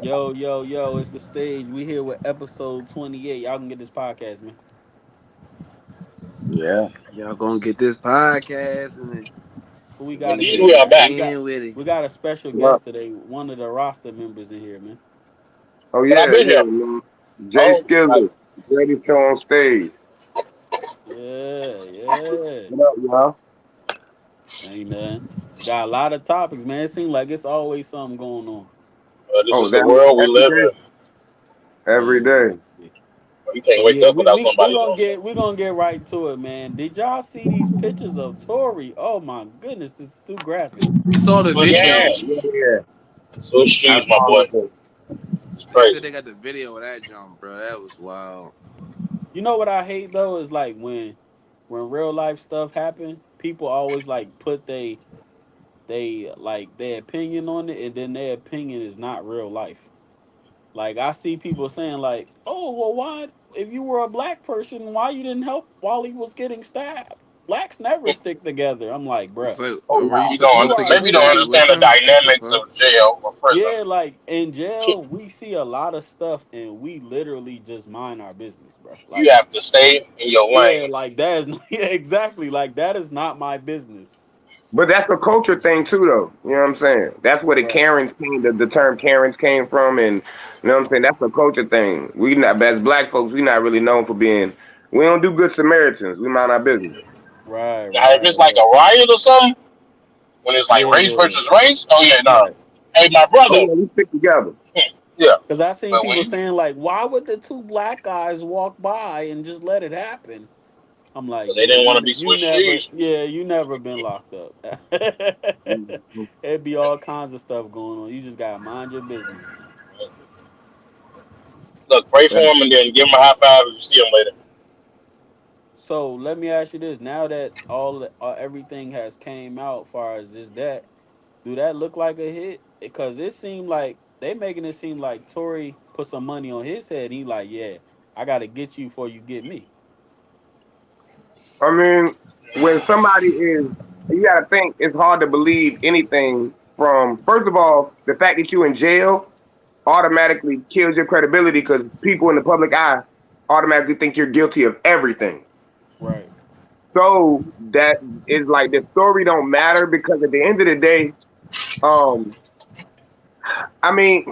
Yo, yo, yo, it's the stage. We here with episode 28. Y'all can get this podcast, man. Yeah. Y'all gonna get this podcast and Who we got in we here, Indeed, we get are man? back. We got in with it. we got a special Well, guest today. One of the roster members in here, man. oh But I've yeah, been yeah, here. man. Jay Oh, like, Skillet, greatest show on stage. Yeah, yeah. What up, y'all? Ain't nothing. Got a lot of topics, man. It seems like it's always something going on. this Oh, is the that world we every live day, in. every Yeah, day. yeah. You can't So wake yeah, up we without we we somebody gonna doing get something. we gonna get right to it, man. Did y'all see these pictures of Tory? Oh my goodness, this is too graphic. You saw the Switch video? Yeah, cheese. yeah, yeah. Switch I cheese, my saw boy. it. It's They said crazy. they got the video of that jump, bro. That was wild. You know what I hate though is like when real life stuff happen, people always like put they like their opinion on it, and then their opinion is not real life. Like I see people saying like, "Oh, well, why if you were a black person, why you didn't help while he was getting stabbed? Blacks never stick together." I'm like, It's bruh, like, Oh were no. you you supposed to are get Maybe you don't stabbed with understand the literally him? What the dynamics fuck? of jail or yeah, prison. like in jail, we see a lot of stuff, and we literally just mind our business, bro. You Like have to stay in your yeah, lane. like that is yeah, exactly like that is not my business. But that's a culture thing too, though. You know what I'm saying? That's where the Right. Karens came, the term Karens came from, and you know what I'm saying. That's a culture thing. We not as black folks, we not really known for being. We don't do good Samaritans. We mind our business. Right, Now, if right, it's like right. a riot or something, when it's like Yeah, race yeah, versus race, oh yeah, no. right. Hey, my Oh brother. yeah, we stick together. Yeah, Because I seen but when people you saying like, why would the two black guys walk by and just let it happen? I'm like, they yeah, didn't want to be you switched never, cheese. yeah, you never been locked up. Mhm. It'd be all kinds of stuff going on. You just gotta mind your business. Look, pray for him and then give him a high five if you see him later. So let me ask you this: now that everything has came out, far as just that, do that look like a hit? Because it seemed like they making it seem like Tory put some money on his head. He like, yeah, I got to get you before you get me. I mean, when somebody is, you got to think it's hard to believe anything from. First of all, the fact that you in jail automatically kills your credibility because people in the public eye automatically think you're guilty of everything. Right. So that is like the story don't matter because at the end of the day, um, I mean,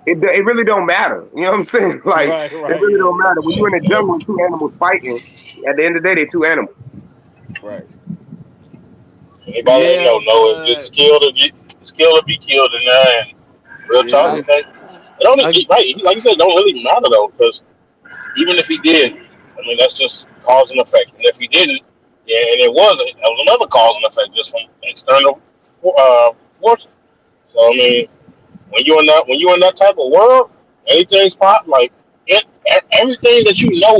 it really don't matter. You know what I'm saying? Like Right. it Right. really Yeah. don't Yeah. matter when you in the jungle and two animals fighting. At the end of the day, they're two animals. Right. Anybody that Yeah, know but it's killed or be killed in there. And real talk, yeah, Yeah. okay. It don't I right, like you said, it don't really matter though, because even if he did, I mean that's just cause and effect. And if he didn't, yeah, and that was another cause and effect just from external forces. So I mean, when you're in that type of world, anything's pop like everything that you know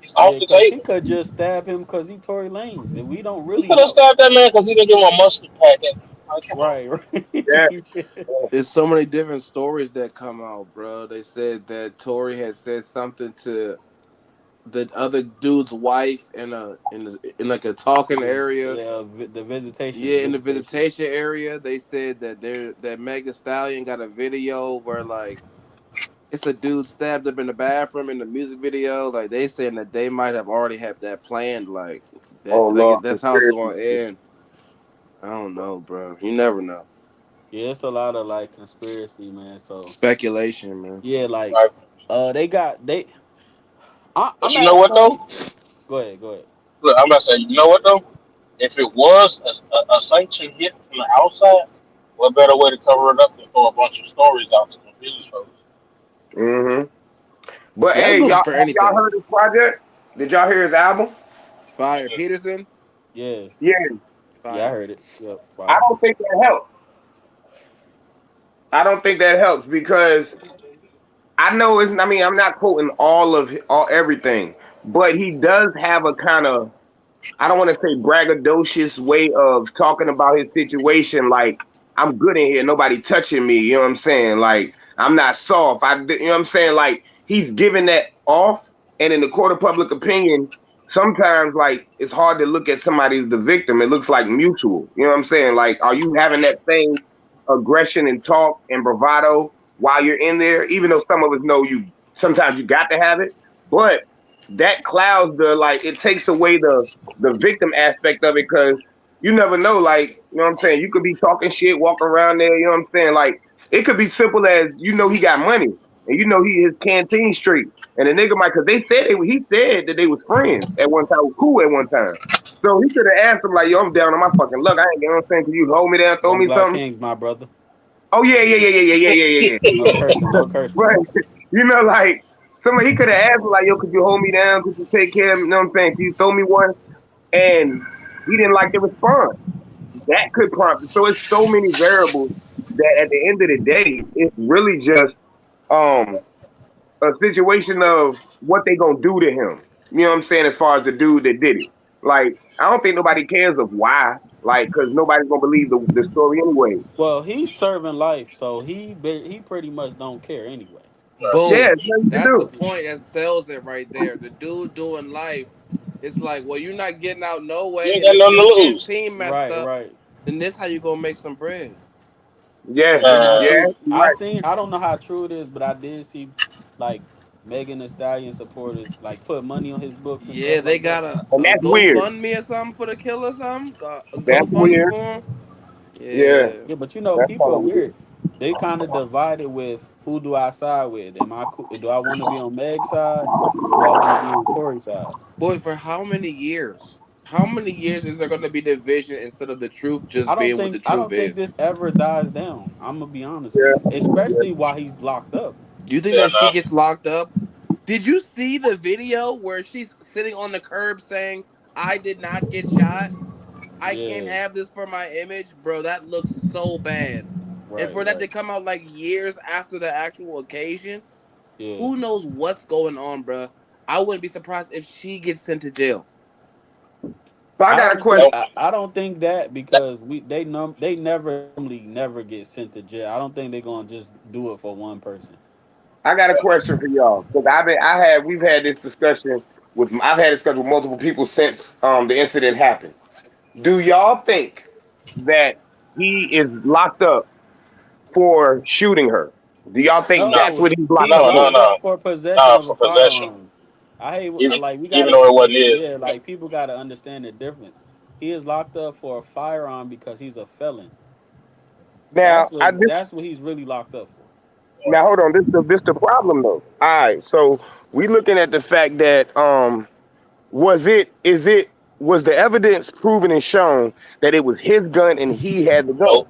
is off Yeah. the Because he table. could just stab him because he Tory Lanez, and we don't He really could have know. stabbed that man because he didn't give him a mustard packet. Like, come on. Right. Right. Yeah. Yeah. there's so many different stories that come out, bro. They said that Tory had said something to the other dude's wife in like a talking Yeah. area. Yeah. The visitation. Yeah, in the Visitation. visitation area, they said that Mega Stallion got a video where like it's a dude stabbed up in the bathroom in the music video. Like they saying that they might have already had that planned. Oh like Lord, that's how it's conspiracy. going to end. I don't know, bro. You never know. Yeah. It's a lot of like conspiracy, man. So Speculation, man. yeah, like Like, they got they. but I'm you at know a what though? point. Go ahead. Go ahead. Look, I'm about to say, you know what though? If it was a sanctioned hit from the outside, what better way to cover it up than throw a bunch of stories out to confuse folks? Hmm. But Yeah, that hey, goes y'all for have y'all anything. heard his project? Did y'all hear his album? Fire Mm-mm. Peterson, Yeah. Yeah. Yeah. I fire. heard it. Yep. I Fire. don't think that helps. I don't think that helps because I know it's. I mean, I'm not quoting all everything, but he does have a kind of. I don't want to say braggadocious way of talking about his situation. Like I'm good in here, nobody touching me. You know what I'm saying? Like I'm not soft. You know what I'm saying? Like he's giving that off, and in the court of public opinion, sometimes like it's hard to look at somebody as the victim. It looks like mutual. You know what I'm saying? Like, are you having that same aggression and talk and bravado while you're in there. Even though some of us know you sometimes you got to have it, but that clouds the like it takes away the victim aspect of it because you never know. Like you know what I'm saying. You could be talking shit, walking around there. You know what I'm saying. Like it could be simple as he got money and he his canteen straight. And the nigga might, cause he said that they was friends at one time, cool at one time. So he could have asked him like, "Yo, I'm down on my fucking luck. I ain't, you know what I'm saying? Can you hold me down, throw One me Black something?" Kings, my brother. Oh yeah, yeah, yeah, yeah, yeah, yeah, yeah, yeah, No cursing, yeah. no cursing. But like somebody he could have asked him like, "Yo, could you hold me down? Could you take care of me?" You know what I'm saying? Could you throw me one? And he didn't like the response. That could prompt. So it's so many variables that at the end of the day, it's really just um a situation of what they gonna do to him. You know what I'm saying? As far as the dude that did it, like I don't think nobody cares of why, like, because nobody's gonna believe the story anyway. Well, he's serving life, so he pretty much don't care anyway. Yeah, Boom. it's nothing to That's the do. point that sells it right there. The dude doing life, it's like, well, you're not getting out no You way, ain't and got if nothing your to lose. canteen messed Right, up, right. then this how you gonna make some bread. Yeah, You know, yeah, Man, see, you're I right. seen. I don't know how true it is, but I did see like Megan Thee Stallion supporters like put money on his books and Yeah, stuff they like that. got And a that's weird. GoFundMe or something for the killer or something. Got a That's GoFundMe weird. for him. Yeah, Yeah. Yeah, but that's kind people are of weird. weird. They kind of divided with who do I side with? Do I want to be on Meg's side? Or do I want to be on Tory's side? Boy, for how many years? How many years is there gonna be division instead of the truth just being what the I truth don't think is? this ever dies down. I'm gonna be honest with you, Yeah, yeah. especially while he's locked up. Do you think yeah, that she no. gets locked up? Did you see the video where she's sitting on the curb saying, I did not get shot? I can't Yeah, have this for my image? Bro, that looks so bad. And right, for that to right. come out like years after the actual occasion, Yeah. who knows what's going on, bro? I wouldn't be surprised if she gets sent to jail. So I got a question. Nope. I don't think that because they never get sent to jail. I don't think they're gonna just do it for one person. I got a question for y'all because we've had this discussion I've had discussion with multiple people since the incident happened. Do y'all think that he is locked up for shooting her? Do y'all think No, that's No, what he's locked he's up no, no, for? locked no, up for possession no, of a for possession. firearm. I hate Even like we even gotta though it wasn't his. yeah, like people gotta understand the difference. He is locked up for a firearm because he's a felon. Now, That's what he's really locked up for. now hold on. This the problem though. All right, so we looking at the fact that was the evidence proven and shown that it was his gun and he had the gun? Nope,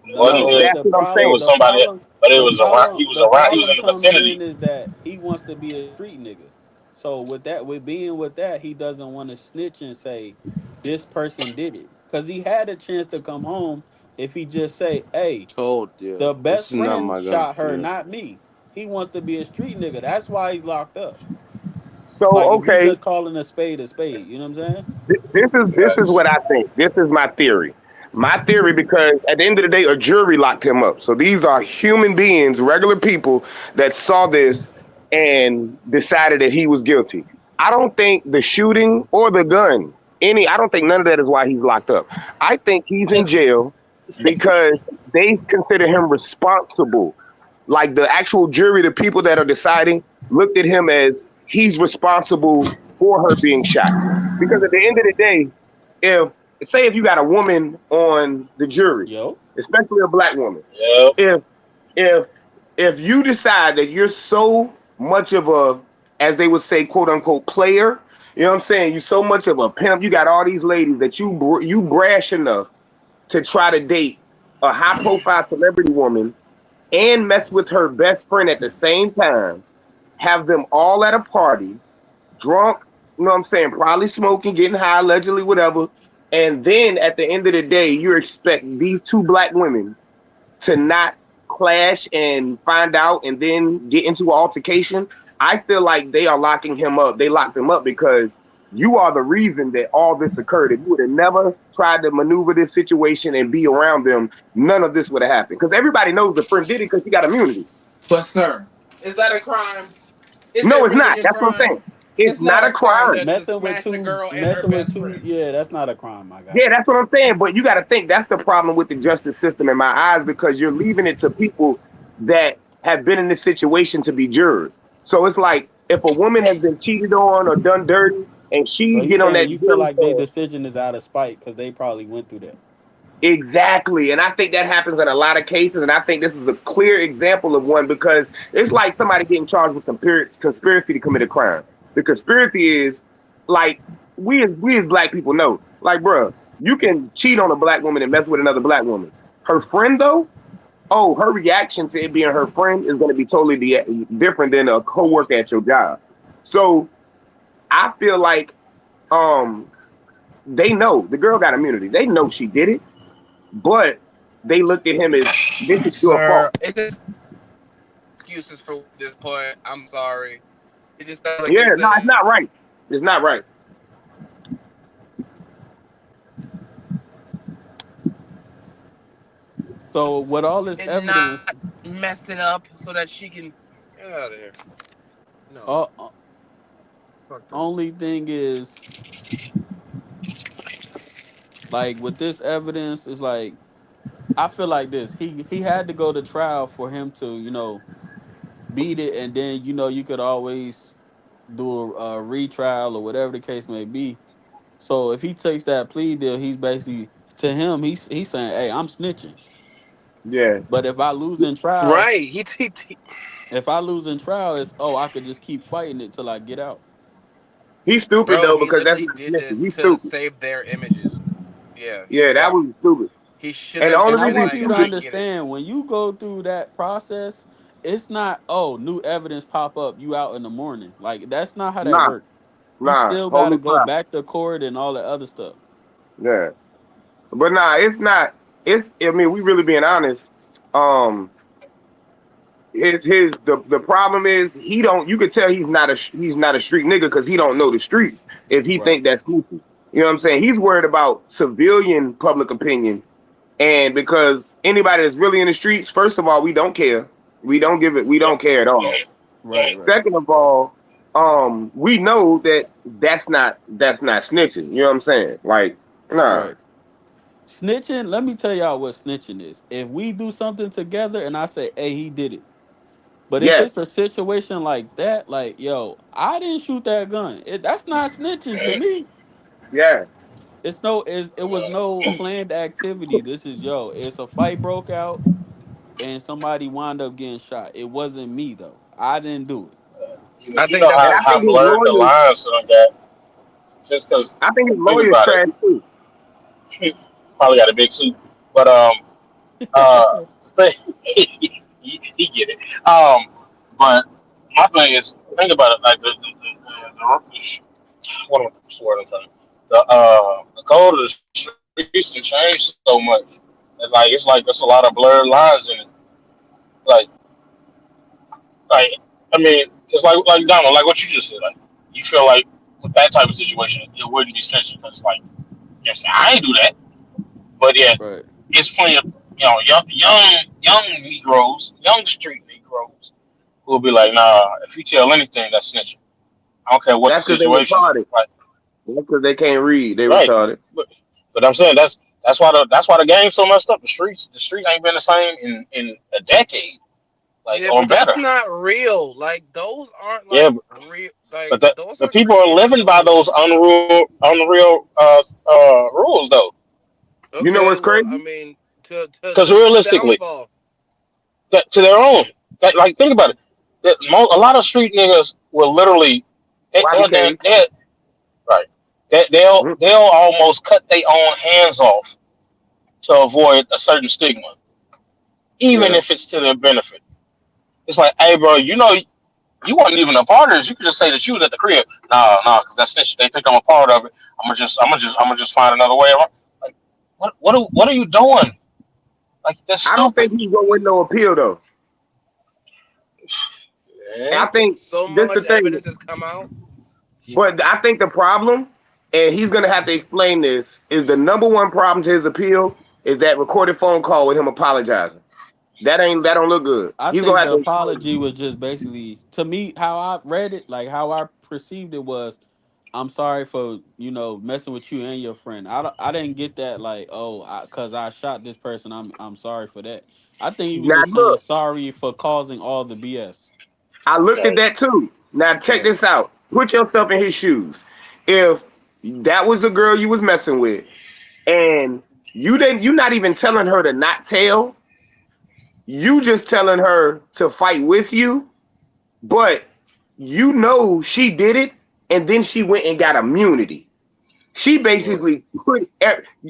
it wasn't No, No. his. That's what I'm It saying. was somebody, but he was the around. He was problem in the comes in vicinity. is that he wants to be a street nigga. So with that, he doesn't want to snitch and say this person did it because he had a chance to come home if he just say, "Hey, Told you. the This best is not friend my gun. shot her, Yeah. not me." He wants to be a street nigga. That's why he's locked up. Like So if we okay, just calling a spade, you know what I'm saying? this is Facts. what I think. This is my theory. My theory, because at the end of the day, a jury locked him up. So these are human beings, regular people that saw this and decided that he was guilty. I don't think the shooting or the gun, I don't think none of that is why he's locked up. I think he's in jail because they consider him responsible. Like the actual jury, the people that are deciding, looked at him as he's responsible for her being shot. Because at the end of the day, if say if you got a woman on the jury, Yo, especially a black woman, Yep. if if if you decide that you're so much of a, as they would say, quote unquote, player, you know what I'm saying? You so much of a pimp. You got all these ladies that you brash enough to try to date a high profile celebrity woman and mess with her best friend at the same time, have them all at a party, drunk, you know what I'm saying, probably smoking, getting high, allegedly, whatever. And then at the end of the day, you expect these two black women to not clash and find out and then get into an altercation. I feel like they are locking him up. They locked him up because you are the reason that all this occurred. If you would have never tried to maneuver this situation and be around them, none of this would have happened. Because everybody knows the friend did it because she got immunity. But sir, is that a crime? Is No, it it's not. really a That's what I'm crime? saying. It's It's not not a a crime crime. to smash the girl and her best friend. Yeah, that's not a crime, my guy. Yeah, that's what I'm saying. But you got to think that's the problem with the justice system in my eyes because you're leaving it to people that have been in this situation to be jurors. So it's like if a woman has been cheated on or done dirty and So she you get on that saying you feel jury like their stand, decision is out of spite because they probably went through that. exactly. And I think that happens in a lot of cases. And I think this is a clear example of one because it's like somebody getting charged with conspiracy to commit a crime. The conspiracy is like we as black people know, like, bruh, you can cheat on a black woman and mess with another black woman. Her friend though, oh, her reaction to it being her friend is going to be totally different than a coworker at your job. So I feel like um they know the girl got immunity. They know she did it, but they looked at him as this is your Sir, fault. it just excuses for this point. I'm sorry. It just sounds like Yeah, you're no, it's saying not right. It's not right. So with all this and not evidence, mess it up so that she can get out of here. No, uh, fuck them. only thing is like with this evidence is like I feel like this. He had to go to trial for him to beat it, and then you could always do a retrial or whatever the case may be. So if he takes that plea deal, he's basically to him he's saying, "Hey, I'm snitching." Yeah, But if I lose in trial, Right. if I lose in trial, it's I could just keep fighting it till I get out. he's stupid Bro, though he because that's literally not did snitching. this He's to stupid. save their images. Yeah, he's Yeah, that dumb. was stupid. He should And the have only And just I been reason want he's like, people to I stupid, get it. understand when you go through that process, it's not new evidence pop up you out in the morning. Like that's not how that nah, works. You nah, still whole got to new go crowd. back to court and all that other stuff. Yeah, but nah, it's not. It's. I mean, we really being honest. Um, the problem is he don't. You could tell he's not a street nigga because he don't know the streets. If he Right. think that's goofy, you know what I'm saying? He's worried about civilian public opinion, and because anybody that's really in the streets, first of all, we don't care. We don't give it. We Yeah. don't care at all. Right. Right. Second of all, we know that that's not snitching. You know what I'm saying? Like, nah, Right. Snitching. Let me tell y'all what snitching is. If we do something together and I say, "Hey, he did it," but if yes, it's a situation like that, like, yo, I didn't shoot that gun. That's not snitching to me. yeah. It was no planned activity. This is it's a fight broke out and somebody wound up getting shot. It wasn't me though. I didn't do it. I You think know that's And a I how think his blurred the lawyers, lines on that. Just because, I think his think lawyers about trash too. it, probably got a big suit, but he get it. But my thing is, think about it like what am I word I'm trying? The code of the streets and changed so much. And it's like there's a lot of blurred lines in it. Like like I mean, it's like Donald, like what you just said. Like you feel like with that type of situation, it wouldn't be snitching because it's like yes, I ain't do that, but yeah, Right. it's plenty of young Negroes, young street Negroes who will be like, nah, if you tell anything, that's snitching. I don't care what the That's because they situation is. retarded. Like, That's because they can't read. They right. retarded. But, but I'm saying that's why the game's so messed up. The streets ain't been the same in a decade, like yeah, or but that's better. not real. Like those aren't Yeah, like real. Like but those the are people are created living by rules. those unreal rules though. You know Okay, what's well, crazy? I mean, Because to whose realistically, downfall? to their own. Like think about it. A lot of street niggas will literally YBK. they right. They'll Mhm. they'll almost cut their own hands off to avoid a certain stigma, even Yeah, if it's to their benefit. It's like, hey, bro, you wasn't even a part of this. You could just say that you was at the crib. Nah, because that's snitch. They think I'm a part of it. I'm gonna just find another way around. Like, what are you doing? Like, that's I don't stupid. think he's gonna win no appeal though. Yeah. I think So this the much thing, evidence has come out. but I think the problem, and he's gonna have to explain this, is the number one problem to his appeal is that recorded phone call with him apologizing. That don't look good. I He's gonna think have the to explain it. apology was just basically to me how I read it, like how I perceived it was, I'm sorry for messing with you and your friend. I didn't get that like, oh, cause I shot this person. I'm sorry for that. I think he was Now just saying look, sorry for causing all the BS. I looked at Right. that too. Now check Yeah. this out. Put yourself in his shoes. If that was the girl you was messing with, and you're not even telling her to not tell, you just telling her to fight with you, but you know she did it, and then she went and got immunity. She Right. basically put.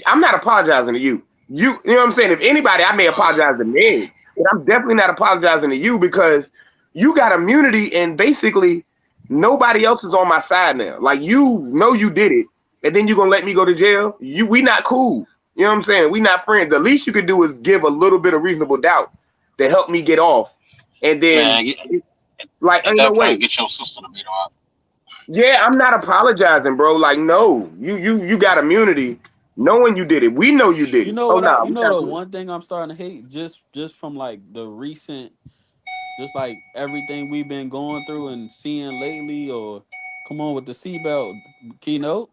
I'm not apologizing to you. You know what I'm saying? If anybody, I may apologize to Meg, but I'm definitely not apologizing to you because you got immunity, and basically nobody else is on my side now. Like you know you did it, and then you're gonna let me go to jail. We not cool. You know what I'm saying? We not friends. The least you could do is give a little bit of reasonable doubt to help me get off, and then Man, like at ain't no that point, way. get your sister to beat her up. Yeah, I'm not apologizing, bro. Like, no, you got immunity, knowing you did it. We know you did You it. know Oh what I? no, You we know not the good. one thing I'm starting to hate just from like the recent, just like everything we've been going through and seeing lately, or come on with the seatbelt keynote.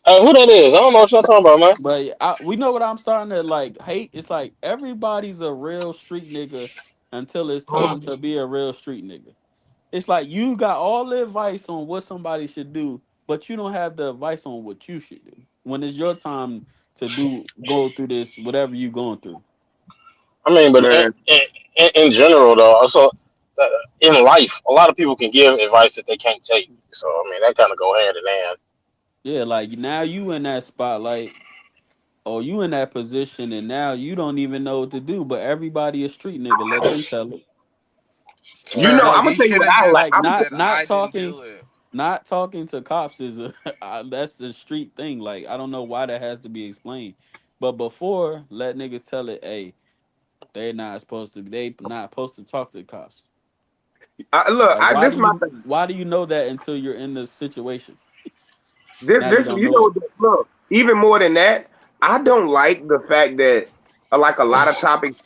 Who that is? I don't know what y'all talking about, man. But we know what I'm starting to like hate. It's like everybody's a real street nigga until it's time to be a real street nigga. It's like you got all the advice on what somebody should do, but you don't have the advice on what you should do when it's your time to go through this whatever you going through. I mean, but Man, in general, though, also uh, in life, a lot of people can give advice that they can't take. So I mean, that kind of go hand in hand. Yeah, like now you in that spotlight or you in that position, and now you don't even know what to do. But everybody a street nigga. Let them tell it. you Straight know, Right. up, I'm gonna he tell you should what have I just like. Like I'm said, not "I didn't talking. do it." Not talking to cops is that's the street thing. Like I don't know why that has to be explained. But before, let niggas tell it, hey, they not supposed to talk to the cops. look. Like This is my thing. why do you know that until you're in the situation? Now you This don't you know know. it. Look, even more than that, I don't like the fact that like a lot of topics.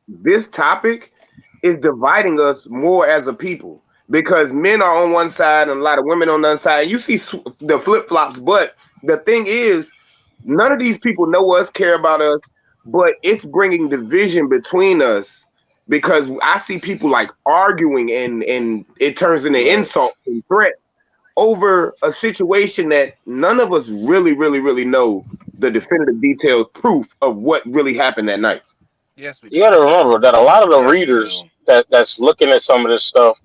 This topic is dividing us more as a people because men are on one side and a lot of women on the other side. You see the flip flops, but the thing is, none of these people know us, care about us, but it's bringing division between us because I see people like arguing and it turns into Right. insult and threat over a situation that none of us really know the definitive detailed proof of what really happened that night. Yes, we You do. got to remember that a lot of the Yes, we do. readers that's looking at some of this stuff,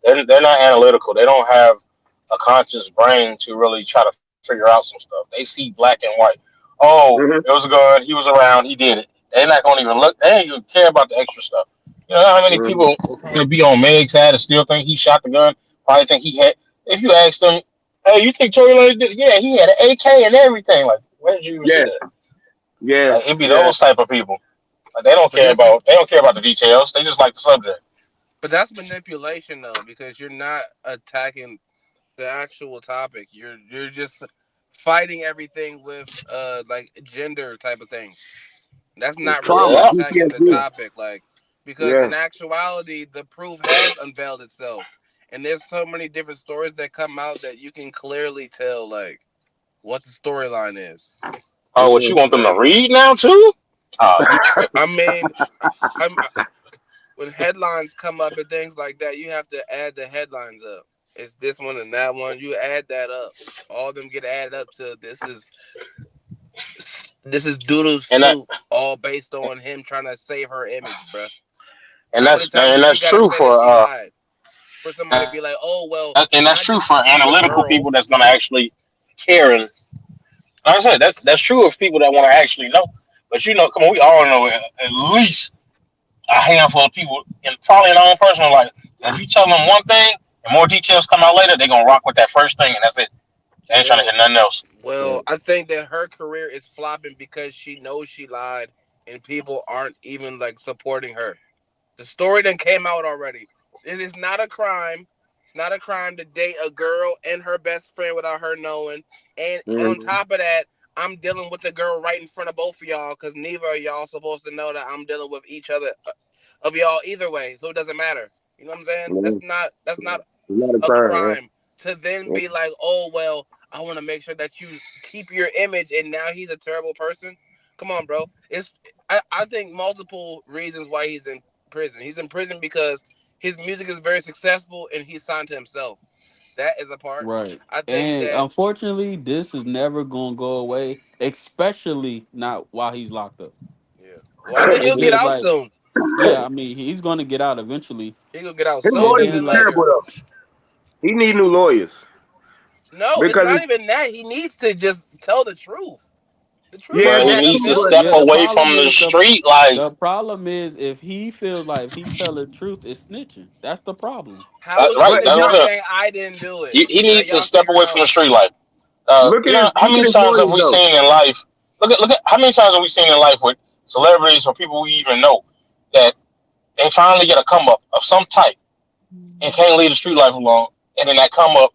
they're not analytical. They don't have a conscious brain to really try to figure out some stuff. They see black and white. Oh, it Mm-hmm. was a gun. He was around. He did it. They're not going to even look. They ain't even care about the extra stuff. You know how many Mm-hmm. people will probably be on Meg's side and still think he shot the gun? Probably think he had. If you ask them, hey, you think Tory Lanez did it? Yeah, he had an AK and everything. Like, where did you even see Yeah, that? yeah, Like, it be yeah. those type of people. Like, they don't But care this is, about. They don't care about the details. They just like the subject. but that's manipulation though, because you're not attacking the actual topic. You're just fighting everything with like gender type of things. That's not really Trauma, Yeah. attacking the PTSD. topic, like because in Yeah. actuality, the proof has unveiled itself, and there's so many different stories that come out that you can clearly tell like what the storyline is. Oh, what you Mm-hmm. want them to Like, read now too? Oh, you tripping? I mean, I'm when headlines come up and things like that, you have to add the headlines up. It's this one and that one. You add that up. All of them get added up to this is Doodle's And that soup, all based on him trying to save her image, bruh. and How many that's times and do she that's got to true say that for she lied for somebody to be like, oh well, and that's not true just for the analytical girl. people that's gonna actually care. And like I said, that's true of people that want to actually know. But you know, come on, we all know at least a handful of people, and probably in our own personal life. If you tell them one thing and more details come out later, they're gonna rock with that first thing, and that's it. They ain't trying to Well, hear nothing else. well, I think that her career is flopping because she knows she lied, and people aren't even like supporting her. The story then came out already. It is not a crime. It's not a crime to date a girl and her best friend without her knowing. And on Mm-hmm. top of that, I'm dealing with the girl right in front of both of y'all because neither of y'all supposed to know that I'm dealing with each other of y'all either way. So it doesn't matter. You know what I'm saying? Mm-hmm. That's not It's not a a crime, yeah. crime. to then be like, oh well, I want to make sure that you keep your image, and now he's a terrible person. Come on, bro. I think multiple reasons why he's in prison. He's in prison because his music is very successful and he's signed to himself. That is a part. Right. I think And that unfortunately, this is never gonna go away, especially not while he's locked up. yeah. Well, I think It he'll get just out like, soon. yeah, I mean, he's gonna get out eventually. He'll get out His And sooner lawyers then than is like, terrible later. though. He need new lawyers No, it's because not even that. He needs to just tell the truth. The truth yeah, is Bro, he gonna that make needs him to too. feel But step yeah, good. the away problem from the is street the life. problem is if he feels like if he tell the truth, it's snitching. That's the problem. How is it Right, but that's snitching what by I'm saying. saying I didn't do it? He Now needs to y'all step figure it away from the out. street life. How look many at his times have lawyers we though. seen in life? Look at how many times have we seen in life with celebrities or people we even know that they finally get a come up of some type and can't leave the street life alone, and then that come up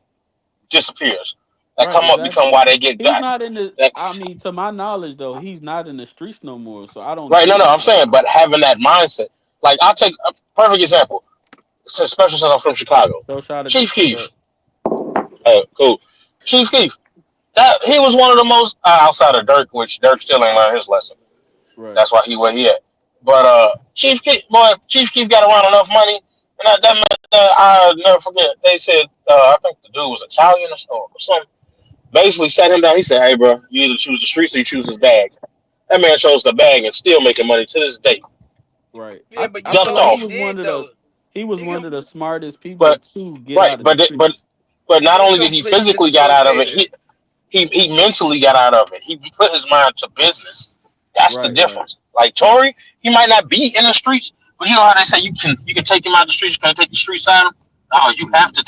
disappears. That Right, come up become exactly. why they get He's got. not in the That, I mean, to my knowledge though, he's not in the streets no more. So I don't right? No, get no, it. I'm Like, saying, but having that mindset, like I'll take a perfect example, especially since I'm from Chicago. throw shot at Chief Keef, the cool. Chief Keef, that he was one of the most outside of Dirk, which Dirk still ain't learned his lesson. right, That's why he where he at. But Chief Keef got around enough money, and that meant that I'll never forget. They said I think the dude was Italian or something. Basically sat him down. He said, "Hey, bro, you either choose the streets or you choose his bag." That man chose the bag and still making money to this day. right. Yeah, but I you feel know Dust what like he off, did though. he was He one of com- the smartest people but to get right, out of the but streets. not he only did he completely physically got out of it, disassociated. he mentally got out of it. He put his mind to business. That's the Right, right, difference. Like right. Tory, he might not be in the streets, but you know how they say you can take him out the streets, you can take the streets out of him. No, Mhm. you have to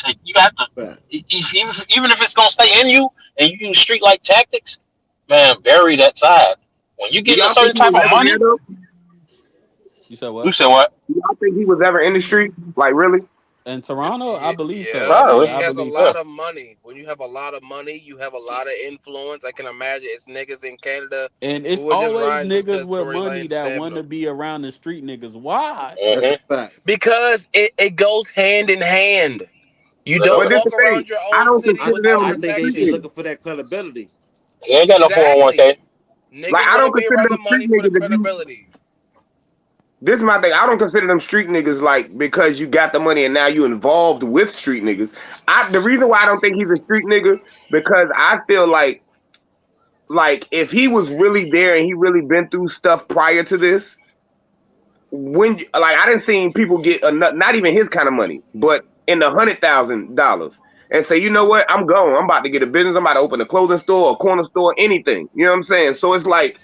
Fact. even if it's gonna stay in you and you use street like tactics, man, bury that side. When you Do get in a y'all think certain he was type of ever there money, though? You said you what? said what? Do y'all think he was ever in the streets? Like really? In Toronto, I believe so. Yeah, Yeah, Probably. he I has a believe Yeah. lot so. of money. When you have a lot of money, you have a lot of influence. I can imagine it's niggas in Canada And who it's were just always riding just niggas because with Tory money Lanez is that stabbing want to them. be around the street niggas. Why? That's hmm a fact. Because it goes hand in hand. You don't But Literally. this the walk thing. around your I own don't city I consider without I them think they street be protection. niggas. looking for that credibility. He ain't got no Exactly. 401k. Like Niggas I want to don't be consider around the them street money for the niggas if you credibility. this is my thing. I don't consider them street niggas like because you got the money and now you involved with street niggas. The reason why I don't think he's a street nigga because I feel like if he was really there and he really been through stuff prior to this, like I didn't see people get not even his kind of money, but in the $100,000 and say, you know what, I'm going. I'm about to get a business. I'm about to open a clothing store, a corner store, anything. You know what I'm saying? So it's like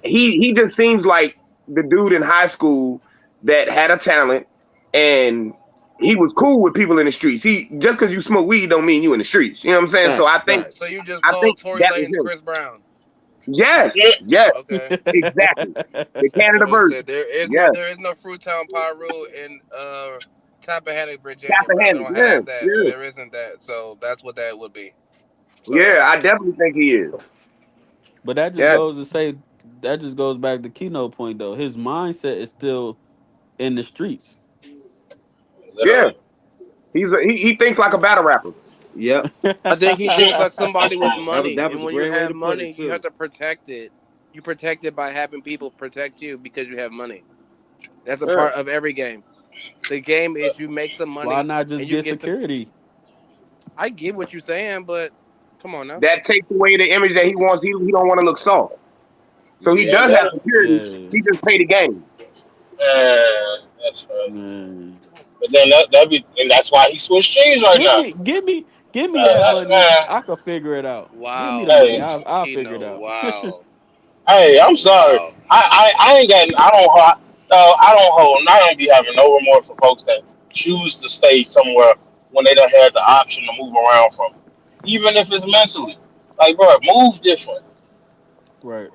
he just seems like the dude in high school that had a talent and he was cool with people in the streets. He just because you smoke weed don't mean you in the streets. You know what I'm saying? So Facts, I think So facts. you just I think called Tory that was Lanez him. Chris Brown. Yes, Yeah. yes, Okay. exactly. The I Canada would have version. said Yes, there is no Fruitown Pyru in Tappahannock, Virginia, bro. They Tappahannock. don't Yeah, have that. yeah, There isn't that. So that's what that would be. yeah. Sorry. I definitely think he is. But that just Yeah, goes to say that just goes back to Keynote point though. His mindset is still in the streets. yeah. Literally. He thinks like a battle rapper. Yep. I think he thinks like somebody That's with funny. money, That was and a when you great way have to put it money, you have too. to protect it. You protect it by having people protect you because you have money. That's a Yeah. part of every game. The game is you make some Why money not just and you get get some. security? I get what you're saying, but come on now. That takes away the image that he wants. He don't want to look soft. So he Yeah. Yeah, does have that. security. Yeah. He just pay the game. That's funny. Man. But then and that's why he switched cheese right Give now. me give me that money. Man, I could figure it out. Give me the Wow, money. hey, I'll figure it Kino. out. Wow, hey, I'm sorry. wow. I ain't got. I don't hold. I don't be having no remorse for folks that choose to stay somewhere when they don't have the option to move around from, even if it's mentally. Like, bro, move different. Right.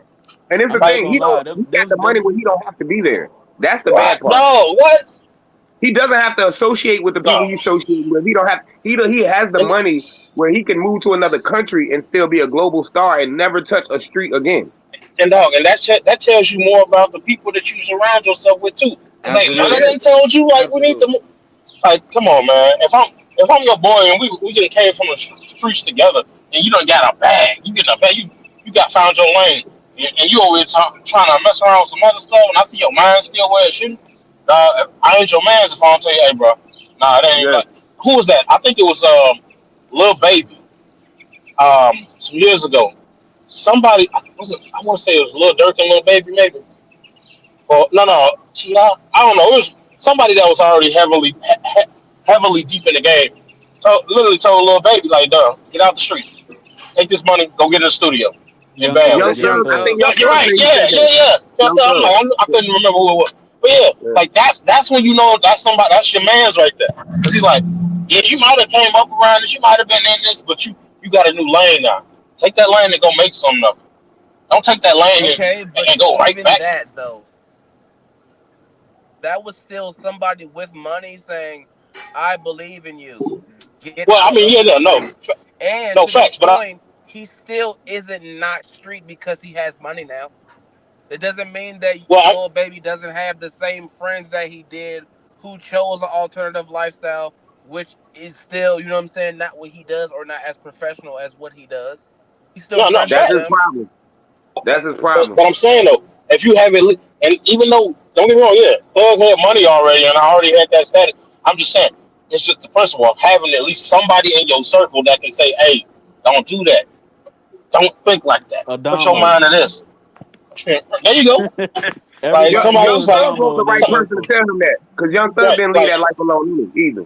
And it's the I'm not Like, thing. gonna lie. He got the money where he don't have to be there. That's the bad what? part. No, what? He doesn't have to associate with the people he No. associates with. He don't have. He has the And, money where he can move to another country and still be a global star and never touch a street again. and that tells you more about the people that you surround yourself with too. Cause ain't none of Yeah, Absolutely. them told you like we need to. Absolutely. Like, come on, man. if I'm your boy and we get came from the streets together, and you done got a bag, you getting a bag, you got found your lane, and you over here trying to mess around with some other stuff, and I see your mind still where it shouldn't. I ain't your man's if I don't tell you, hey, bro, nah, it ain't Yeah. like who was that? I think it was Lil Baby, some years ago. Somebody was it? I want to say it was Lil Durk and Lil Baby, maybe. Well, no, I don't know. It was somebody that was already heavily deep in the game. Literally told Lil Baby, like, "Duh, get out the street. Take this money, go get in the studio." And Young bam, Thug, Young that's it. Young Thug, I Thug. think Thug. Young You're Thug right. said he Yeah, said yeah, that. yeah. Young I'm Thug. like, I couldn't remember who it was. But yeah, Yeah. like that's when you know that's somebody. That's your man's right there. Cause he's like, yeah, you might have came up around this, you might have been in this, but you got a new lane now. Take that lane and go make something of it. Don't take that lane Okay, but and go right even back. that though, that was still somebody with money saying, "I believe in you. Get Well, I out mean, of yeah, the no, street." And no to this facts, but point, he still isn't not street because he has money now. It doesn't mean that well, Lil Baby doesn't have the same friends that he did who chose an alternative lifestyle, which is still, you know what I'm saying, not what he does or not as professional as what he does. He's still no, friends That's with his facts. them. problem. That's his But, problem. but I'm saying though, if you have it, and even though, don't get me wrong, yeah, Thug had money already, and I already had that status. I'm just saying, it's just the principle of having at least somebody in your circle that can say, "Hey, don't do that. Don't think like that. Put your Adamo. mind to this." There you go. Like Everybody somebody know Young was like, Thug was Adamo the in their right so, person to circle. tell him that, because Young Thug right, didn't leave like that life alone either.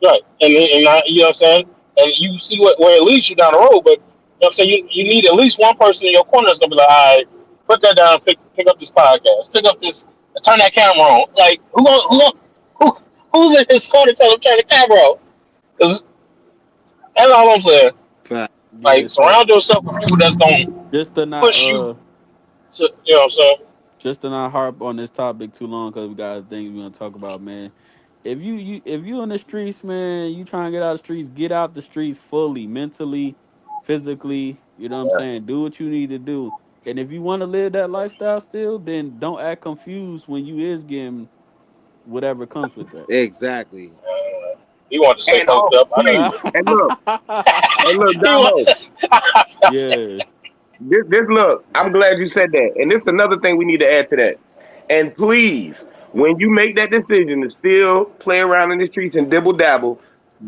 right, and you know what I'm saying, and you see where it leads you down the road. But you know what I'm saying, you need at least one person in your corner that's gonna be like, "All right, put that down, pick up this podcast, pick up this, turn that camera on." Like who who's in his corner tell him turn the camera on? Because that's all I'm saying. Fact. Yeah, Like so surround yourself with people that's gonna just to not push you. To, you know what I'm saying? just to not harp on this topic too long because we got things we're gonna talk about, man. If you in the streets, man, you trying to get out of the streets, get out the streets fully, mentally, physically. You know what I'm saying? Do what you need to do. And if you want to live that lifestyle still, then don't act confused when you is getting whatever comes with that. Exactly. He wanted to say And coked all, up. I know please, he was. and look, He Damo, was. Yeah, this look, I'm glad you said that. And this is another thing we need to add to that. And please, when you make that decision to still play around in the streets and dibble dabble,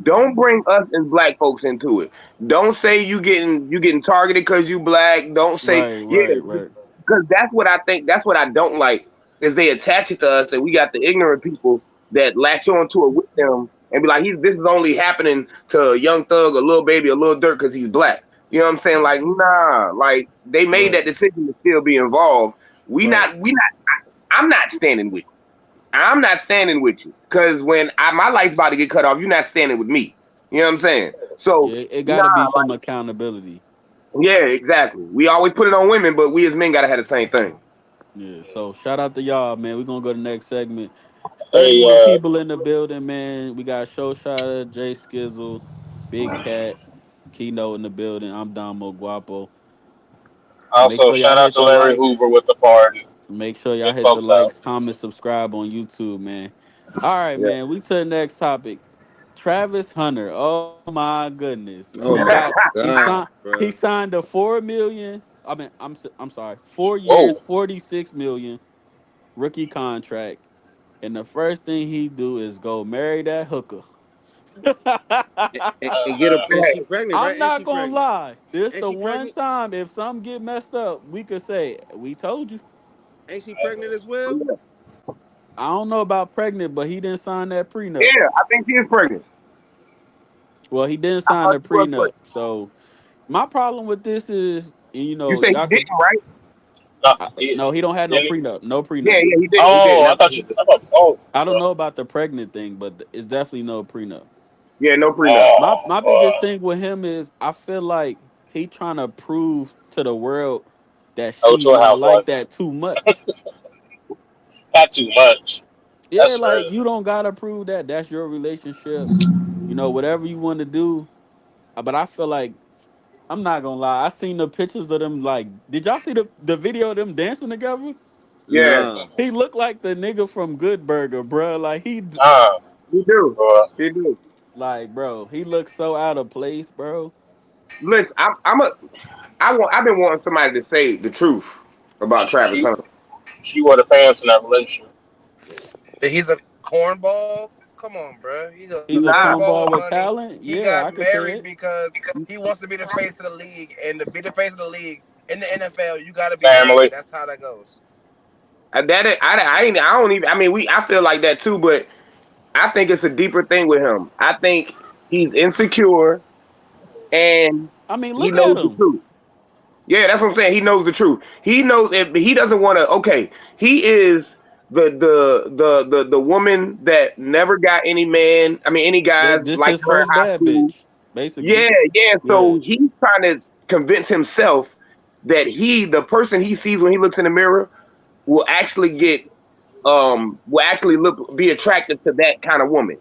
don't bring us as black folks into it. Don't say you getting targeted because you black. Don't say right, yeah, right, right, because that's what I think. That's what I don't like is they attach it to us, and we got the ignorant people that latch on to it with them and be like, this is only happening to a Young Thug, a little baby, a little Dirt because he's black. You know what I'm saying? Like, nah, like they made right, that decision to still be involved. right. We not. I'm not standing with you. I'm not standing with you because when my light's about to get cut off, you're not standing with me. You know what I'm saying? So Yeah, it got nah, to be some like accountability. yeah, exactly. We always put it on women, but we as men gotta have the same thing. Yeah. So shout out to y'all, man. We're gonna go to the next segment. Hey, 31 people in the building, man. We got Show Shotter, Jay Skizzle, Big Cat, Keynote in the building. I'm Damo Guapo. Make also sure y'all shout out hit to the Larry likes. Hoover with the party. Make sure y'all Big hit the folks out. likes, comment, subscribe on YouTube, man. All right, Yeah. man. We to the next topic. Travis Hunter. Oh my goodness. Oh my god, He bro. signed a 4 million. I'm sorry. 4 years, Whoa. 46 million rookie contract. And the first thing he do is go marry that hooker. And get a and Hey, she pregnant, I'm right? And not she gonna pregnant. lie. This Ain't the she one pregnant? time if something get messed up, we could say we told you. Ain't she pregnant as well? I don't know about pregnant, but he didn't sign that prenup. yeah, I think she is pregnant. Well, he didn't I sign thought the she was prenup. pregnant. So my problem with this is, You say he y'all didn't, could. right? No, he No, he don't have no didn't. prenup. No Yeah, prenup. yeah, he didn't. He didn't. Oh, I That's thought you. I thought. Oh. I don't know about the pregnant thing, but it's definitely no prenup. yeah, no prenup. My biggest Boy. thing with him is I feel like he trying to prove to the world that Go she to a not like housewife. that too much. Not too much. Yeah, That's like crazy. you don't gotta prove that. That's your relationship. Whatever you want to do. But I feel like I'm not gonna lie. I seen the pictures of them. Like, did y'all see the video of them dancing together? Yeah, Nah. He looked like the nigga from Good Burger, bruh. Like he Uh. He do. But He do. Like, bro, he looks so out of place, bro. Listen, I've been wanting somebody to say the truth about Travis she Hunter. she was the fans in that relationship. He's a cornball. Come on, bro. He's a He's a Nah, cornball with cornball with money. talent. He Yeah, got I could say married it. because he wants to be the face of the league, and to be the face of the league in the NFL, you got to be married. Family. That's how that goes. I don't even. I mean, I feel like that too, but I think it's a deeper thing with him. I think he's insecure and I mean, he look at knows the him. truth. Yeah, that's what I'm saying. He knows the truth. He knows if he doesn't want to. Okay, he is the woman that never got any man. I mean, any guys This like his her in first high bad school. bitch, basically. Yeah, yeah. Yeah. So he's trying to convince himself that the person he sees when he looks in the mirror, will actually will actually be attracted to that kind of woman.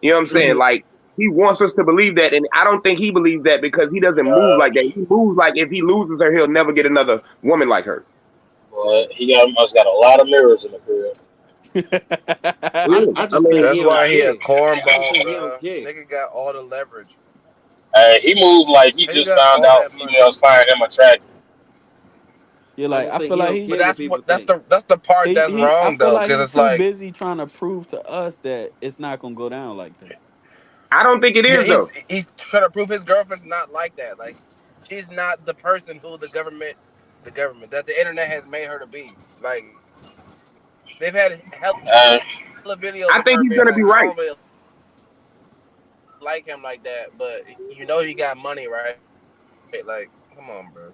You know what I'm saying? Yeah. Like he wants us to believe that, and I don't think he believes that because he doesn't move Uh, like that. He moves like if he loses her, he'll never get another woman like her. but he must got a lot of mirrors in the crib. Yeah, I I just think mean, That's he don't why he a care. I just cornball, think he don't bro. care. Nigga got all the leverage. He moved like he He just got found all out that money. females find him attractive. You're I like, just I think feel he like don't But care what that's people what that's think. the part that's I wrong feel though, like because he it's too like busy trying to prove to us that it's not gonna go down like that. I don't think it yeah, is though. he's trying to prove his girlfriend's not like that. Like she's not the person who the government that the internet has made her to be. Like they've had hella videos of her And being like, I don't really I think he's like gonna him be like right. that, but you know he got money, right? Like, come on, bro.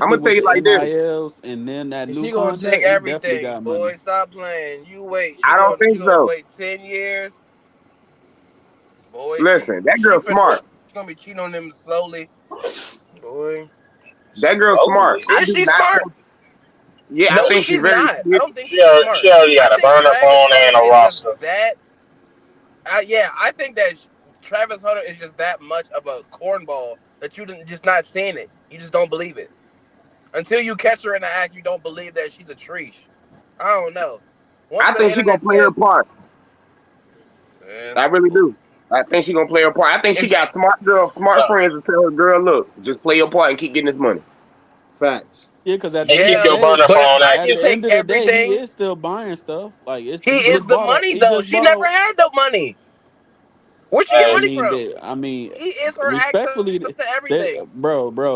I'm Especially gonna tell with you the like this. NILs and then that And she new gonna take contract, he definitely everything, got boy. money. Stop playing. You wait. I don't She think gonna so. wait 10 years, boy. Listen, that She girl's finna smart. she gonna be cheating on them slowly, boy. That girl's smart. slowly, I Is do she not smart? think. Yeah, I No, think she's she's very. not. I don't think she's smart. she already I got a think burner Travis phone Hunter and a is just roster. that. Yeah, I think that Travis Hunter is just that much of a cornball that just not seeing it. You just don't believe it until you catch her in the act. You don't believe that she's a treesh. I don't know. Once I the think she's gonna internet play her says, part. I man, really do. I think she's gonna play her part. I think she if got smart Uh, friends to tell her, girl, look, just play your part and keep getting this money. Facts. Yeah, because at the and end of keep the yeah, your day, burner but if phone I at can active. the take end of the day, he everything, is still buying stuff. Like he is the money though. She never had no money. Where'd she get Uh, I money mean, from? He is her access respectfully, to everything.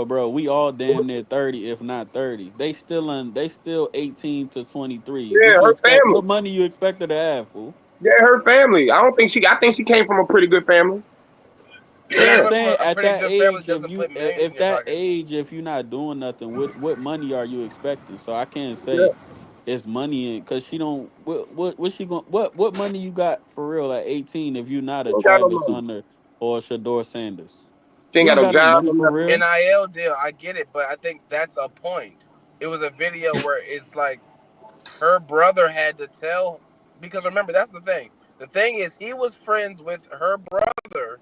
bro, we all damn near 30, if not 30. They still 18 to 23. Yeah, What you her expect? family. What money you expect her to have, fool? Yeah, her family. I don't think she. I think she came from a pretty good family. Yeah, I'm Yeah, coming from saying a at pretty that good family age, doesn't put millions in if your that pocket. age, if you're not doing nothing, what money are you expecting? So I can't yeah. say it's money in because she don't. What she going? What money you got for real at 18 if you're not She a ain't got no Travis money. Hunter or a Shador Sanders? She ain't You got ain't no got no job money or for nothing. real. NIL deal, I get it, but I think that's a point. It was a video where it's like her brother had to tell because remember that's the thing. The thing is he was friends with her brother,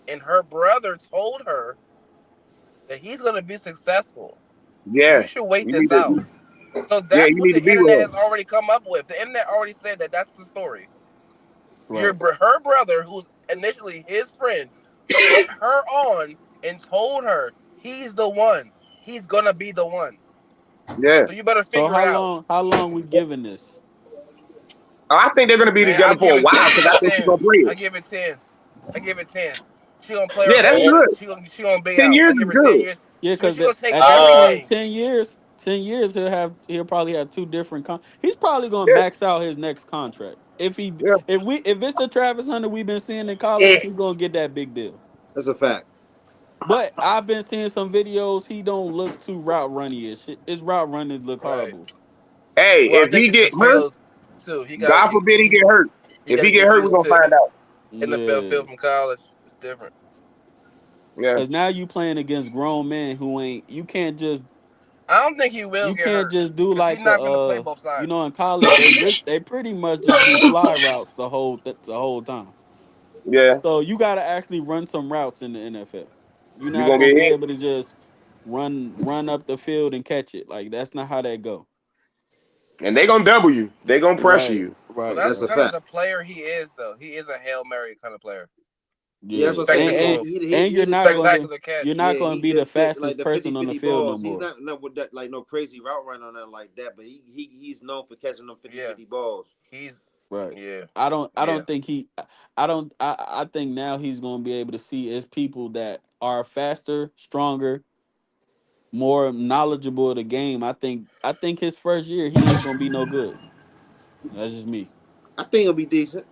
and her brother told her that he's gonna be successful. You Yeah, should wait you this need out. to. So Yeah, that's you what need to the be with internet her. has already come up with. The internet already said that that's the story. Right. Her brother, who's initially his friend, put her on and told her he's the one. He's gonna be the one. Yeah. So you better So figure it out, how long we giving this? I think they're gonna be man. together for a while I because give I it think she's 10. gonna play I it. give it 10. I give it 10. She gonna play her Yeah, that's whole. good. She gonna be 10 out. years I give is her 10 good. years. Yeah, because She gonna take at that uh, point, everything. 10 years he'll probably have two different he's probably gonna Yeah, max out his next contract. yeah. If it's the Travis Hunter we've been seeing in college, mm, he's gonna get that big deal. That's a fact. But I've been seeing some videos. He don't look too route runny as shit. His route runners look Right. horrible. Hey, Well, I if think he it's the get hurt, field too. God forbid he get hurt. He If got to he get get hurt, we're used gonna to find out. NFL Yeah, field from college. It's different. Yeah. because now you playing against grown men who ain't. I don't think he will You get can't hurt just do because he's like not gonna play both sides. in college they pretty much just do fly routes the whole time. Yeah. So you got to actually run some routes in the NFL. You're You're not gonna gonna get be hit. able to just run up the field and catch it. Like that's not how that go. And they gonna double you. They gonna pressure Right. you. Well, Right, that's That's a right. kind of fact. the player he is, though. He is a Hail Mary kind of player. Yeah, that's Yeah, what I'm saying. Spectacle. and He you're the not type. gonna Spectacular catch. you're not Yeah, gonna he be the like fastest the person on the 50-50 field no balls. He's more. not with that like no crazy route run or nothing like that. But he's known for catching them Yeah. 50-50 balls. He's Right. yeah. I Yeah. don't think he I don't I think now he's gonna be able to see as people that are faster, stronger, more knowledgeable of the game. I think his first year he ain't gonna be no good. That's just me. I think it'll be decent.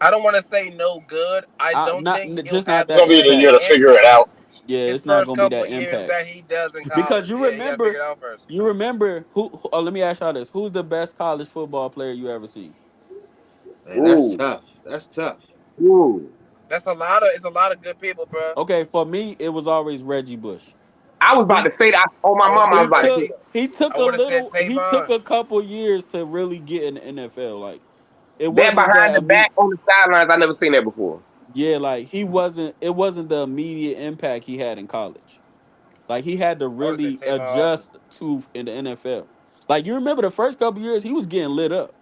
I don't want to say no good. I don't Not think he'll just not have It's the that gonna be the same year impact. to figure it impact out. Yeah, his it's not first gonna be couple that years impact. that he does in Because college. Yeah, you got to figure it out first. you remember oh, let me ask y'all this. Who's the best college football player you ever seen? Man, that's Ooh, tough. That's tough. ooh. That's a lot of. It's a lot of good people, bro. Okay, for me, it was always Reggie Bush. I was about He to say that. Oh, my I would have mama, I was said about to say Reggie. that. I would have said he took Tavon. a couple years to really get in the NFL. Like it That wasn't behind that the back on the sidelines, I never seen that before. yeah, like it wasn't the immediate impact he had in college. Like he had to I would have said really Tavon Austin. adjust to in the NFL. Like you remember the first couple years, he was getting lit up.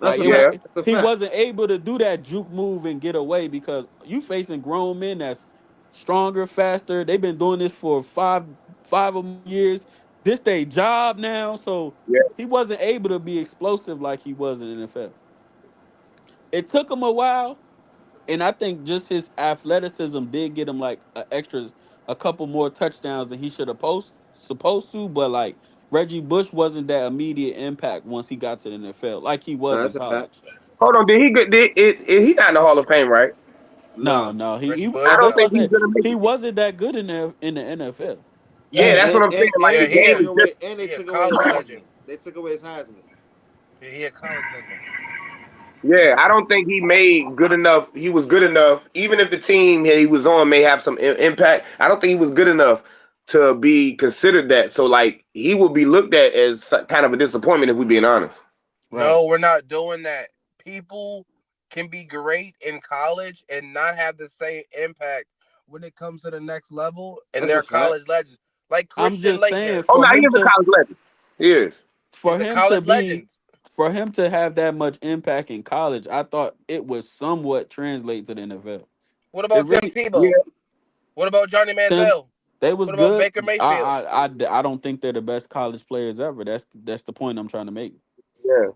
That's Like a it was Yeah, fact. That's a he fact. wasn't able to do that juke move and get away because you facing grown men that's stronger, faster. They've been doing this for five or more years. This they job now, so yeah. he wasn't able to be explosive like he was in the NFL. It took him a while, and I think just his athleticism did get him like a couple more touchdowns than he should have supposed to. But like Reggie Bush wasn't that immediate impact once he got to the NFL like he No, was in that's a fact. college. Hold on, did he get? He not in the Hall of Fame, right? No, Nah. no, Reggie I Bush, don't that's no. why I think he's said gonna make he it. wasn't that good in the NFL. Yeah, And that's what and I'm saying. and, Like and Yeah, his they he game took a is just. away and they he a took away his college legend. Heisman. They took away his Heisman. He a college legend. Yeah, I don't think he made good enough. He was good enough, even if the team he was on may have some impact. I don't think he was good enough to be considered that. So, like, he will be looked at as kind of a disappointment if we're being honest. Right, No, we're not doing that. People can be great in college and not have the same impact when it comes to the next level, and That's a they're fact. college legends. Like I'm Christian just saying Laettner Oh no, he is a college legend. He is. is a college legend. for him to have that much impact in college, I thought it would somewhat translate to the NFL. What It about Tim really Tebow? Yeah, What about Johnny Tim Manziel? they was What about good. Baker Mayfield? I don't think they're the best college players ever. That's the point I'm trying to make. yeah,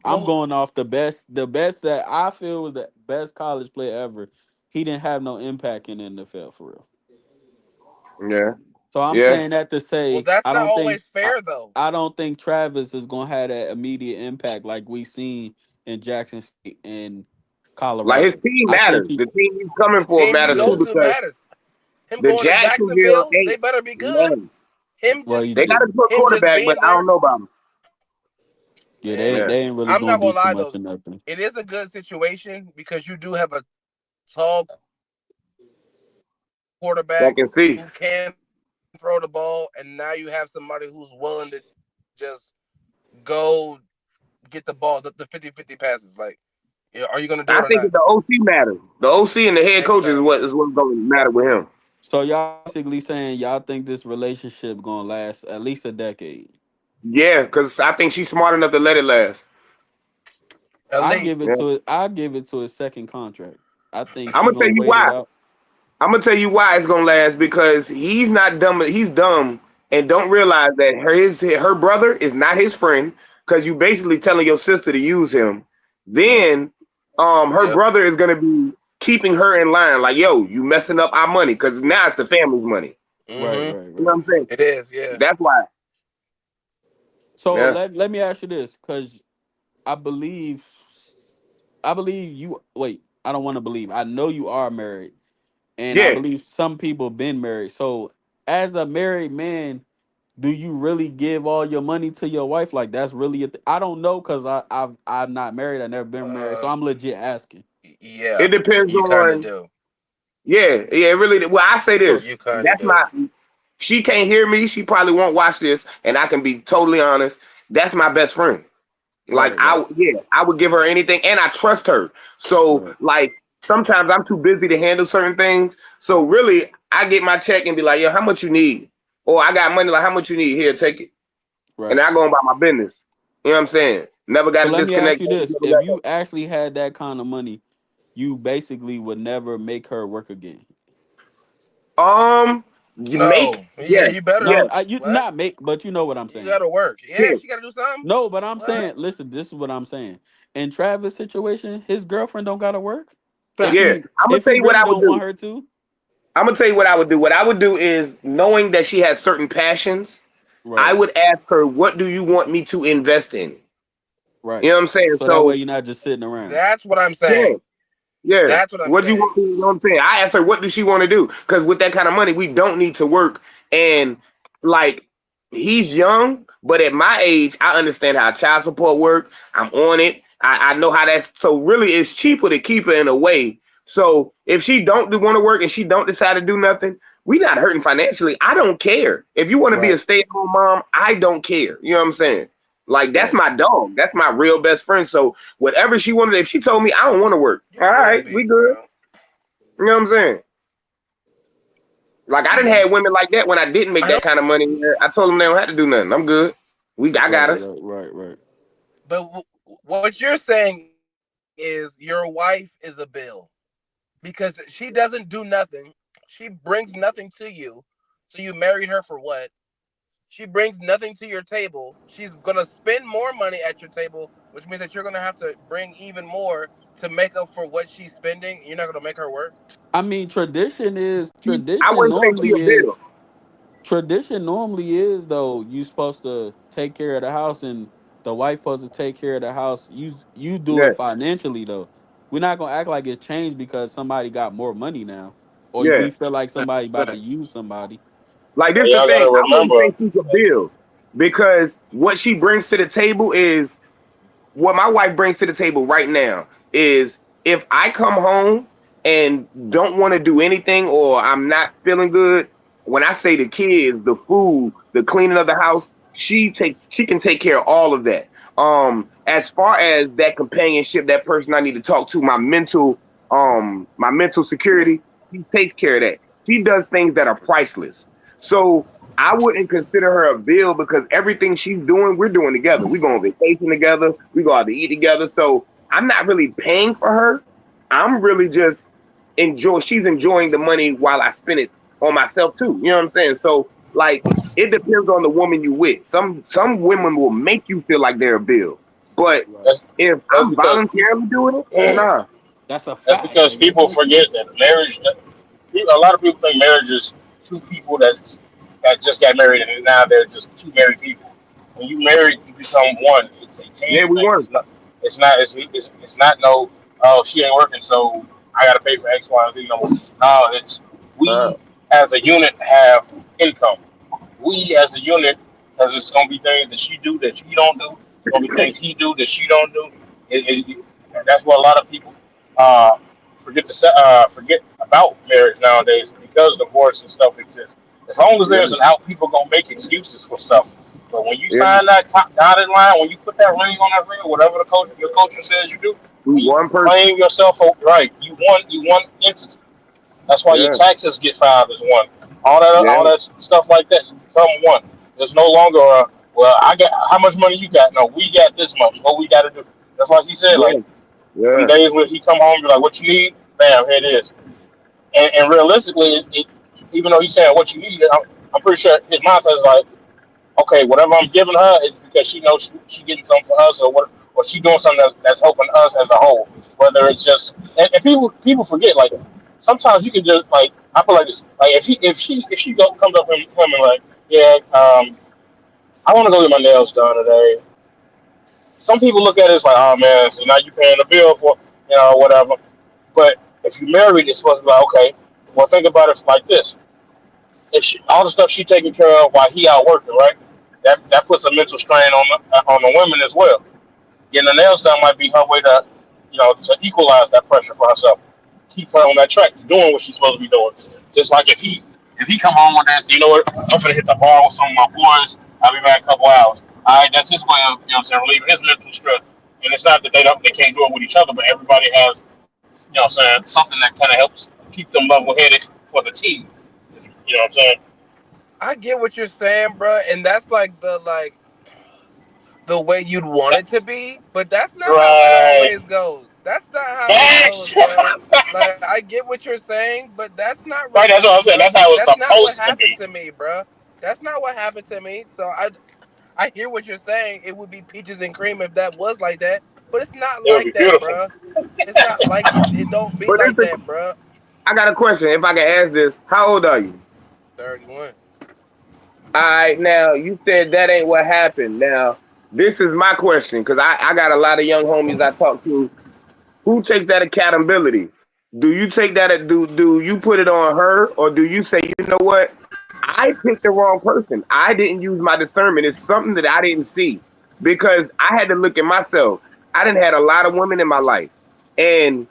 I'm Well, going off the best that I feel was the best college player ever. He didn't have no impact in the NFL for real. yeah, So I'm yeah. saying that to well, say that's not always fair though. I don't think Travis is gonna have that immediate impact like we seen in Jackson State and Like his Colorado. team I think matters. he The team he's coming The for team he matters yeah. too goes to because matters. Him the going to Jacksonville Jacksonville, ain't they better be good. man. Him Well just They got a good him just quarterback, but being I don't there, know about him. yeah, man. Yeah, they ain't really I'm gonna not do gonna too lie much though. of nothing. It is a good situation because you do have a tall I quarterback can see. who can throw the ball, and now you have somebody who's willing to just go get the ball, the 50-50 passes. Like, yeah, are you going to do I it or think not? that the OC matters. The OC and the head Next coach is time. what's going to matter with him. So y'all basically saying y'all think this relationship gonna last at least a decade. Yeah, because I think she's smart enough to let it last. At least. Yeah. I give it to his second contract. I think I'm she gonna tell gonna you wait it why. out. I'm gonna tell you why it's gonna last because he's not dumb. He's dumb and don't realize that her brother is not his friend because you basically telling your sister to use him. Right, Then, her Yep. brother is gonna be keeping her in line. Like, yo, you messing up our money because now it's the family's money. right, Mm-hmm. right, You know right. what I'm saying? It is, yeah. That's why. So Yeah, let me ask you this, because I believe I believe you wait, I don't want to believe. I know you are married, and I yeah. believe some people been married. So as a married man, do you really give all your money to your wife? Like that's really I don't know because I'm not married. I never been married, so Uh, I'm legit asking. yeah. It depends You kind of on. do. Yeah, yeah. It really. Well, I say this. So You kind of That's do. my. She can't hear me. She probably won't watch this, and I can be totally honest. That's my best friend. Like right, right, I would give her anything, and I trust her. So right, like sometimes I'm too busy to handle certain things. So really, I get my check and be like, yo, how much you need? Or I got money, like how much you need? Here, take it, and right. I go about my business. You know what I'm saying? Never got So a let me ask disconnect. you this: Never if got you actually had that kind of money, you basically would never make her work again. that. You make No, yeah, yes, you better. yes, No, you What? not make, but you know what I'm You saying. gotta work. Yeah, yes, she gotta do something. No, but I'm What? saying, listen, this is what I'm saying. In Travis' situation, his girlfriend don't gotta work. If yeah. he I'm gonna if tell he you what really I would don't want do. her to, I'm gonna tell you what I would do. What I would do is knowing that she has certain passions. I right, would ask her, "What do you want me to invest in?" You right. know what I'm saying? So that way So you're not just sitting around. That's what I'm yeah, saying. yeah. That's what I'm What do you saying. want? You know what I'm saying? I asked her, what does she want to do? Because with that kind of money, we don't need to work. And like, he's young, but at my age, I understand how child support work. I'm on it. I know how that's. So really, it's cheaper to keep her in a way. So if she don't do want to work and she don't decide to do nothing, we not hurting financially. I don't care. If you want to be a Right, stay at home mom, I don't care. You know what I'm saying? Like that's right. my dog. That's my real best friend. So whatever she wanted, if she told me I don't want to work, You all good, right, we B, good. bro. You know what I'm saying? Like I didn't have women like that when I didn't make I that don't. kind of money. I told them they don't have to do nothing. I'm good. I got Right, us. right, right, right. But what you're saying is your wife is a bill because she doesn't do nothing. She brings nothing to you. So you married her for what? She brings nothing to your table. She's gonna spend more money at your table, which means that you're gonna have to bring even more to make up for what she's spending. You're not gonna make her work. I mean, I wouldn't say she a bill. tradition normally is though you supposed to take care of the house and the wife supposed to take care of the house. You do Yeah, it financially though. We're not gonna act like it's changed because somebody got more money now, or yeah. we feel like somebody about to Facts. use somebody. Like this But the y'all thing. gotta I wouldn't remember, say she's a bill because what she brings to the table is what my wife brings to the table right now is if I come home and don't want to do anything or I'm not feeling good, when I say the kids, the food, the cleaning of the house, she can take care of all of that. As far as that companionship, that person I need to talk to, my mental security, she takes care of that. She does things that are priceless. So I wouldn't consider her a bill because everything she's doing, we're doing together. We go on vacation together. We go out to eat together. So I'm not really paying for her. I'm really just enjoy. She's enjoying the money while I spend it on myself too. You know what I'm saying? So like, it depends on the woman you with. Some women will make you feel like they're a bill, but Right. that's if that's I'm because voluntarily doing it, nah. That's a that's fact. because Like that's people real shit. forget that marriage. A lot of people think marriage is two people that just got married and now they're just two married people. When you married, you become one. It's a Yeah, team we thing. won. It's not. It's not. It's not no. Oh, she ain't working, so I got to pay for X, Y, and Z. No, no. It's Uh, we as a unit have income. We as a unit, because it's gonna be things that she do that you don't do. It's gonna be things he do that she don't do. That's what a lot of people uh, forget about marriage nowadays because divorce and stuff exists. As long as yeah, there's an out, people gonna make excuses for stuff. But when you yeah, sign that top dotted line, when you put that ring on that finger, whatever your culture says you do, we when you one person. claim yourself right, you one entity. That's why your Yeah, taxes get filed as one. yeah, All that stuff like that, you become one. There's no longer a well, I got how much money you got? No, we got this much. What we got to do? That's like he said. yeah, Like them yeah, days when he come home, be like, "What you need? Bam, here it is." And realistically, even though he's saying what you need, I'm pretty sure his mindset is like, okay, whatever I'm giving her is because she knows she getting something for us, or she doing something that's helping us as a whole. Whether it's just and people forget like sometimes you can just like I feel like this like if she comes up and him and like yeah I want to go get my nails done today. Some people look at it as like oh man so now you paying the bill for whatever. But if you married, it's supposed to be like okay. Well, think about it like this: if all the stuff she taking care of while he out working, right? That puts a mental strain on the women as well. Getting the nails done might be her way to, to equalize that pressure for herself, keep her on that track to doing what she's supposed to be doing. Just like if he come home one day and say, you know what, I'm gonna hit the bar with some of my boys. I'll be back in a couple hours. All right, that's his way of relieving his mental stress. And it's not that they can't do it with each other, but everybody has something that kind of helps keep them level headed for the team. You know what I'm saying? I get what you're saying, bro, and that's like the the way you'd want it to be, but that's not how it Right. always goes. That's not how it goes, That's bro. Like I get what you're saying, but that's not right. That's what reality, I'm saying. bro. That's how it's That's not what supposed to happened be. to me, bro. That's not what happened to me. So I hear what you're saying. It would be peaches and cream if that was like that, but it's not It would be like that, beautiful. bro. It's not like it don't be But like this, that, bro. I got a question. If I can ask this, how old are you? 31. All right, now you said that ain't what happened. Now this is my question because I got a lot of young homies I talk to. Who takes that accountability? Do you take that? Do you put it on her, or do you say, you know what? I picked the wrong person. I didn't use my discernment. It's something that I didn't see because I had to look at myself. I didn't had a lot of women in my life, and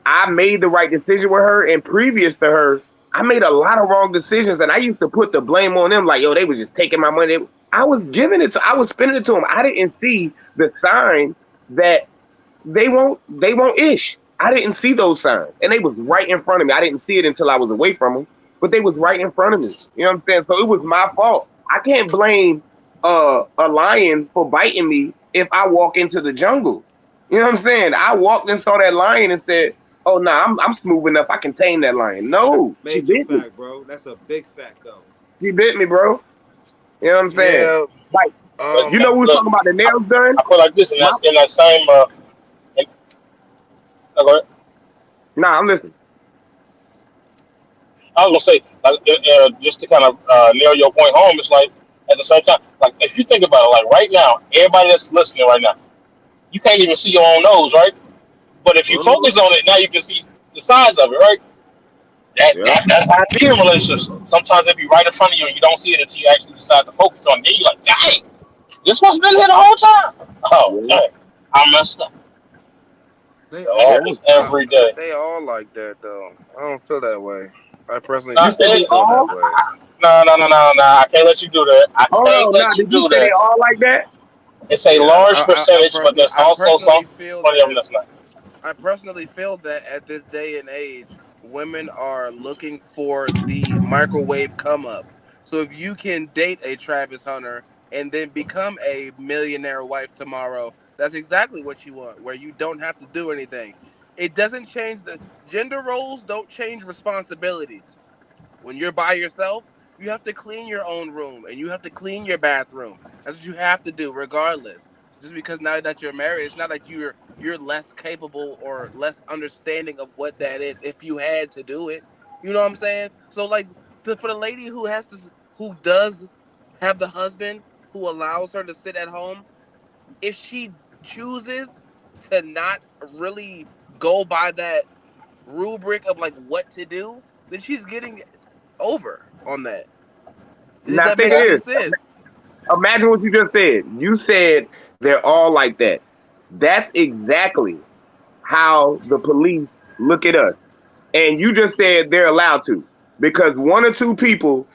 I made the right decision with her. And previous to her, I made a lot of wrong decisions, and I used to put the blame on them. Like, yo, they was just taking my money. I was giving it to. I was spending it to them. I didn't see the signs that they won't ish. I didn't see those signs. And they was right in front of me. I didn't see it until I was away from them. But they was right in front of me. You know what I'm saying? So it was my fault. I can't blame a lion for biting me if I walk into the jungle. You know what I'm saying? I walked and saw that lion and said, "Oh no, I'm smooth enough. I can tame that lion." That's No, a she major bit me. fact, bro. That's a big fact, though. She bit me, bro. You know what I'm saying? Yeah. Like, But Um. you know, we was look, talking about the I, nails done. I put like this, and My, that's in that same. In, go ahead. nah, I'm listening. I was gonna say, like, just to kind of nail your point home, it's like at the same time, like if you think about it, like right now, everybody that's listening right now, you can't even see your own nose, right? But if you Mhm. focus on it, now you can see the size of it, right? Yep. That's how it be in relationships. Sometimes it be right in front of you, and you don't see it until you actually decide to focus on it. Then you're like, dang, this one's been here the whole time. Oh, Yeah. dang, I messed up. They It all. Yeah. happens every day. They all like that though. I don't feel that way. I personally Nah, You said don't they feel that all? way. no, no, no, no, no. I can't let you do that. I Hold can't on, now. let you Did you do say they that. all like that? It's a Yeah, large percentage, but there's I also some personally feel plenty of them that that's not. at this day and age, women are looking for the microwave come up. So if you can date a Travis Hunter and then become a millionaire wife tomorrow, that's exactly what you want, where you don't have to do anything. It doesn't change the gender roles, don't change responsibilities. When you're by yourself, you have to clean your own room and you have to clean your bathroom. That's what you have to do, regardless. So just because now that you're married, it's not like you're less capable or less understanding of what that is. If you had to do it, you know what I'm saying. So like for the lady who does have the husband who allows her to sit at home, if she chooses to not really go by that rubric of like what to do, then she's getting over on that. If Now that think makes of Uh, any this. sense. Imagine what you just said. You said they're all like that. That's exactly how the police look at us. And you just said they're allowed to. Because one or two people,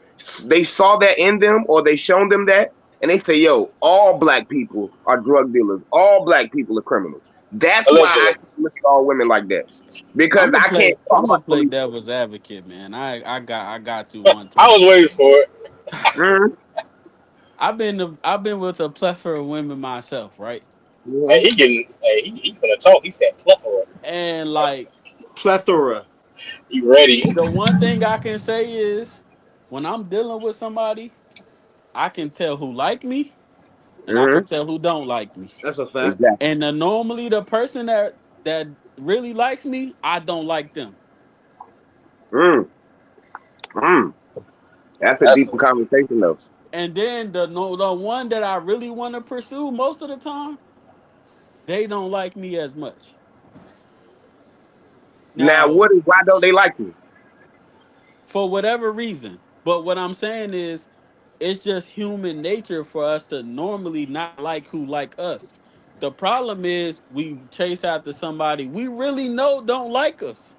they saw that in them or they shown them that, and they say, yo, all black people are drug dealers. All black people are criminals. That's why I allegedly. can't look at all women like that. Because I can't talk I'm about gonna the play police. devil's advocate, man. I got to I one was time. waiting for it. Mm-hmm. I've been with a plethora of women myself, right? Hey, Mm-hmm. he finna talk. He said plethora. And like Plethora. He ready. the one thing I can say is when I'm dealing with somebody, I can tell who like me and I Mm-hmm. can tell who don't like me. That's a fact. Exactly. And normally the person that really likes me, I don't like them. Mm. Mm. That's a That's deeper conversation, though. And then the one that I really want to pursue most of the time, they don't like me as much. Now, Now, why don't they like you? for whatever reason. But what I'm saying is it's just human nature for us to normally not like who like us. The problem is we chase after somebody we really know don't like us.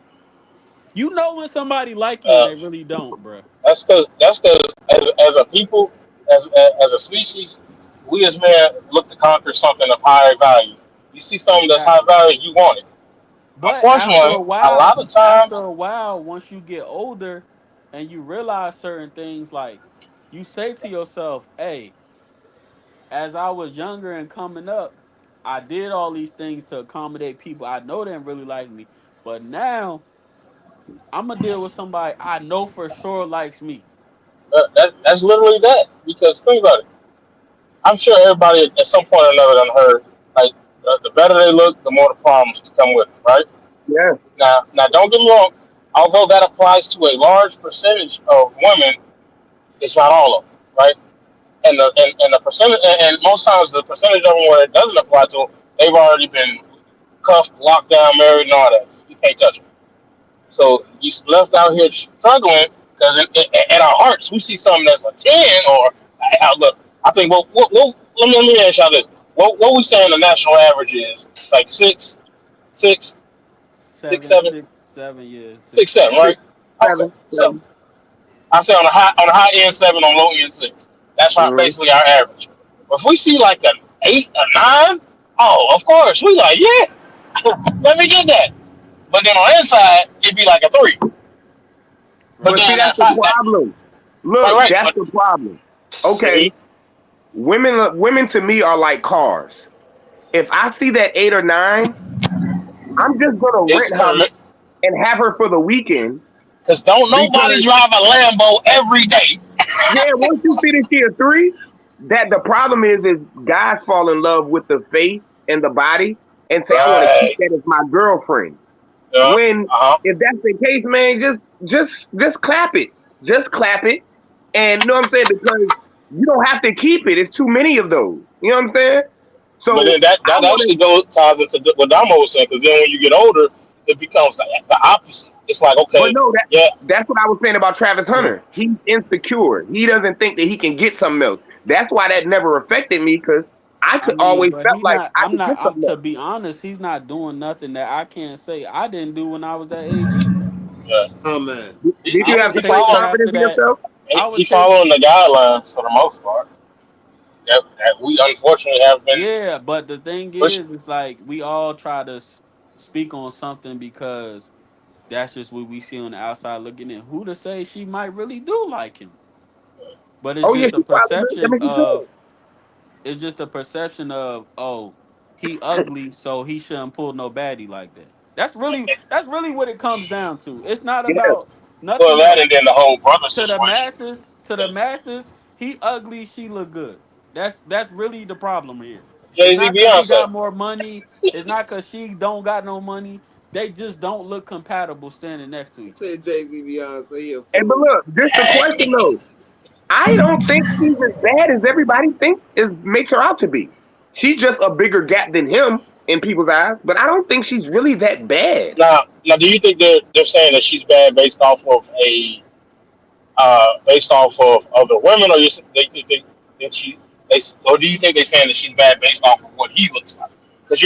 You know when somebody like you and uh, they really don't, bruh. that's cause as a people, as a species, we as men look to conquer something of higher value. You see something that's high Exactly. value, you want it. But Unfortunately, a lot of after times, a while, once you get older and you realize certain things, like you say to yourself, "Hey, as I was younger and coming up, I did all these things to accommodate people I know didn't really like me. But now I'm gonna deal with somebody I know for sure likes me. That's literally that. Because think about it. I'm sure everybody at some point or another done heard like the better they look, the more the problems to come with it, right? Yeah. Now, don't get me wrong. Although that applies to a large percentage of women, it's not all of them, right? And the percentage, and most times the percentage of them where it doesn't apply to, they've already been cuffed, locked down, married, and all that. You can't touch them. So you left out here struggling because in our hearts we see something that's a 10 or look. I think let me ask y'all this: what we saying the national average is like six, six, Seven, seven, 6, 7 years, six, 6, 7. seven, Six, right? Okay, seven, so seven. I say on the high end seven, on low end six. That's our, Mm-hmm. basically our average. But if we see like an eight, a nine, oh, of course we like let me get that. But then on the inside, it'd be like a three. But But Right. see, then that's the problem. right, Look, right. that's But the problem. mhm, Okay, women to me are like cars. If I see that 8 or 9, I'm just gonna it's rent her coming and have her for the weekend because don't nobody because drive a Lambo every day. yeah, once you finish your 3, that the problem is guys fall in love with the face and the body and say I want to keep Right. that as my girlfriend. Yeah. When Uh huh. if that's the case, man, just clap it. Just clap it. And you know what I'm saying? Because you don't have to keep it. It's too many of those. You know what I'm saying? But So then that I that want to actually goes ties into what Damo was saying because then when you get older, it becomes the opposite. It's like but okay, no, yeah, that's what I was saying about Travis But Hunter. He's insecure. He doesn't think that he can get something else. That's why that never affected me because I I could mean, always but felt he like not. I I'm could not. get I'm something to else. be honest. He's not doing nothing that I can't say I didn't do when I was that age either. yeah. Oh man. Did I you was have He complete chasing following after confidence in that. yourself? I was he chasing. following the guidelines for the most part. That we unfortunately have been Yeah, but the thing pushing. is, it's like we all try to speak on something because that's just what we see on the outside looking in. Who to say she might really do like him? But it's Oh yeah, just a she probably. I perception mean, she could. of. It's just a perception of, oh, he ugly, so he shouldn't pull no baddie like that. That's really what it comes down to. It's not Yeah. about Well, nothing that and else. then the whole brother To the situation. masses, to the masses, he ugly, she look good. That's really the problem here. It's Jay Z, not because he Beyonce. got more money. It's not because she don't got no money. They just don't look compatible standing next to each other. Said Jay Z Beyonce he a Hey, but fool. look, this the question though. I don't think she's as bad as everybody thinks is makes her out to be. She's just a bigger gap than him in people's eyes, but I don't think she's really that bad. Now, do you think they're saying that she's bad based off of other women, or that she they or do you think they're saying that she's bad based off of what he looks like? Because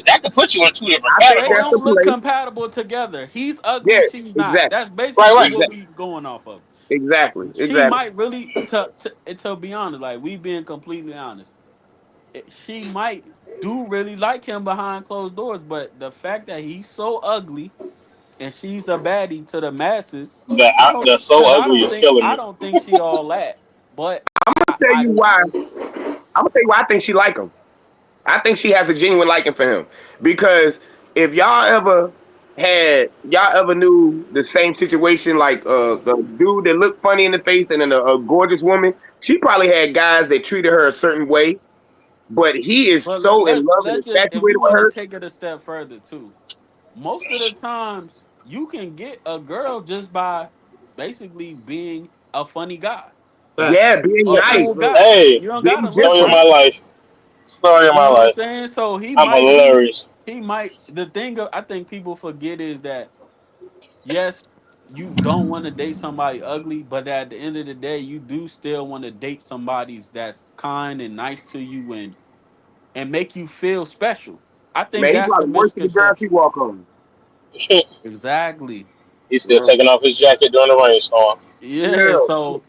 that could put you in two different I think They that's categories. the don't look play. compatible together. He's ugly, Yeah, she's not. exactly, That's Right, basically right. what exactly, we going off of. exactly, She exactly. might really to be honest, like we being completely honest, she might do really like him behind closed doors, but the fact that he's so ugly and she's a baddie to the masses, I don't That's so because ugly is killing I me. don't think she all that. But Tell I you why. I'm gonna tell you why I think she like him. I think she has a genuine liking for him because if y'all ever knew the same situation like the dude that looked funny in the face and then a gorgeous woman, she probably had guys that treated her a certain way, but he is but so in love and let's just if we infatuated with want to her. take it a step further too. Most of the times you can get a girl just by basically being a funny guy, Yeah, Facts. being a nice, Facts. cool Real. guy. Hey, You don't being gotta look story of different. my great. life. Story of You my know what I'm life. saying? So I'm hilarious. he might the thing I think people forget is that yes, you don't want to date somebody ugly, but at the end of the day, you do still want to date somebody that's kind and nice to you and make you feel special. I think Man, he that's the probably worshipped the girls he misconception. walk on. Exactly. He's still Yeah. taking off his jacket during the rainstorm. Yeah, Yeah. so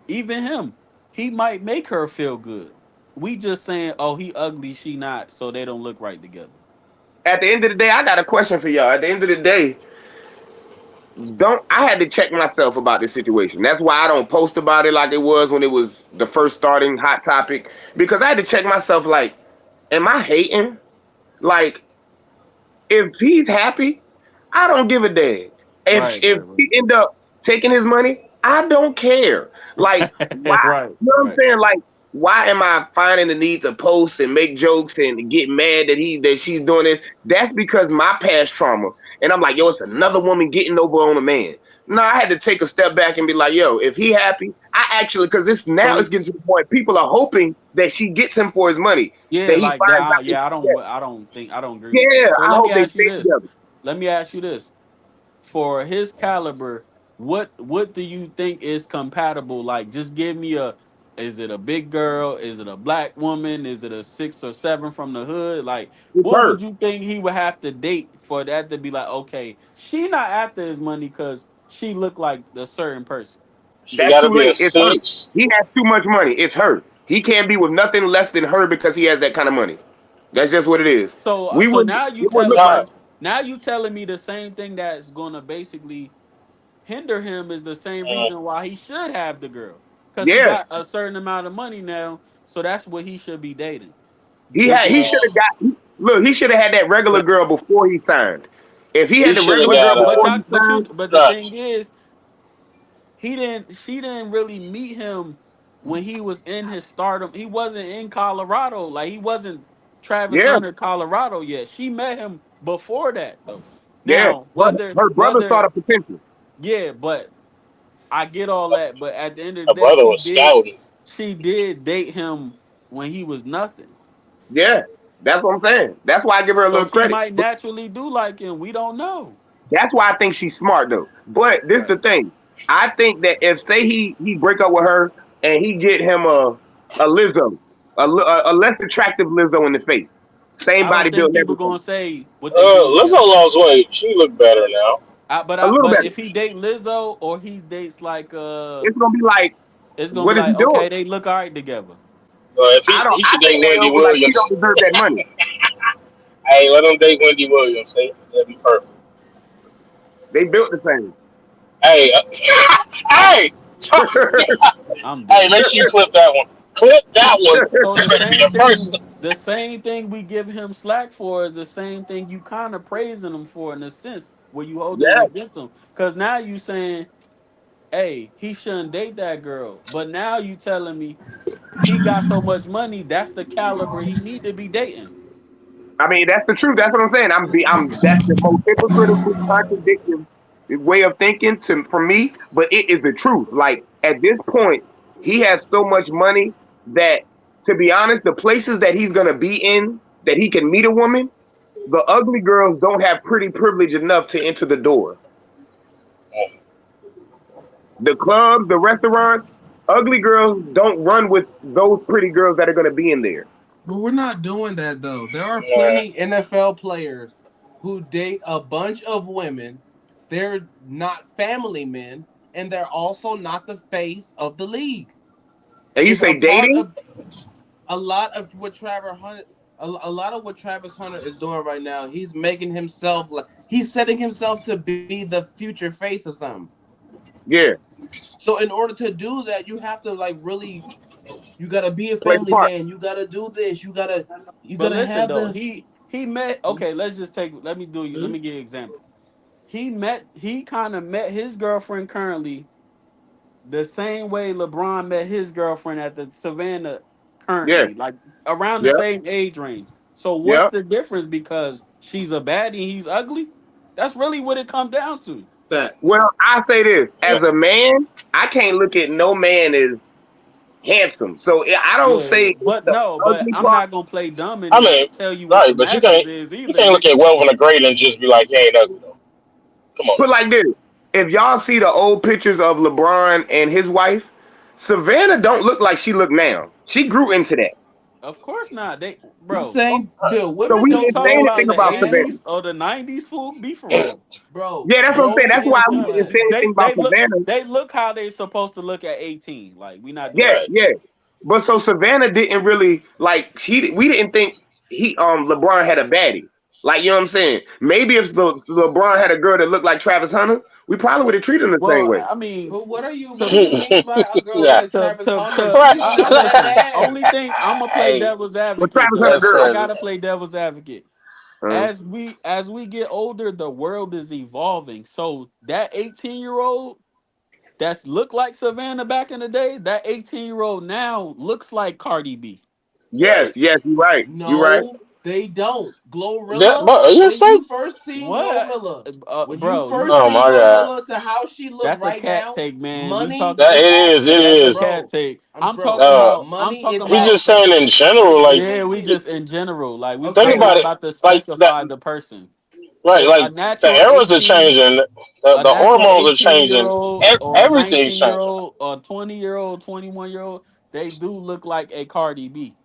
even him, he might make her feel good. We just saying, oh, he ugly, she not, so they don't look right together. At the end of the day, I got a question for y'all. At the end of the day, don't I had to check myself about this situation. That's why I don't post about it like it was when it was the first starting hot topic. Because I had to check myself like, am I hating? Like, if he's happy, I don't give a damn. Right, If right, right. he end up taking his money, I don't care. Like, why? Right, You know what I'm right. saying? Like, why am I finding the need to post and make jokes and get mad that she's doing this? That's because my past trauma. And I'm like, yo, it's another woman getting over on a man. No, I had to take a step back and be like, yo, if he happy, I actually because it's now So it's getting to the point people are hoping that she gets him for his money. yeah, That he like that. finds out that Yeah, she dead. I don't agree with Yeah, that. So I let me hope they ask you stay this. together. Let me ask you this. For his caliber, what do you think is compatible? Like, just give me a. Is it a big girl? Is it a black woman? Is it a 6 or 7 from the hood? Like, It's what would her. you think he would have to date for that to be like, okay, she not after his money because she looked like a certain person. She That's got to too be a late. It's her. 6. He has too much money. It's her. He can't be with nothing less than her because he has that kind of money. That's just what it is. So We so wouldn't. now you It wouldn't look telling right. Nah, me now you telling me the same thing that's gonna basically hinder him is the same mm, reason why he should have the girl because he Yeah. got a certain amount of money now, so that's what he should be dating. He Which had. He is, should have um, got. Look, he should have had that regular girl before he signed. If he he had the should have regular girl got but before y'all, he signed, but the nah, thing is, she didn't really meet him when he was in his stardom. He wasn't in Colorado, like he wasn't Travis yeah, Hunter, Colorado yet. She met him before that though. yeah. Now But her brother saw whether the potential. yeah, but I get all that, but at the end of the her day, brother was scouting. she did date him when he was nothing. Yeah, that's what I'm saying. That's why I give her a So little she credit. might naturally do like him. We don't know. That's why I think she's smart though. But this Right. the thing. I think that if say he break up with her and he get him a Lizzo, a less attractive Lizzo in the face, same I don't body build think and people everything, gonna say what they do Let's together. all lost weight. She look better now. a little But better. if he date Lizzo or he dates like It's gonna be like, it's gonna be what is he like doing? okay, they look all right together. If he I should think date that Wendy like she don't Williams. deserve that money. Hey, let him date Wendy Williams. Hey, that'd be perfect. They built the same. Hey, hey, I'm hey, dead. make sure you clip that one. Clip that one. So That better be the first. the same thing we give him slack for is the same thing you kind of praising him for in a sense where you holding it Yeah. against him. Cause now you saying, hey, he shouldn't date that girl. But now you telling me he got so much money, that's the caliber he need to be dating. I mean, that's the truth. That's what I'm saying. I'm that's the most hypocritical, contradictory way of thinking for me, but it is the truth. Like at this point, he has so much money that, to be honest, the places that he's gonna be in that he can meet a woman, the ugly girls don't have pretty privilege enough to enter the door. The clubs, the restaurants, ugly girls don't run with those pretty girls that are gonna be in there. But we're not doing that though. There are Nah, plenty NFL players who date a bunch of women. They're not family men, and they're also not the face of the league. And you If a say part dating? of a lot of what Travis Hunter, a lot of what Travis Hunter is doing right now, he's making himself like he's setting himself to be the future face of something. Yeah, So in order to do that, you have to like really, you gotta be a play the family part. man. You gotta do this. You But gotta listen have though, the. he met okay, let's just take let me give you an example. He kind of met his girlfriend currently the same way LeBron met his girlfriend at the Savannah Yeah, currently, like around the yeah, same age range. So what's yeah. the difference because she's a baddie and he's ugly? That's really what it comes down to. Facts. Well, I say this yeah. as a man, I can't look at no man as handsome. So I don't Yeah, say yeah. it's But the no, but ugly I'm part. not gonna play dumb and I not mean, tell you what the right, but masses is you either, can't look nigga. at Welvin the Great and just be like, he ain't ugly though. Come on Put now. like this: if y'all see the old pictures of LeBron and his wife, Savannah don't look like she look now. She grew into that. Of course not. They I'm bro, saying, Bill, So women we you don't didn't say talking grow about anything into the about that, Savannah. 80s or the 90s fool? Be for real. bro. Yeah, that's what I'm saying. Growing That's why into we didn't that. say anything about Savannah. They look how they supposed to look at 18. Like we not doing Yeah, that. Right. yeah. But so Savannah didn't really like we didn't think he LeBron had a baddie. Like, you know what I'm saying? Maybe if LeBron had a girl that looked like Travis Hunter, we probably would have treated him the same Well, way. I mean, But what to do you mean by a girl Yeah. like Travis Hunter? to She's not that listen. bad. Only thing I'm gonna play Hey, devil's But advocate Travis Hunter though. that's girl. I crazy. gotta play devil's advocate. Uh, As we get older, the world is evolving. So that 18-year-old that's looked like Savannah back in the day, that 18-year-old now looks like Cardi B. yes, Right. yes, you're right. You're right. No, they don't. That, Glorilla, but yes, when they. you first seen What, Glorilla, when you bro? first Oh seen my God. Glorilla to how she look That's a right cat now, take, man. We money That talking. is it is. It access, That's a is. cat bro. take. I'm I'm bro. talking Uh, about. I'm Money is talking we about. just access. saying in They general, like they Yeah, we they just in general. Like we think okay. not about it, about to like that. specify the person. Right, If a like the natural eras are 18, changing, a the natural hormones are 18 year changing, old or a everything's 19-year changing. old or 20-year old, 21-year old, they do look like a Cardi B.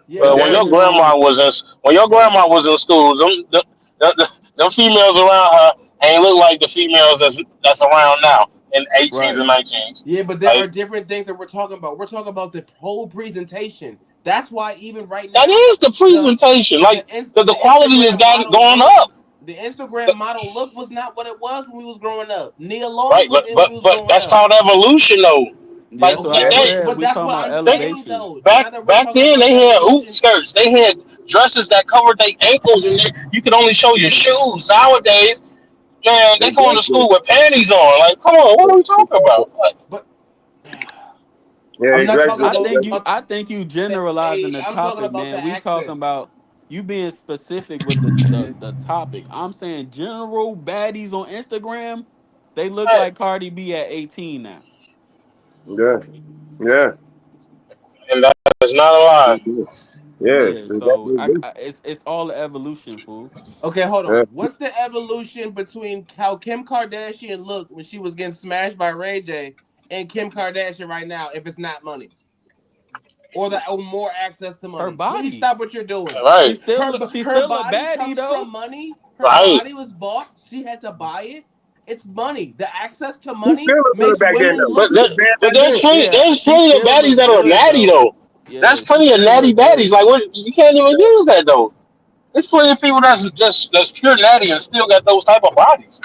Yeah, But when Yeah, your Depending grandma on, was in, when your bro. grandma was in school, them females around her ain't look like the females that's around now in 18s right. and 19s. Yeah, but there are Like different things that we're talking about. We're talking about the whole presentation. That's why even right that now, is the the presentation. Like the the quality has Instagram gotten model going look, up. the Instagram The- model look was not what it was when we was growing up. Nia Long right, was in when we was but growing that's up. called evolution, though. Like That's what Okay, I yeah, but said. but We that's talking what about I'm they saying elevation. though. back Now that we're back talking then about they had hoop evolution, skirts, they had dresses that covered their ankles, and you could only show your shoes. Nowadays, man, they going to exactly. school with panties on. Like, come on, what are we talking about? Like, but Yeah, I'm not talking exactly. about I think you generalizing the I'm talking topic, about the man. We talking access. about you being specific with the topic. I'm saying general baddies on Instagram, they look right. like Cardi B at 18 now. Yeah, yeah, And that's not a lie. yeah. Yeah, so Exactly. it's all the evolution, fool. Okay, hold Yeah. on. What's the evolution between how Kim Kardashian looked when she was getting smashed by Ray J and Kim Kardashian right now if it's not money or more access to Her money? Please body, stop what you're doing. Right, she's Her still a body baddie comes from though. money. Her right. body was bought. She had to buy it. It's money. The access to He money still look good makes back then, women though. look But He was bad back then. Yeah, there's she plenty of still baddies look that are good natty though. though. There's Yeah, she plenty of still natty look baddies. good. Like, what, you can't even use that though. There's plenty of people that's pure natty and still got those type of bodies.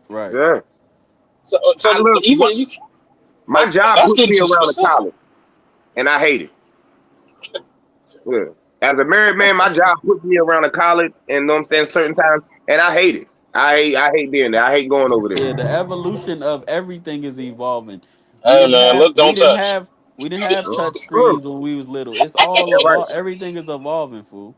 Right. Yeah. So I look. even you My like job that's puts getting me too around the specific. college, and I hate it. Yeah. As a married man, my job puts me around the college, and you know what I'm saying, certain times, and I hate it. I hate being there. I hate going over there. Yeah, the evolution of everything is evolving. We Hey didn't man, have look, don't touch. we didn't have touch Mm. screens when we was little. It's Yeah, all right. everything is evolving, fool.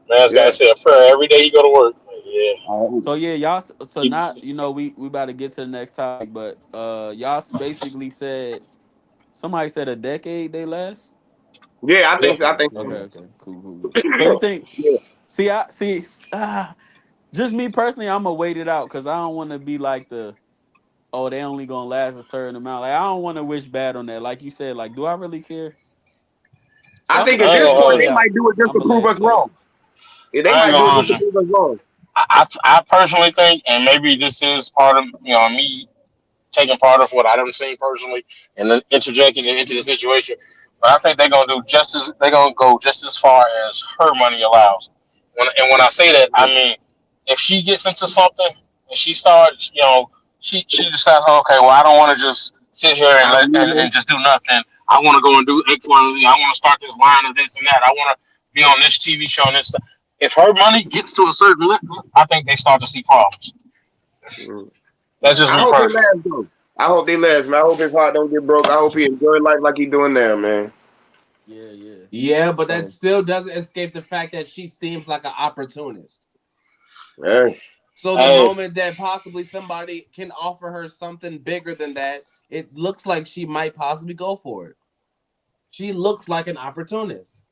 Man's got to Yeah. say a prayer every day you go to work. Yeah. I hate it. So yeah, so not we about to get to the next topic, but basically said somebody said a decade they last. Yeah, I Yeah. think. I think Okay, so. okay, cool. So you think Yeah. see ah, just me personally, I'm gonna wait it out because I don't want to be like oh, they only gonna last a certain amount. Like I don't want to wish bad on that. Like you said, like do I really care? So I I'm think gonna at I just ain't this let gonna it point hold play they you. out. might do it just I'm to gonna let prove it us play wrong. out. Yeah, they I ain't might do it gonna just hold to you. prove us wrong. I personally think, and maybe this is part of me taking part of what I done seen personally, and then interjecting it into the situation. But I think they're gonna go just as far as her money allows. When I say that, I mean if she gets into something and she starts, she decides, oh, okay, well, I don't want to just sit here I mean, and just do nothing. I want to go and do X, Y, and Z. I want to start this line of this and that. I want to be on this TV show and this stuff. If her money gets to a certain level, I think they start to see problems. That's just I me hope they personally. last though. I hope they last, man. I hope his heart don't get broke. I hope he enjoy life like he doing now, man. Yeah, yeah. Yeah, but that So still doesn't escape the fact that she seems like an opportunist. Yeah. So the Hey, moment that possibly somebody can offer her something bigger than that, it looks like she might possibly go for it. She looks like an opportunist.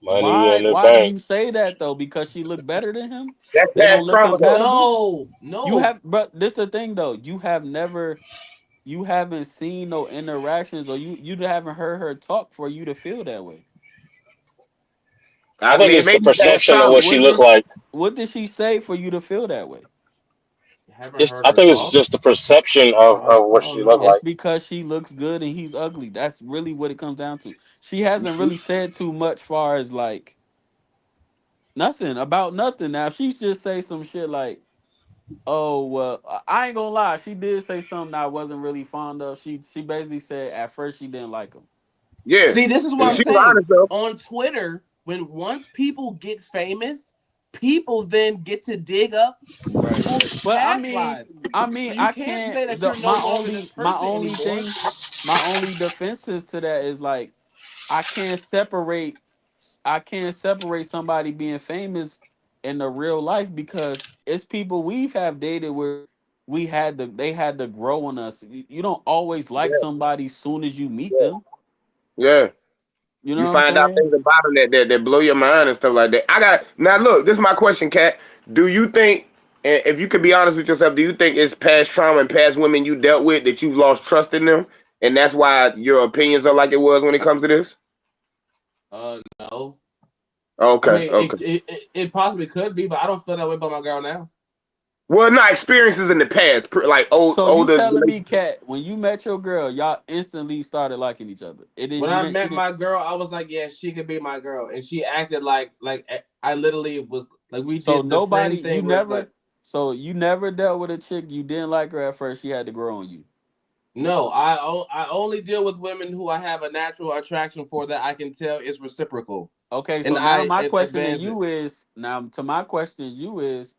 money in the why do bank. you say that though? Because she look better than him? That's They past don't look trauma though. compatible? No, You no. have but this the thing though. You haven't seen no interactions or you haven't heard her talk for you to feel that way. I I think mean, it's the maybe past perception of trauma. what she What looked did like. what did she say for you to feel that way? You haven't heard I her think it's talk? just the perception of I what don't she looked know. It's like. because she looks good and he's ugly. That's really what it comes down to. She hasn't really said too much far as like Nothing about nothing. Now, if she just say some shit like, "Oh, well, I ain't gonna lie," she did say something I wasn't really fond of. She basically said at first she didn't like him. Yeah, See, this is what and I'm she was saying. honest though. On Twitter, when once people get famous, people then get to dig up Right. people's But past lives. So you I can't can't. say that you're no longer this My person only anymore. thing, my only defenses to that is like I can't separate. I can't separate somebody being famous in the real life because it's people we've have dated where they had to grow on us. You don't always like Yeah, somebody soon as you meet yeah, them. yeah. You You know what I'm find out saying? things about them that blow your mind and stuff like that. I got now. Look, this is my question, Kat. Do you think, and if you could be honest with yourself, do you think it's past trauma and past women you dealt with that you've lost trust in them, and that's why your opinions are like it was when it comes to this? No. I Okay, mean, okay. it possibly could be, but I don't feel that way about my girl now. Well, not experiences in the past, like So you older telling me, relationships. Kat, when you met your girl, y'all instantly started liking each other. It didn't. When You I didn't. She met didn't. my girl, I was like, yeah, she could be my girl, and she acted like I literally was like we So did the nobody. friend You thing where it's never. like, So you never dealt with a chick you didn't like her at first. She had to grow on you. no, I only deal with women who I have a natural attraction for that I can tell is reciprocal, Okay. and So now I my question to advance it. you is now to my question to you is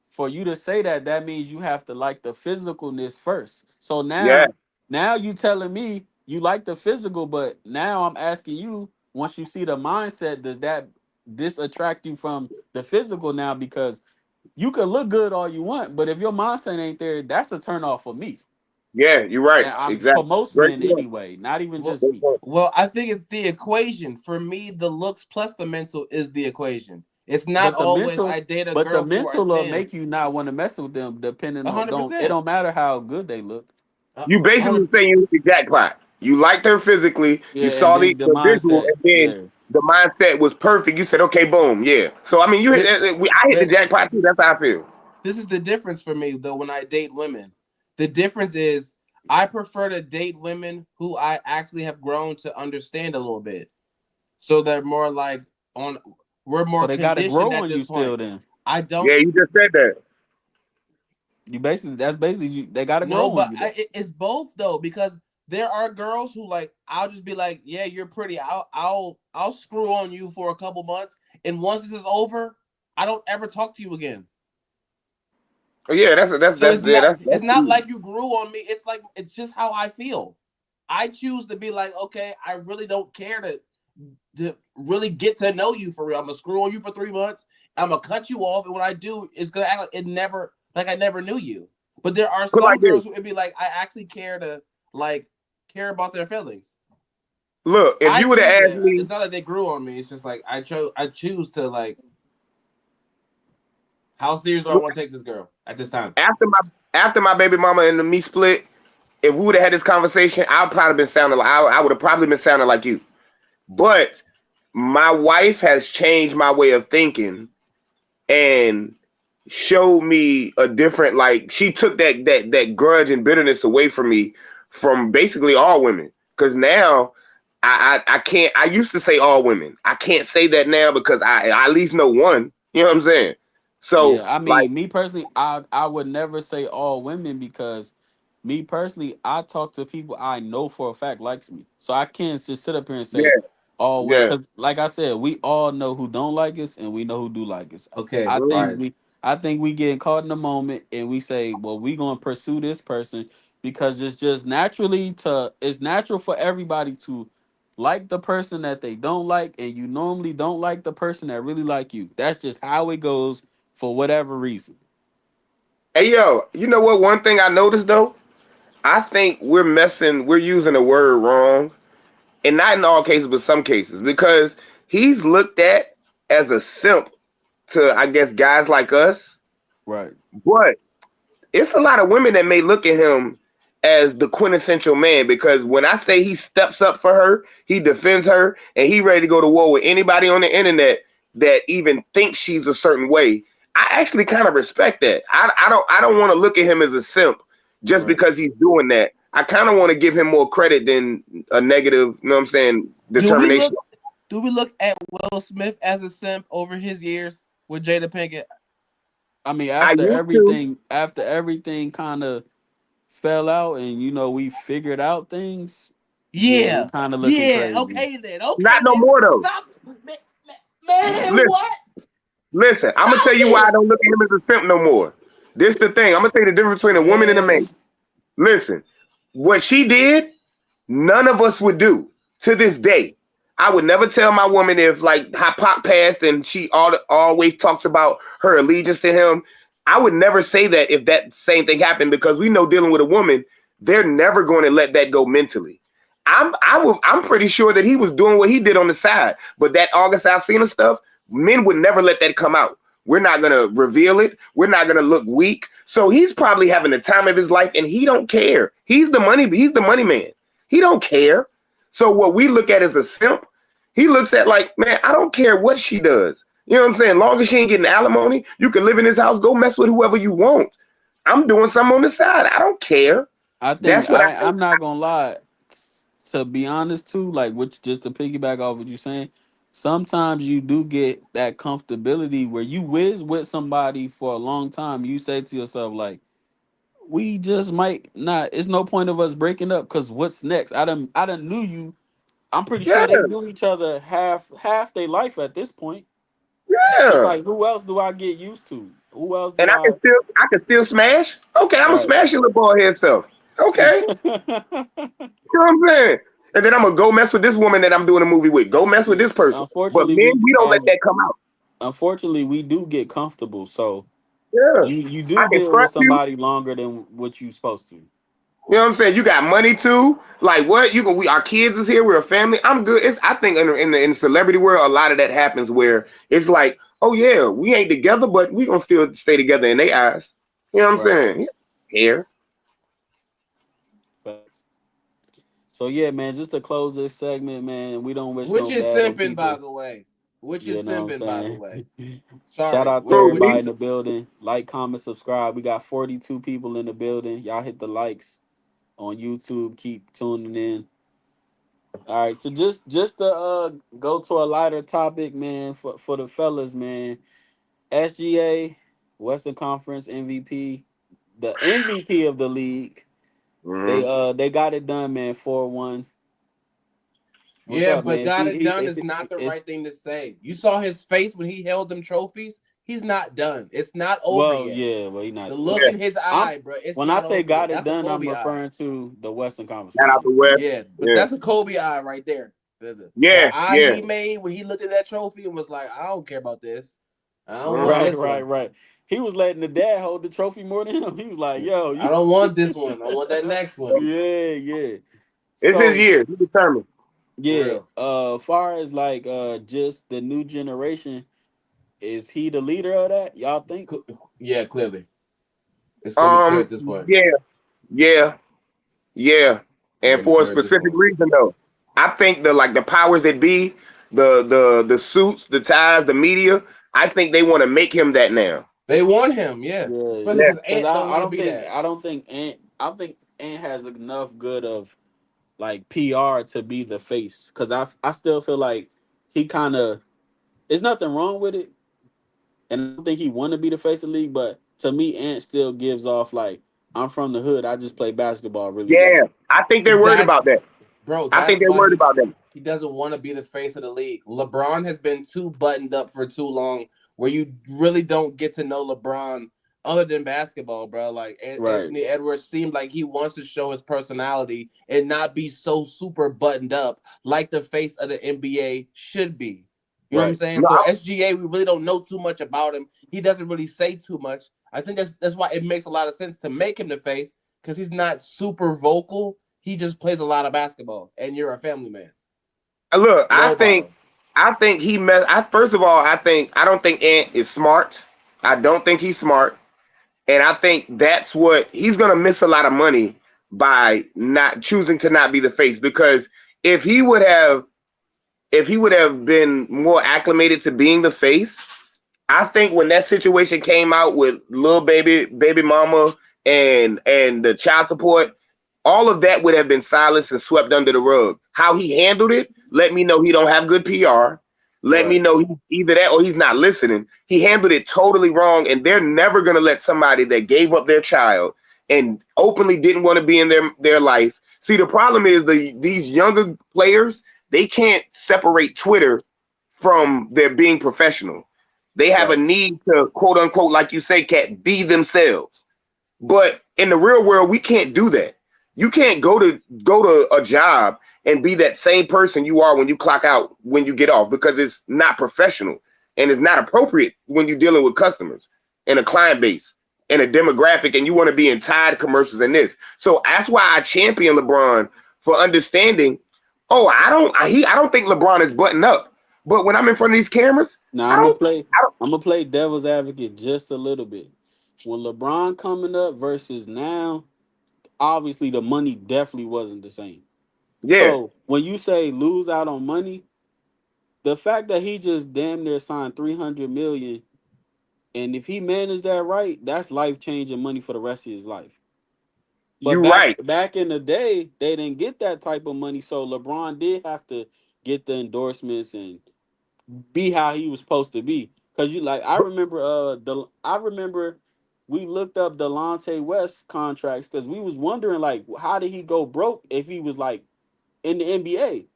for you to say that that means you have to like the physicalness first. So Yeah, now you telling me you like the physical, but now I'm asking you once you see the mindset, does that this attract you from the physical now? Because you can look good all you want, but if your mindset ain't there, that's a turn off for me. yeah. You're right. And I'm for Exactly. most Great men point. anyway, not even Well, just Great me. point. I think it's the equation for me. The looks plus the mental is the equation. It's not But the always mental, I date a but the girl for a mental will 10, make you not want to mess with them. Depending a on hundred don't it percent, don't matter how good they look. You a hundred. basically saying you hit the jackpot. You liked her physically. Yeah, You and saw then the the visual, mindset. and then Yeah. the mindset was perfect. You said, "Okay, boom, yeah." So I mean, you hit. But I hit the but jackpot too. That's how I feel. this is the difference for me though. When I date women, the difference is I prefer to date women who I actually have grown to understand a little bit. So they're more like on. We're So more they got to conditioned grow at on this you point. still. Then I Yeah, don't you just said that. you basically that's basically you, they got to No, grow on but you. Then. it's both though because there are girls who like I'll just be like, yeah, you're pretty. I'll screw on you for a couple months, and once this is over, I don't ever talk to you again. Oh, yeah, So it's yeah, not that's it's not true. like you grew on me. It's like it's just how I feel. I choose to be like, okay, I really don't care to really get to know you for real. I'm gonna screw on you for 3 months. I'm gonna cut you off, and when I do, it's gonna act like it never like I never knew you. But there are Put like some this. girls who would be like, I actually care to like care about their feelings. Look, if I you would have choose asked that. me It's not that they grew on me. It's just like I choose to like how serious do I want to take this girl at this time? after my baby mama and me split, if we would have had this conversation, I'd probably been sounding like I would have probably been sounding like you. But my wife has changed my way of thinking and showed me a different, like, she took that grudge and bitterness away from me from basically all women. Because now I can't, I used to say all women. I can't say that now because I at least know one. You know what I'm saying? So Yeah, I like, mean, me personally, I would never say all women because me personally, I talk to people I know for a fact likes me, so I can't just sit up here and say yeah, all women yeah. because, like I said, we all know who don't like us and we know who do like us. Okay, I all Mhm. think right. we, I think we getting caught in the moment and we say, well, we gonna pursue this person because it's just it's natural for everybody to like the person that they don't like, and you normally don't like the person that really like you. That's just how it goes for whatever reason. Hey yo, you know what? One thing I noticed though, I think we're using the word wrong, and not in all cases, but some cases, because he's looked at as a simp to, I guess, guys like us. Right. But it's a lot of women that may look at him as the quintessential man, because when I say he steps up for her, he defends her, and he ready to go to war with anybody on the internet that even thinks she's a certain way. I actually kind of respect that. I don't want to look at him as a simp just Right. because he's doing that. I kind of want to give him more credit than a negative, you know what I'm saying, Do we determination. look? Do we look at Will Smith as a simp over his years with Jada Pinkett? I mean, I used to. after everything kind of fell out, and we figured out things. Yeah, we Yeah. kind of looking Yeah. crazy. Okay then. Not Okay no then. more though. Stop. Man, Listen, what? listen. I'm gonna Stop tell you why I it. don't look at him as a simp no more. This the thing. I'm gonna tell you the difference between a woman and a man. Man. Listen, what she did, none of us would do to this day. I would never tell my woman if like how Pac passed and she always talks about her allegiance to him. I would never say that if that same thing happened because we know dealing with a woman, they're never going to let that go mentally. I'm pretty sure that he was doing what he did on the side, but that August Alsina stuff, men would never let that come out. We're not gonna reveal it. We're not gonna look weak. So he's probably having the time of his life, and he don't care. He's the money. He's the money man. He don't care. So what we look at as a simp, he looks at like, man, I don't care what she does. You know what I'm saying? Long as she ain't getting alimony, you can live in this house. Go mess with whoever you want. I'm doing something on the side. I don't care. I think That's what I think. I'm not gonna lie. To be honest, too, like which just to piggyback off what you're saying, sometimes you do get that comfortability where you with somebody for a long time. You say to yourself like, we just might not. It's no point of us breaking up because what's next? I done knew you. I'm pretty Yeah, sure they knew each other half their life at this point. It's yeah. like who else do I get used to? Who else And do I? I can still smash. Okay, I'm gonna Right. smash your little bald head self. Okay, you know what I'm saying? And then I'm gonna go mess with this woman that I'm doing a movie with. Go mess with Yeah. this person. But Unfortunately, men, we don't let that come out. we do get comfortable. So Yeah, you I do can deal with trust you. somebody longer than what you supposed to. You know what I'm saying? You got money too. Like what? You can. We our kids is here. We're a family. I'm good. I think in the celebrity world, a lot of that happens where it's like, oh yeah, we ain't together, but we gonna still stay together in their eyes. You know what I'm Right. saying? Here. Facts. So yeah, man, just to close this segment, man, we don't wish Which no is bad on simping, by people. the way. Which You is know what I'm simping, by the saying? way. Shout Sorry. out to Which Who which everybody me? in is the building. Like, comment, subscribe. We got 42 people in the building. Y'all hit the likes on YouTube. Keep tuning in. All right, so just to go to a lighter topic, man, for the fellas, man. SGA, Western Conference MVP, the MVP of the league. Mm-hmm. They got it done, man. 4-1. What's Yeah, up, but man? got it done is It's not the it's right thing to say. You saw his face when he held them trophies. He's not done. It's not over well, yet. yeah, well he The not. look Yeah, in his I'm eye, bro, it's when I not say over yet. got it That's a done, I'm Kobe eye. referring to the Western Conference shout out Finals. the West. Yeah, but Yeah, that's a Kobe eye right there. The yeah, eye yeah. he made when he looked at that trophy and was like, I don't care about this. I don't want Mm-hmm. Right, this right, one. right. He was letting the dad hold the trophy more than him. He was like, "Yo, I you." don't want this one. I want that next one. Yeah, yeah. It's his So year. He determined. For yeah, real. far as like just the new generation, is he the leader of that? Y'all think? Yeah, clearly. It's clearly clear at this point. Yeah, yeah, yeah. And Clearly for a clear at this specific point. reason though. I think the powers that be, the suits, the ties, the media, I think they want to make him that now. They want him, yeah. Yeah, Especially Yeah. because because Ant don't want to be that. I don't think Ant has enough good of like PR to be the face. Because I still feel like he kind of, there's nothing wrong with it, and I don't think he want to be the face of the league. But to me, Ant still gives off like, I'm from the hood. I just play basketball really Yeah. well. I think they're worried That's about that. bro, I think that's they're why worried he about that. he doesn't want to be the face of the league. LeBron has been too buttoned up for too long, where you really don't get to know LeBron other than basketball, bro. Like Right. Anthony Edwards seemed like he wants to show his personality and not be so super buttoned up like the face of the NBA should be. You know what I'm Right. saying? No, So SGA, we really don't know too much about him. He doesn't really say too much. I think that's why it makes a lot of sense to make him the face because he's not super vocal. He just plays a lot of basketball, and you're a family man. look, I No think problem. I think he mess. First of all, I don't think Ant is smart. I don't think he's smart, and I think that's what he's gonna miss a lot of money by not choosing to not be the face. Because if he would have if he would have been more acclimated to being the face, I think when that situation came out with little baby mama and the child support, all of that would have been silenced and swept under the rug. How he handled it, let me know he don't have good PR. Let me Right. know he's either that or he's not listening. He handled it totally wrong, and they're never gonna let somebody that gave up their child and openly didn't want to be in their life. See, the problem is these younger players, they can't separate Twitter from their being professional. They have a Right. need to quote unquote, like you say, Cat, be themselves. But in the real world, we can't do that. You can't go to a job and be that same person you are when you clock out, when you get off, because it's not professional and it's not appropriate when you're dealing with customers and a client base and a demographic, and you want to be in Tide commercials and this. So that's why I champion LeBron for understanding. Oh, I don't think LeBron is buttoned up, but when I'm in front of these cameras, Now I I'm gonna don't. play. I don't. I'm gonna play devil's advocate just a little bit. When LeBron coming up versus now, obviously the money definitely wasn't the same. Yeah, So when you say lose out on money, the fact that he just damn near signed 300 million, and if he managed that right, that's life changing money for the rest of his life. But you're right. back in the day, they didn't get that type of money, so LeBron did have to get the endorsements and be how he was supposed to be. Cause you like, I remember we looked up Delonte West contracts because we was wondering like how did he go broke if he was like in the NBA,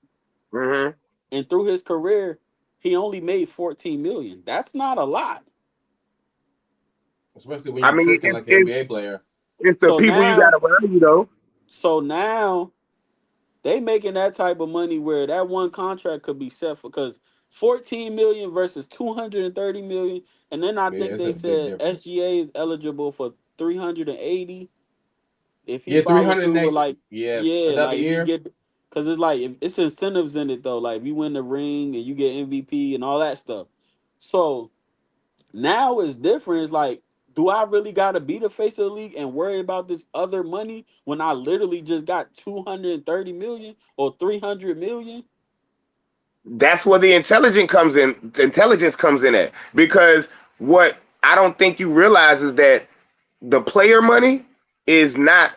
Hmm. and through his career he only made 14 million. That's not a lot. especially when I you mean, tricking like an NBA player. it's the So people you got now, around you, though. so now they making that type of money where that one contract could be set for because 14 million versus 230 million. And then I Yeah, think it's they a big said difference. SGA is eligible for 380 if he Yeah, follow 300 through with next. like, Yeah, yeah, another like if he year. get, because it's like it's incentives in it though. Like if you win the ring and you get MVP and all that stuff. So now it's different. It's like, do I really got to be the face of the league and worry about this other money when I literally just got 230 million or 300 million? That's where the intelligence comes in at. Because what I don't think you realize is that the player money is not,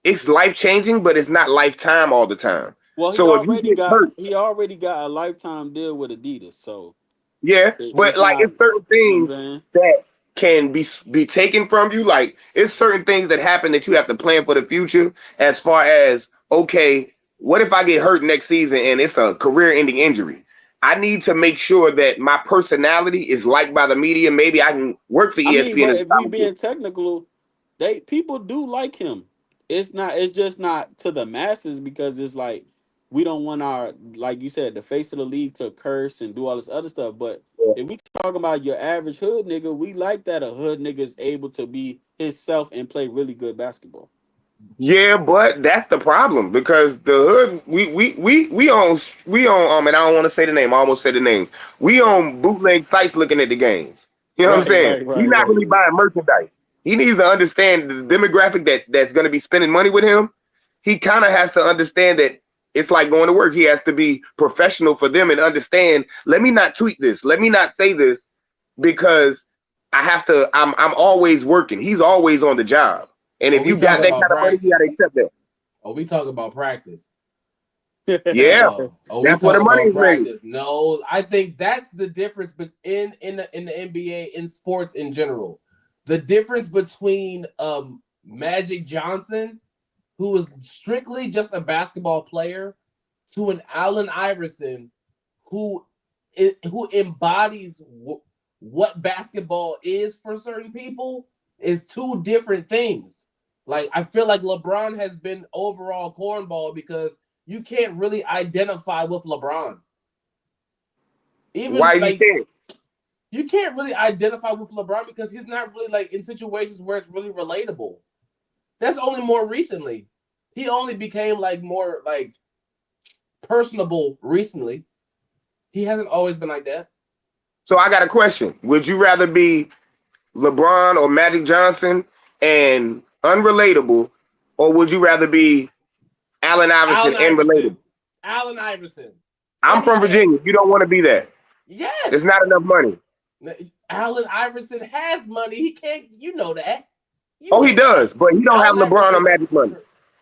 it's life changing, but it's not lifetime all the time. Well, So if you get hurt, he already got a lifetime deal with Adidas, so yeah, but it's like not, it's certain you know things what I'm saying? that can be taken from you. Like it's certain things that happen that you have to plan for the future. As far as, okay, what if I get hurt next season and it's a career-ending injury? I need to make sure that my personality is liked by the media. Maybe I can work for I mean, ESPN but as if a we commentator. being technical, they people do like him. It's not. It's just not to the masses because it's like we don't want our, like you said, the face of the league to curse and do all this other stuff. But if we talking about your average hood nigga, we like that a hood nigga is able to be himself and play really good basketball. Yeah, but that's the problem because the hood we own and I don't want to say the name. I almost said the names. We Right, own bootleg sites looking at the games. You know what I'm right, saying? right, He's right, not right. really buying merchandise. He needs to understand the demographic that's going to be spending money with him. He kind of has to understand that it's like going to work. He has to be professional for them and understand. Let me not tweet this. Let me not say this because I have to. I'm always working. He's always on the job. And Oh, if we you got talking that about kind of money, you got to practice. accept that. Oh, we talking about practice. Yeah, We that's where the talking money about is made. practice. No, I think that's the difference. But in the NBA, in sports in general, the difference between Magic Johnson, who was strictly just a basketball player, to an Allen Iverson, who who embodies what basketball is for certain people, is two different things. Like I feel like LeBron has been overall cornball because you can't really identify with LeBron. Why Even you like can't? you can't really identify with LeBron because he's not really like in situations where it's really relatable. That's only more recently. He only became like more like personable recently. He hasn't always been like that. So I got a question. Would you rather be LeBron or Magic Johnson and unrelatable, or would you rather be Allen Iverson Allen and relatable? Iverson. Allen Iverson. I'm Any from day. Virginia. You don't want to be that. There's Yes. not enough money. Allen Iverson has money. He can't, you know that. You Oh, he know that. does, but he don't have Allen LeBron or Iverson, Magic money.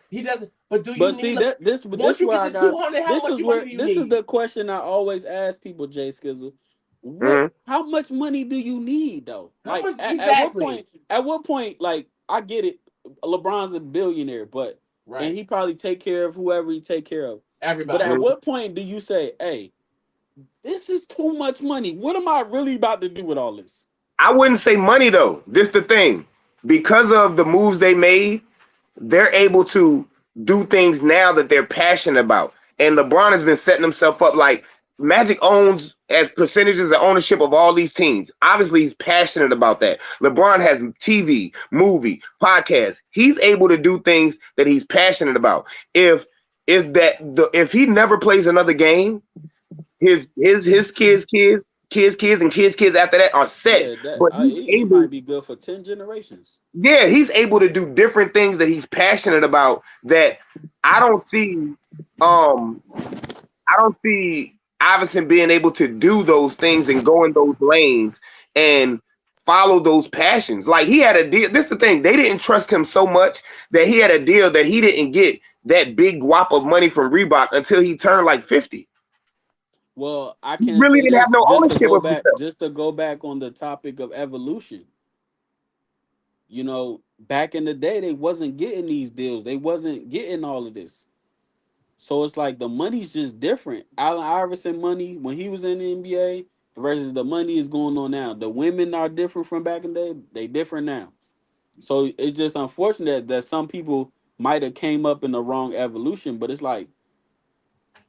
he doesn't. But do you But need see like that this once you where get I to got 200? How this much is money where do you this is need? the question I always ask people, Jay Skizzle. What Hmm. how much money do you need though? How Like much exactly? at what point, like I get it, LeBron's a billionaire, but and Right. he probably take care of whoever he take care of. But at Everybody. what point do you say, hey, this is too much money. What am I really about to do with all this? I wouldn't say money though. This the thing. Because of the moves they made, they're able to do things now that they're passionate about. And LeBron has been setting himself up like Magic owns as percentages of ownership of all these teams. Obviously, he's passionate about that. LeBron has TV, movie, podcast. He's able to do things that he's passionate about. If he never plays another game, his kids and kids after that are set. Yeah, that But he's he able, might be good for 10 generations. yeah, he's able to do different things that he's passionate about that I don't see. Um, I don't see Iverson being able to do those things and go in those lanes and follow those passions. Like he had a deal. This is the thing. They didn't trust him so much that he had a deal that he didn't get that big whop of money from Reebok until he turned like 50. Well, I He can really say didn't have this no ownership of himself. just to go back on the topic of evolution. You know, back in the day, they wasn't getting these deals. They wasn't getting all of this. So it's like the money's just different. Allen Iverson money when he was in the NBA versus the money is going on now. The women are different from back in the day. They different now. So it's just unfortunate that some people might have came up in the wrong evolution. But it's like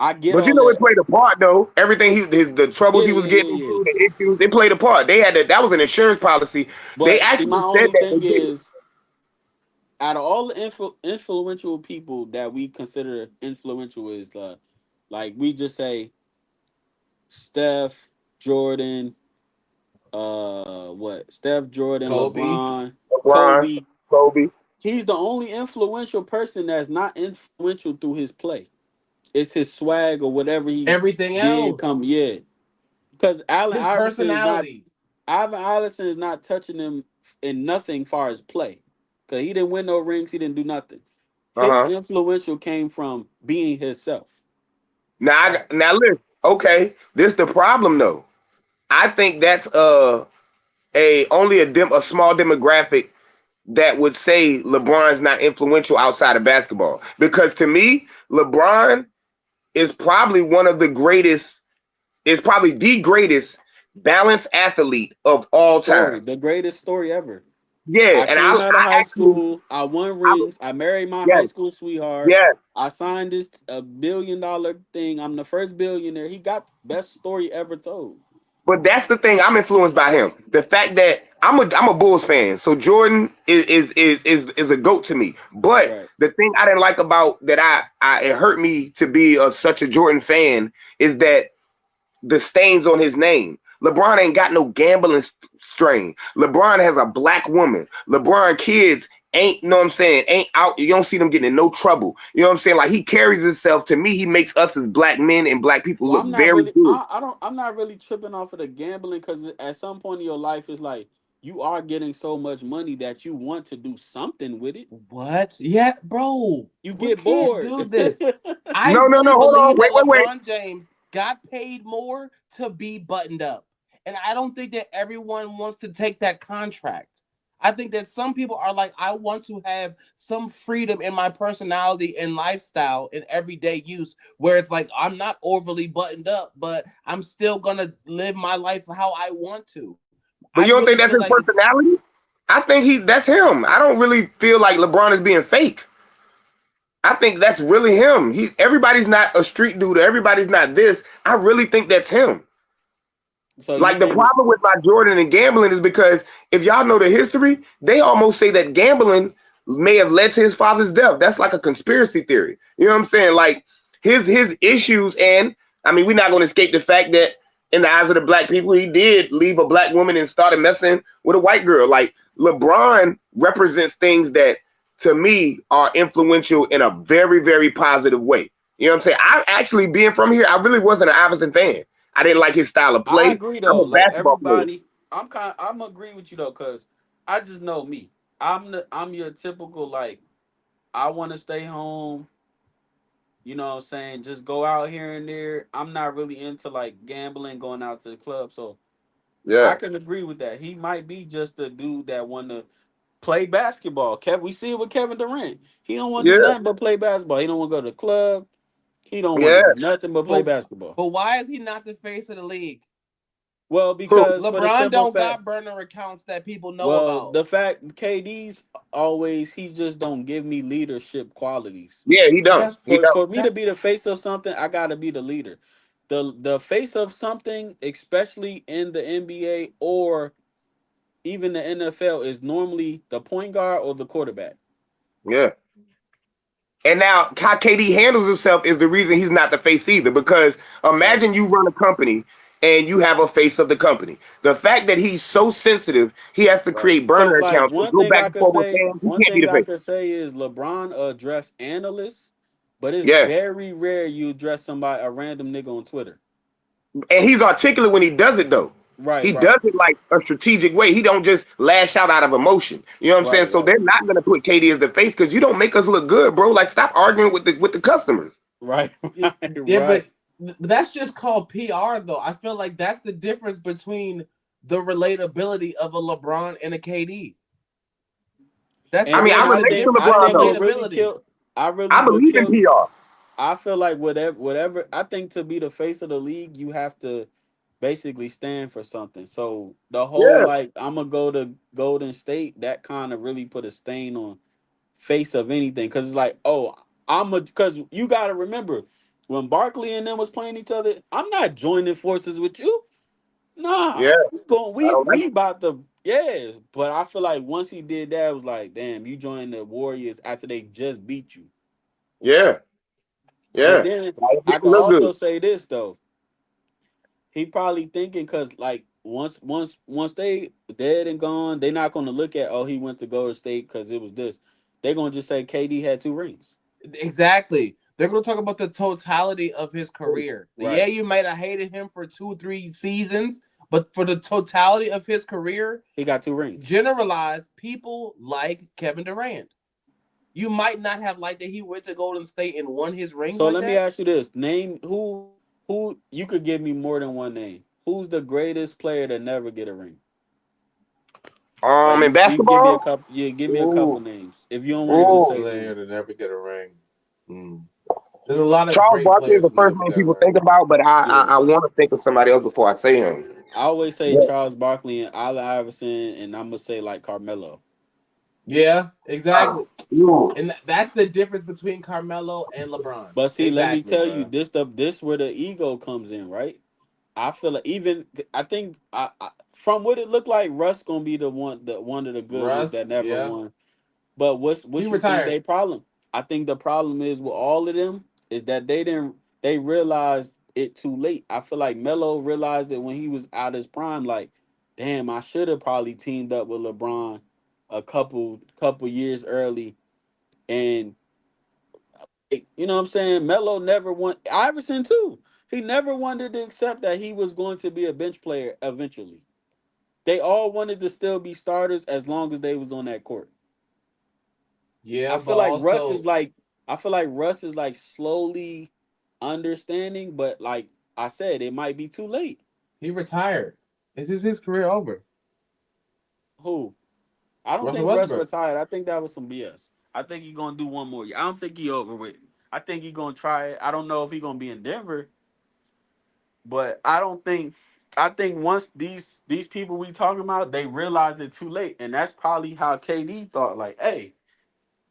I get But you all know, it that. played a part though. Everything the troubles Yeah, he was yeah, getting yeah, yeah. into, the issues, they played a part. They had that was an insurance policy. They But see, my actually said only that they thing did it. is, out of all the influential people that we consider influential, is like we just say Steph, Jordan, what? Steph, Jordan, Kobe. LeBron, LeBron, Kobe. Kobe. He's the only influential person that's not influential through his play. It's his swag or whatever he Everything did else. come. Yeah, because His personality. Allen Iverson is not touching him in nothing far as play. Cause he didn't win no rings, he didn't do nothing. Uh His huh. influential came from being himself. Right. Now listen. Okay, this the problem though. I think that's a only a small demographic that would say LeBron's not influential outside of basketball. Because to me, LeBron is probably one of the greatest. Is probably the greatest balanced athlete of all Story, time. the greatest story ever. Yeah, I and came out of I high actually, school. I won I was, rings. I married my high yes, school sweetheart. yes. I signed this $1 billion thing. I'm the first billionaire. He got best story ever told. But that's the thing. I'm influenced by him. The fact that I'm a Bulls fan, so Jordan is a goat to me. But Right. the thing I didn't like about that I it hurt me to be such a Jordan fan is that the stains on his name. LeBron ain't got no gambling strain. LeBron has a black woman. LeBron kids ain't, you know what I'm saying, ain't out. You don't see them getting in no trouble. You know what I'm saying? Like he carries himself. To me, he makes us as black men and black people Well, look very good. I'm not really tripping off of the gambling because at some point in your life, it's like you are getting so much money that you want to do something with it. What? Yeah, bro. You We get can't bored. do this. I No, no, really no. Hold on. believe Wait, that wait, wait. LeBron James got paid more to be buttoned up. And I don't think that everyone wants to take that contract. I think that some people are like, I want to have some freedom in my personality and lifestyle in everyday use, where it's like I'm not overly buttoned up, but I'm still gonna live my life how I want to. I But you don't really think that's feel his like it's personality? I think that's him. I don't really feel like LeBron is being fake. I think that's really him. Everybody's not a street dude. Everybody's not this. I really think that's him. So you Like the think problem with my Jordan and gambling is because if y'all know the history, they almost say that gambling may have led to his father's death. That's like a conspiracy theory. You know what I'm saying? Like his issues, and I mean, we're not going to escape the fact that in the eyes of the black people, he did leave a black woman and started messing with a white girl. Like LeBron represents things that to me are influential in a very, very positive way. You know what I'm saying? I actually being from here, I really wasn't an Iverson fan. I didn't like his style of I play. agree I'm though. a Like basketball player. everybody, I'm agree with you though, cause I just know me. I'm your typical like I want to stay home. You know what I'm saying? Just go out here and there. I'm not really into like gambling, going out to the club. So I Yeah, can agree with that. He might be just a dude that want to play basketball. Kevin, we see it with Kevin Durant. He don't want to do yeah, nothing but play basketball. He don't want to go to the club. He don't want to yeah. do nothing but play But basketball. but why is he not the face of the league? Well, Who? because for the LeBron simple don't fact, got burner accounts that people know well, about. the fact KD's always he just don't give me leadership qualities. Yeah, he don't. That's He don't. For me to that be the face of something, I gotta be the leader. The face of something, especially in the NBA or even the NFL, is normally the point guard or the quarterback. Yeah. And now how KD handles himself is the reason he's not the face either. Because Right. imagine you run a company and you have a face of the company. The fact that he's so sensitive, he has to Right. create burner Cause like accounts and go back and forth with fans. He one can't be thing the I face. could say is LeBron address analysts, but it's Yeah. very rare you address somebody a random nigga on Twitter. And he's articulate when he does it though. Right, He does right, it like a strategic way. He don't just lash out of emotion. You know what I'm saying? right, So right, they're not gonna put KD as the face because you don't make us look good, bro. Like stop arguing with the customers. right, yeah, right, yeah, right. but that's just called PR though. I feel like that's the difference between the relatability of a LeBron and a KD. That's the I And mean, I then that's I the relate to think difference I in LeBron think though. what really relatability. killed I really I what believe in killed PR. I feel like whatever I think to be the face of the league, you have to basically stand for something. So the whole Yeah, like I'm gonna go to Golden State, that kind of really put a stain on face of anything because it's like, oh, I'm a because you got to remember when Barkley and them was playing each other, I'm not joining forces with you. yeah. Nah, I don't like we about to yeah. But I feel like once he did that, it was like, damn, you joined the Warriors after they just beat you. yeah, And yeah. then Like, it I didn't can look also good. say this though, he probably thinking because like once they dead and gone, they not gonna look at he went to Golden State because it was this. They're gonna just say KD had 2 rings. Exactly. They're going to talk about the totality of his career. Yeah, Right. you might have hated him for 2, 3 seasons, but for the totality of his career, He got 2 rings. generalized, people like Kevin Durant. You might not have liked that he went to Golden State and won his rings So like let me that. ask you this: name who you could give me more than one name. Who's the greatest player to never get a ring? Like In you can give me a basketball, couple. Yeah, give me a couple ooh, names if you don't want to just ooh. say Player one. to never get a ring. Mm. There's a lot of Charles great Barkley is players the that first never name got a people ring. think about, but I, Yeah, I want to think of somebody else before I say him. I always say Yeah. Charles Barkley and Allen Iverson, and I'm gonna say like Carmelo. Yeah, exactly. Ooh. And that's the difference between Carmelo and LeBron. But see, let me Exactly, tell you, bro. this where the ego comes in, right? I feel like even I think from what it looked like, Russ gonna be the one of the good ones that Russ, never yeah. won. But He what you think retired. they problem? I think the problem is with all of them is that they realized it too late. I feel like Melo realized it when he was out his prime. Like, damn, I should have probably teamed up with LeBron a couple years early. And you know what I'm saying? Melo never won. Iverson too. He never wanted to accept that he was going to be a bench player eventually. They all wanted to still be starters as long as they was on that court. Yeah, I but feel like Russ is also like I feel like Russ is like slowly understanding, but like I said, it might be too late. he retired. Is this his career over? Who? I don't Russell think Russ Westbrook. retired. I think that was some BS. I think he's gonna do one more year. I don't think he over with. I think he's gonna try it. I don't know if he's gonna be in Denver, but I think once these people we talking about, they realized it too late. And that's probably how KD thought, like, hey,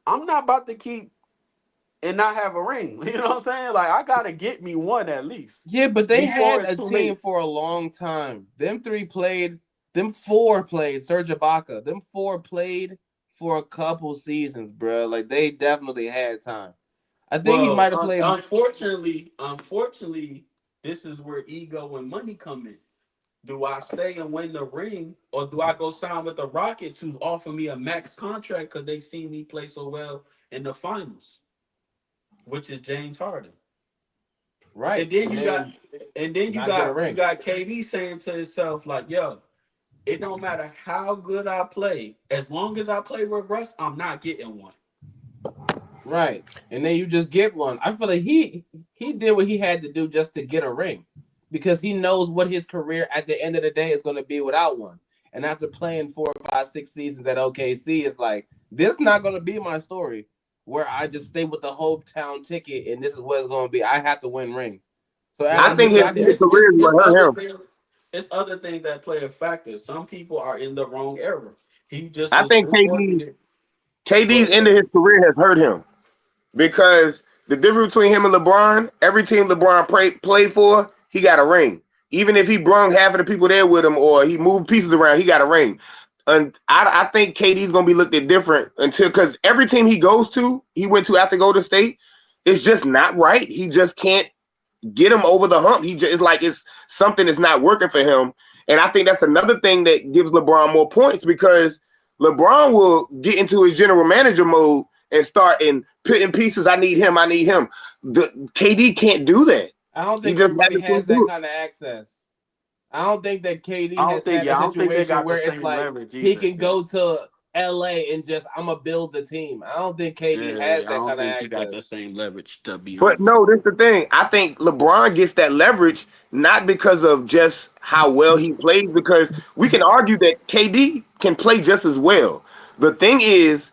I'm not about to keep and not have a ring. You know what I'm saying? Like I gotta get me one at least Yeah, but they before had it's a too team late. for a long time. Them three played. Them four played. Serge Ibaka. Them four played for a couple seasons, bro. Like they definitely had time. I think he Well, might have played. unfortunately, this is where ego and money come in. Do I stay and win the ring, or do I go sign with the Rockets, who offer me a max contract because they see me play so well in the finals, which is James Harden? Right, And then and you got, then and then not get a you ring. got KD saying to himself like, "Yo, it don't matter how good I play, as long as I play with Russ, I'm not getting one." Right. And then you just get one. I feel like he did what he had to do just to get a ring. Because he knows what his career at the end of the day is going to be without one. And after playing 4, 5, 6 seasons at OKC, it's like this is not going to be my story where I just stay with the hometown ticket and this is what it's going to be. I have to win rings. So Yeah, I after he think his, got his there, career is it's what hurt other him. things. It's other things that play a factor. Some people are in the wrong era. He just I was think unfortunate. Go KD's ahead. end of his career has hurt him because the difference between him and LeBron, every team LeBron played for, he got a ring. Even if he brung half of the people there with him or he moved pieces around, he got a ring. And I think KD's gonna be looked at different until because every team he goes to, he went to after Golden State, it's just not right. He just can't get him over the hump. He just it's like it's something that's not working for him. And I think that's another thing that gives LeBron more points because LeBron will get into his general manager mode and start in putting pieces. I need him. I need him. The KD can't do that. I don't He think just everybody haven't has can't that do it. kind of access. I don't think that I KD don't has think. had a Yeah, I don't think they situation got the where it's same like leverage he either. can Yeah. go to LA and just I'm gonna build the team. I don't think KD Yeah, has I that don't kind of think he got the access. same leverage. To be But honest. no, this is the thing. I think LeBron gets that leverage not because of just how well he plays, because we can argue that KD can play just as well. The thing is,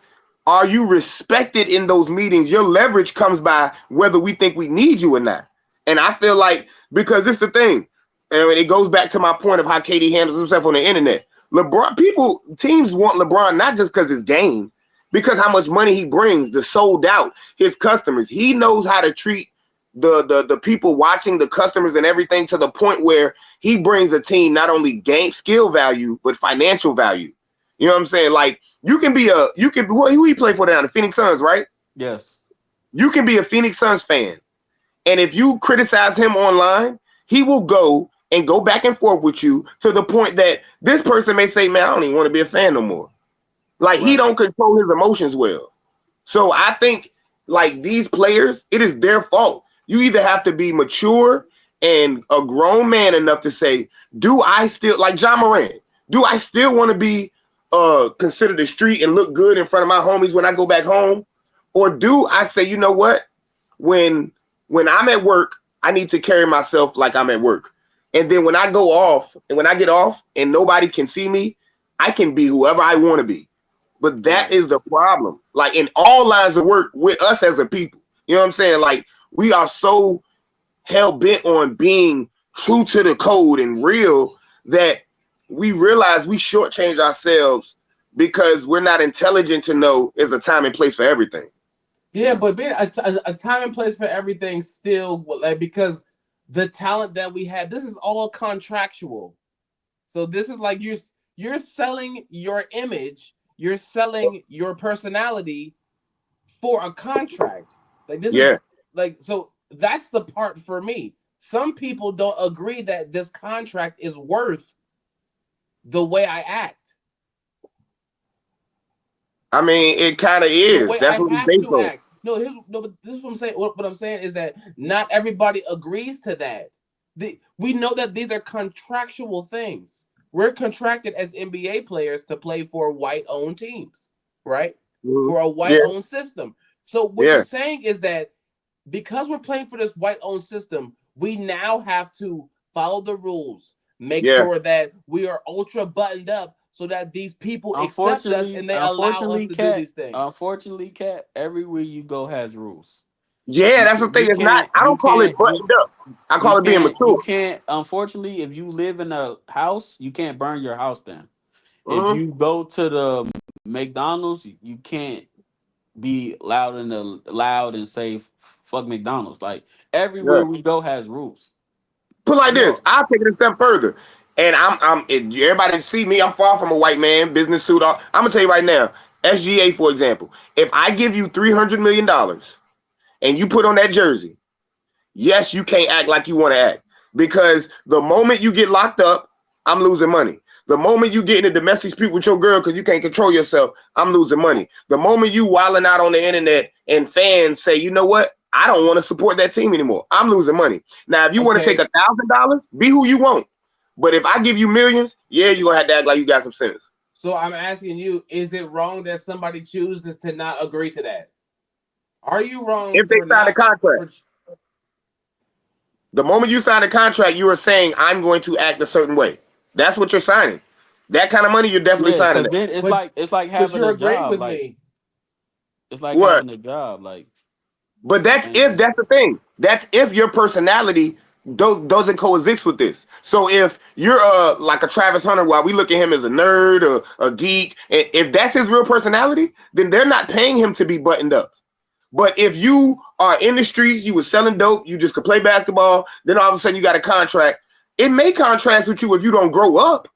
are you respected in those meetings? Your leverage comes by whether we think we need you or not. And I feel like because this is the thing, and it goes back to my point of how KD handles himself on the internet. LeBron, teams want LeBron not just because his game, because how much money he brings, the sold out, his customers. He knows how to treat the people watching, the customers and everything to the point where he brings a team not only game skill value but financial value. You know what I'm saying? Like you can who he play for now? The Phoenix Suns, right? Yes. You can be a Phoenix Suns fan, and if you criticize him online, he will go back and forth with you to the point that this person may say, "Man, I don't even want to be a fan no more." Like he Right. don't control his emotions well. So I think like these players, it is their fault. You either have to be mature and a grown man enough to say, do I still like John Moran? Do I still want to be considered the street and look good in front of my homies when I go back home? Or do I say, you know what? When when I'm at work, I need to carry myself like I'm at work. And then when I go off and when I get off and nobody can see me, I can be whoever I want to be. But that Right. is the problem. Like in all lines of work with us as a people. You know what I'm saying? Like we are so hell bent on being true to the code and real that we realize we shortchange ourselves because we're not intelligent to know there's a time and place for everything. Yeah, Yeah. but being a time and place for everything still like because the talent that we have, this is all contractual. So this is like you're selling your image, you're selling your personality for a contract. Like this is Yeah, like so that's the part for me. Some people don't agree that this contract is worth the way I act, I mean it kind of the is. way I That's what it's have based to on. act. No, but this is what I'm saying. What I'm saying is that not everybody agrees to that. We know that these are contractual things. We're contracted as NBA players to play for white-owned teams, right? Mhm. For a Yeah, white-owned system. So what you're yeah, saying is that because we're playing for this white-owned system, we now have to follow the rules, make yeah. sure that we are ultra buttoned up so that these people accept us Unfortunately, and they allow us to do these things. Cat, everywhere you go has rules. Yeah, that's the thing. It's not I don't call it buttoned up. I call it being You mature. can't. Unfortunately, if you live in a house, you can't burn your house down. If Mhm. you go to the McDonald's, you can't be loud and say fuck McDonald's. Like Yeah. everywhere we go has rules. Put like this, No. I'll take it a step further. And everybody see me, I'm far from a white man, business suit. I'm gonna tell you right now, SGA, for example, if I give you $300 million and you put on that jersey, yes, you can't act like you want to act. Because the moment you get locked up, I'm losing money. The moment you get in a domestic dispute with your girl because you can't control yourself, I'm losing money. The moment you wilding out on the internet and fans say, you know what? I don't want to support that team anymore. I'm losing money. Now, if you want to take Okay, $1,000, be who you want. But if I give you millions, yeah, you're gonna have to act like you got some sense. so I'm asking you, is it wrong that somebody chooses to not agree to that? Are you wrong If they for sign a not contract, for? the moment you sign a contract, you are saying I'm going to act a certain way. That's what you're signing. That kind of money, you're definitely Yeah, signing because that. then But it's like but having you're a agreeing job. with Like me. it's like What? having a job. Like But that's if and that's the thing. That's if your personality doesn't coexist with this. So if you're like a Travis Hunter, while we look at him as a nerd or a geek, and if that's his real personality, then they're not paying him to be buttoned up. But if you are in the streets, you were selling dope, you just could play basketball, then all of a sudden you got a contract. It may contrast with you if you don't grow up,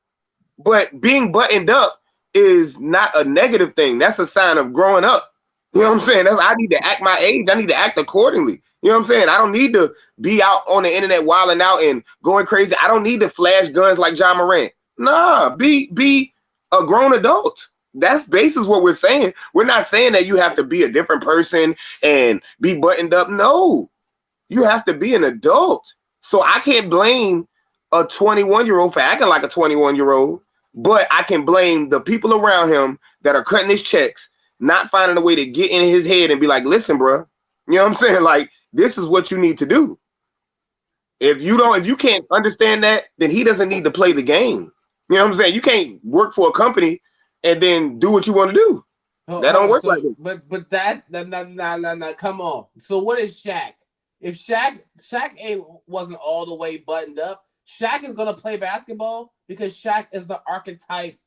but being buttoned up is not a negative thing. That's a sign of growing up. You know what I'm saying? I need to act my age. I need to act accordingly. You know what I'm saying? I don't need to be out on the internet wilding out and going crazy. I don't need to flash guns like John Morant. Nah, be a grown adult. That's basically what we're saying. We're not saying that you have to be a different person and be buttoned up. No, you have to be an adult. So I can't blame a 21-year-old for acting like a 21-year-old, but I can blame the people around him that are cutting his checks, not finding a way to get in his head and be like, listen, bro, you know what I'm saying? Like, this is what you need to do. If you can't understand that, then he doesn't need to play the game. You know what I'm saying? You can't work for a company and then do what you want to do. That Hold don't on. work like So, this. but that nah, come on. So what is Shaq? If Shaq ain't wasn't all the way buttoned up, Shaq is gonna play basketball because Shaq is the archetype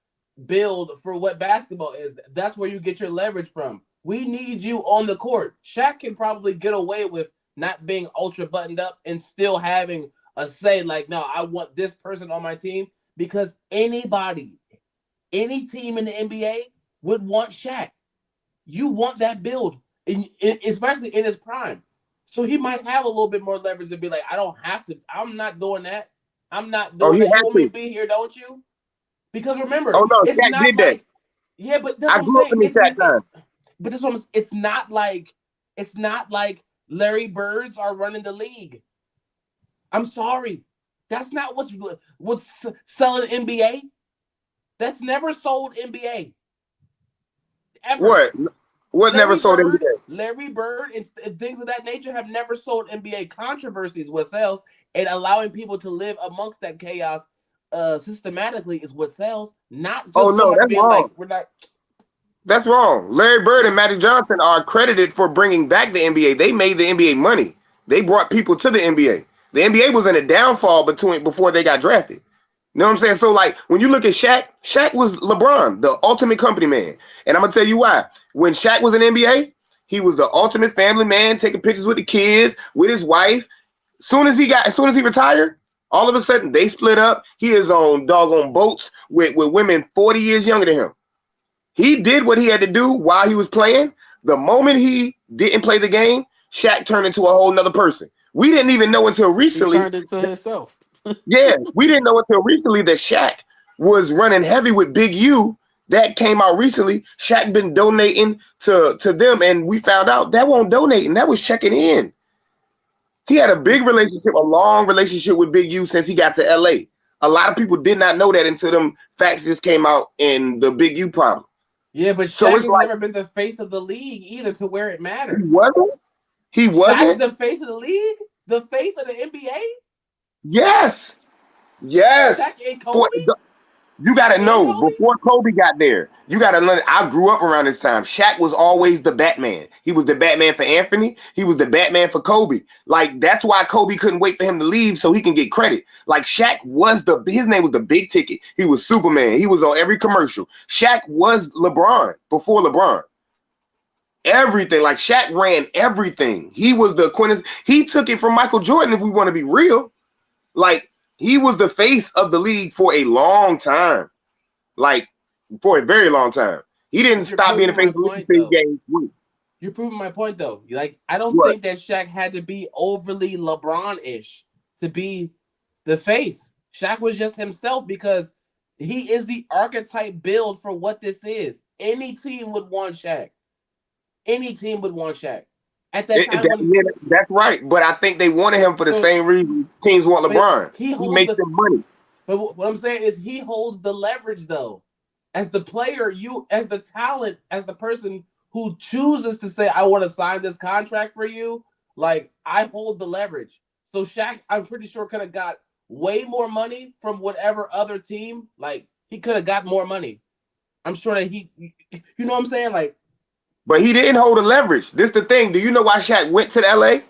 build for what basketball is. That's where you get your leverage from. We need you on the court. Shaq can probably get away with not being ultra buttoned up and still having a say. Like, no, I want this person on my team because any team in the NBA would want Shaq. You want that build, especially in his prime. So he might have a little bit more leverage to be like, I don't have to. I'm not doing that. I'm not Oh, doing he that. You had want me to to. be here, don't you? Because remember, Oh no, it's Shaq not did that. like, yeah, but that's I what I'm grew up saying. in the Shaq time. But this one, it's not like Larry Birds are running the league. I'm sorry, that's not what's selling NBA. That's never sold NBA ever. What? What never sold NBA? Larry Bird, and things of that nature have never sold NBA. Controversies what sells, and allowing people to live amongst that chaos systematically is what sells. Not Oh just no, somebody that's being like, wrong. we're not. That's wrong. Larry Bird and Magic Johnson are credited for bringing back the NBA. They made the NBA money. They brought people to the NBA. The NBA was in a downfall before they got drafted. You know what I'm saying? So like when you look at Shaq, Shaq was LeBron, the ultimate company man. And I'm gonna tell you why. When Shaq was in NBA, he was the ultimate family man, taking pictures with the kids, with his wife. As soon as he retired, all of a sudden they split up. He is on doggone boats with women 40 years younger than him. He did what he had to do while he was playing. The moment he didn't play the game, Shaq turned into a whole nother person. We didn't even know until he recently. turned into himself. Yeah, we didn't know until recently that Shaq was running heavy with Big U. That came out recently. Shaq been donating to them, and we found out that won't donating. That was checking in. He had a big relationship, a long relationship with Big U since he got to LA. A lot of people did not know that until them facts just came out in the Big U problem. Yeah, but So Shaq it's has like never been the face of the league either to where it he mattered. wasn't. He Shaq's wasn't. the face of the league, the face of the NBA. Yes, yes. Shaq and For Kobe. you got Shaq to and know Kobe. before Kobe got there, you got to learn. I grew up around this time. Shaq was always the Batman. He was the Batman for Anthony. He was the Batman for Kobe. Like that's why Kobe couldn't wait for him to leave so he can get credit. Like Shaq was his name was the big ticket. He was Superman. He was on every commercial. Shaq was LeBron before LeBron. Everything like Shaq ran everything. He was the quintessence. He took it from Michael Jordan. If we want to be real, like he was the face of the league for a long time. Like for a very long time. He didn't But you're stop being the proving face my of the league point, until he though. gained weight. You're proving my point, though. Like, I don't What? think that Shaq had to be overly LeBron-ish to be the face. Shaq was just himself because he is the archetype build for what this is. Any team would want Shaq. Any team would want Shaq. At that time when Yeah, that's right. But I think they wanted him for the so, same reason teams want but LeBron. he He holds makes the. them money. But what I'm saying is he holds the leverage though. As the player, you as the talent, as the person who chooses to say, I want to sign this contract for you, like I hold the leverage. So Shaq, I'm pretty sure, could have got way more money from whatever other team. Like he could have got more money. I'm sure that you know what I'm saying? Like, But he didn't hold the leverage. This the thing. Do you know why Shaq went to LA?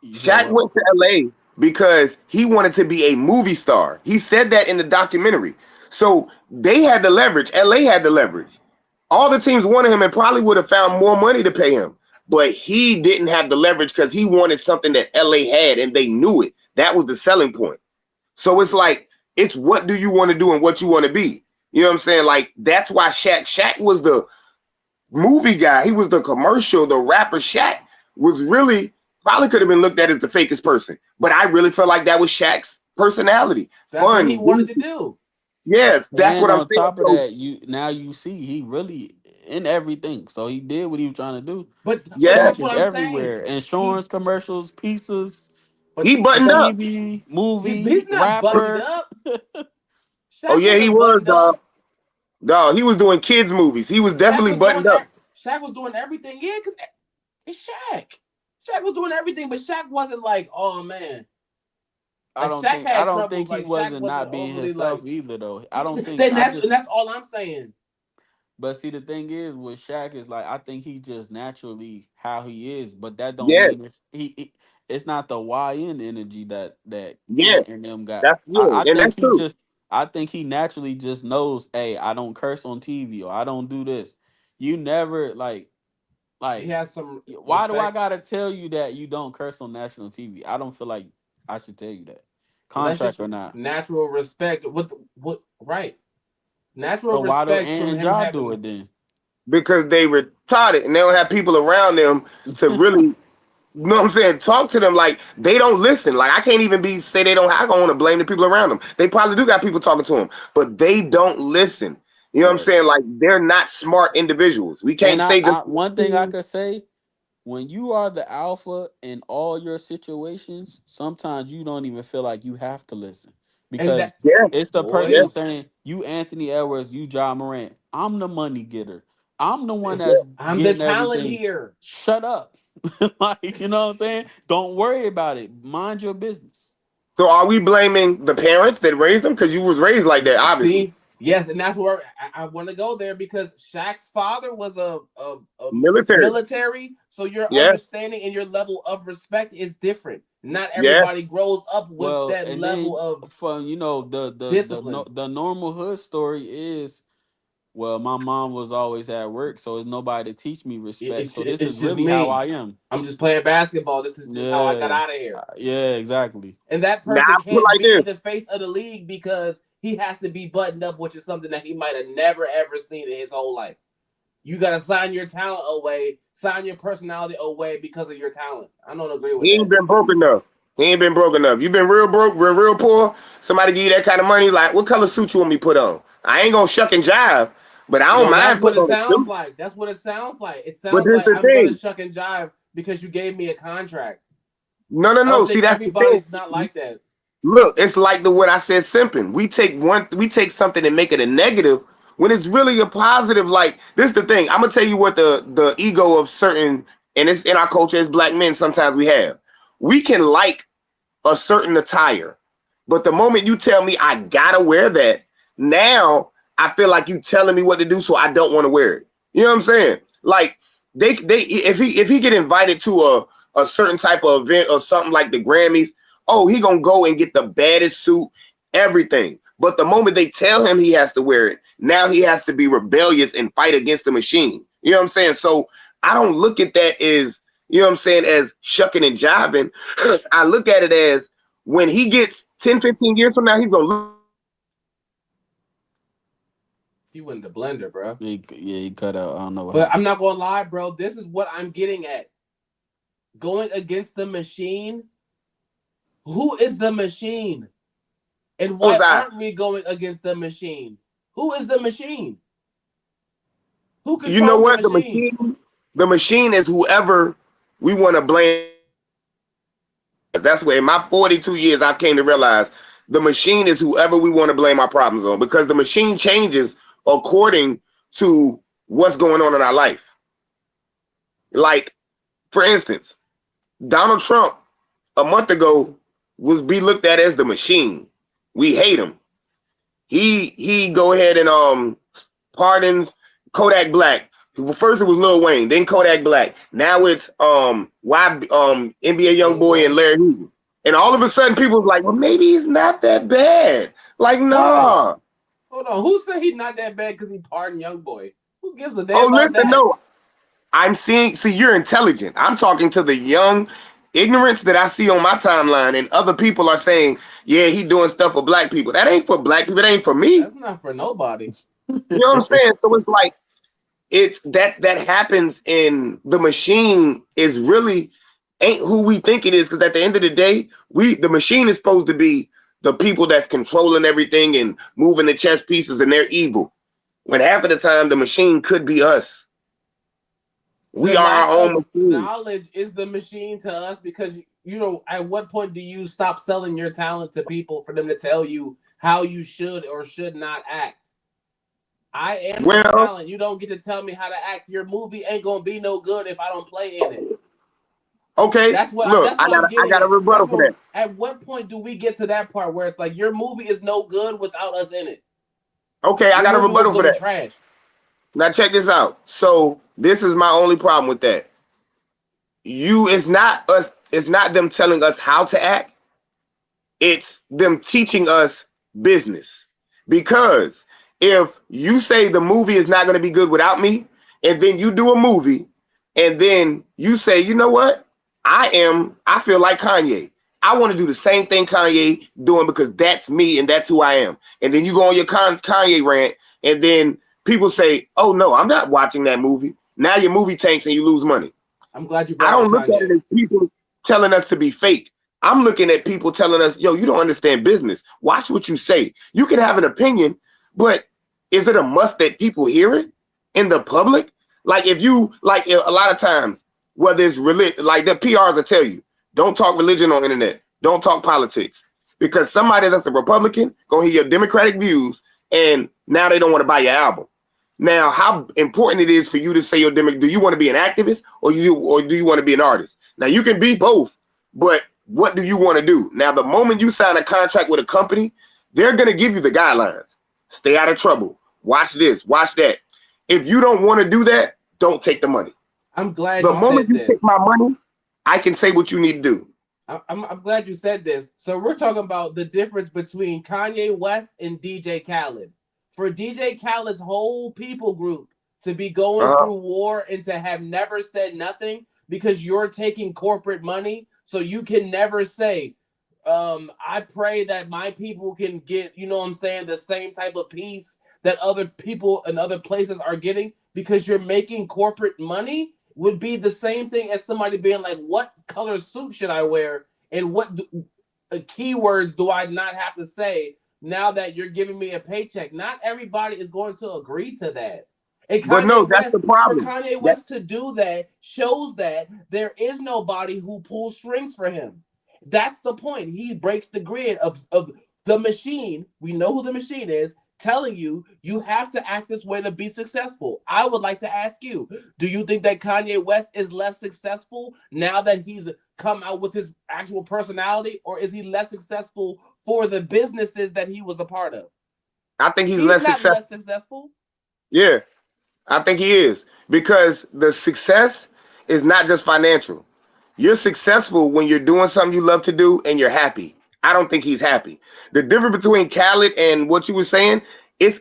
You said Shaq what? went to LA because he wanted to be a movie star. He said that in the documentary. So they had the leverage. LA had the leverage. All the teams wanted him and probably would have found more money to pay him. But he didn't have the leverage because he wanted something that LA had and they knew it. That was the selling point. So it's like, it's what do you want to do and what you want to be. You know what I'm saying? Like, that's why Shaq was the movie guy. He was the commercial, the rapper. Shaq was really probably could have been looked at as the fakest person. But I really felt like that was Shaq's personality. that's what he Fun. wanted to do. Yes, that's And what I'm on saying. top of So that, you see he really in everything. So he did what he was trying to do. But yeah, that's Shaq what is I'm saying. everywhere. He Insurance commercials, pieces, but he but buttoned that's up. TV, he's movie, not buttoned rapper. up. Oh Shaq yeah, he wasn't was, buttoned dog. up. Dog, he was doing kids movies. He was Shaq definitely was doing buttoned up. Shaq was doing everything. Yeah, because it's Shaq. Shaq was doing everything, but Shaq wasn't like, oh man. Like Shaq I had don't troubles. think he Like Shaq wasn't wasn't not being overly like. himself either though. I don't think Then I that's just and that's all I'm saying. but see the thing is with Shaq is like I think he just naturally how he is, but that don't Yes, mean it's not the YN energy that yes, Ant and them got. that's yeah, I and think that's he true. just I think he naturally just knows, hey, I don't curse on TV or I don't do this. You never He like has some why do I respect. gotta tell you that you don't curse on national TV? I don't feel like I should tell you that. Well, that's Contract just or not. natural respect. What right? Natural So why do respect Ant from and him Ja do having. it then? Because they retarded and they don't have people around them to really, you know what I'm saying, talk to them. Like they don't listen. Like I can't even be say they don't. I don't want to blame the people around them. They probably do got people talking to them, but they don't listen. You know what I'm Right. saying? Like they're not smart individuals. We And can't say just one thing I could say, when you are the alpha in all your situations, sometimes you don't even feel like you have to listen And that because yeah, it's the yeah, person boy, saying, "You Anthony Edwards, you John Morant. I'm the money getter. I'm the one that's I'm the getting talent everything. here. Shut up." Like, you know what I'm saying? Don't worry about it. Mind your business. So are we blaming the parents that raised them? Because you was raised like that, obviously. See, yes, and that's where I want to go there because Shaq's father was a Military. military, so your Yeah, understanding and your level of respect is different. Not yeah. everybody grows up with Well, that and level then of from discipline. the normal hood story is, well, my mom was always at work, so there's nobody to teach me respect. So this is It's just really how me. I am. I'm just playing basketball. This is just how I got Yeah, out of here. yeah, exactly. And that Now person I feel can't like be this. in the face of the league because he has to be buttoned up, which is something that he might have never ever seen in his whole life. You got to sign your talent away, sign your personality away because of your talent. I don't agree with He ain't that. been broke enough. He ain't been broke enough. You been real broke, real poor. Somebody give you that kind of money, like what color suit you want me to put on? I ain't gonna shuck and jive, but I don't No, that's mind what putting it on a sounds suit. like. That's what it sounds like. It But sounds this like the I'm gonna thing. shuck and jive because you gave me a contract. No, no, I no. don't See, think that's the everybody's not thing. like that. Look, it's like the what I said, simping. We take something and make it a negative when it's really a positive. Like this is the thing. I'm gonna tell you what the ego of certain and it's in our culture as black men sometimes we have. We can like a certain attire. But the moment you tell me I gotta wear that, now I feel like you telling me what to do, so I don't want to wear it. You know what I'm saying? Like they if he get invited to a certain type of event or something like the Grammys, oh he gonna go and get the baddest suit, everything. But the moment they tell him he has to wear it, now he has to be rebellious and fight against the machine. You know what I'm saying? So I don't look at that as you know what I'm saying as shucking and jiving. I look at it as when he gets 10, 15 years from now, he's gonna look He went the blender, bro. Yeah, he cut out. I don't know what But happened. I'm not gonna lie, bro. This is what I'm getting at. Going against the machine. Who is the machine? And why at I. aren't we going against the machine? Who is the machine? Who You know controls the what? machine? The machine is whoever we want to blame. That's where in my 42 years I came to realize the machine is whoever we want to blame our problems on because the machine changes according to what's going on in our life. Like, for instance, Donald Trump a month ago was be looked at as the machine. We hate him. He go ahead and pardons Kodak Black. First it was Lil Wayne, then Kodak Black. Now it's NBA YoungBoy and Larry Hoover. And all of a sudden people was like, well, maybe he's not that bad. Like, nah. Hold on. Who said he's not that bad because he pardoned YoungBoy? Who gives a damn Oh, about listen, that? no. I'm seeing, see, you're intelligent. I'm talking to the young ignorance that I see on my timeline, and other people are saying, yeah, he doing stuff for black people. That ain't for black people. That ain't for me. That's not for nobody. You know what I'm saying? So it's like, it's that happens, in the machine is really ain't who we think it is, because at the end of the day, the machine is supposed to be the people that's controlling everything and moving the chess pieces, and they're evil. When half of the time the machine could be us. We are our own machine. Knowledge is the machine to us, because at what point do you stop selling your talent to people for them to tell you how you should or should not act? I am the talent. You don't get to tell me how to act. Your movie ain't gonna be no good if I don't play in it. Okay, that's what I got a rebuttal for that. At what point do we get to that part where it's like your movie is no good without us in it? Okay, I got a rebuttal for that. Trash. Now check this out. So this is my only problem with that. It's not us. It's not them telling us how to act. It's them teaching us business. Because if you say the movie is not going to be good without me, and then you do a movie, and then you say, you know what? I feel like Kanye. I want to do the same thing Kanye doing because that's me and that's who I am. And then you go on your Kanye rant, and then people say, oh no, I'm not watching that movie. Now your movie tanks and you lose money. I'm glad you I don't look at it as people telling us to be fake. I'm looking at people telling us, yo, you don't understand business. Watch what you say. You can have an opinion, but is it a must that people hear it in the public? Like if you, like a lot of times, whether it's religion, like the PRs will tell you, don't talk religion on the internet. Don't talk politics. Because somebody that's a Republican gonna hear your Democratic views, and now they don't want to buy your album. Now, how important it is for you to say your Democratic, do you want to be an activist or do you want to be an artist? Now you can be both, but what do you want to do? Now, the moment you sign a contract with a company, they're gonna give you the guidelines. Stay out of trouble. Watch this, watch that. If you don't want to do that, don't take the money. I'm glad the moment you take my money, I can say what you need to do. I'm glad you said this. So we're talking about the difference between Kanye West and DJ Khaled. For DJ Khaled's whole people group to be going through war and to have never said nothing because you're taking corporate money, so you can never say, I pray that my people can get, you know what I'm saying, the same type of peace that other people in other places are getting because you're making corporate money, would be the same thing as somebody being like, what color suit should I wear? And what keywords do I not have to say now that you're giving me a paycheck? Not everybody is going to agree to that. And but no, that's the problem. For Kanye West to do that shows that there is nobody who pulls strings for him. That's the point. He breaks the grid of the machine. We know who the machine is, telling you you have to act this way to be successful. I would like to ask you, do you think that Kanye West is less successful now that he's come out with his actual personality, or is he less successful for the businesses that he was a part of? I think he's less successful. Yeah, I think he is, because the success is not just financial. You're successful when you're doing something you love to do and you're happy. I don't think he's happy. The difference between Khaled and what you were saying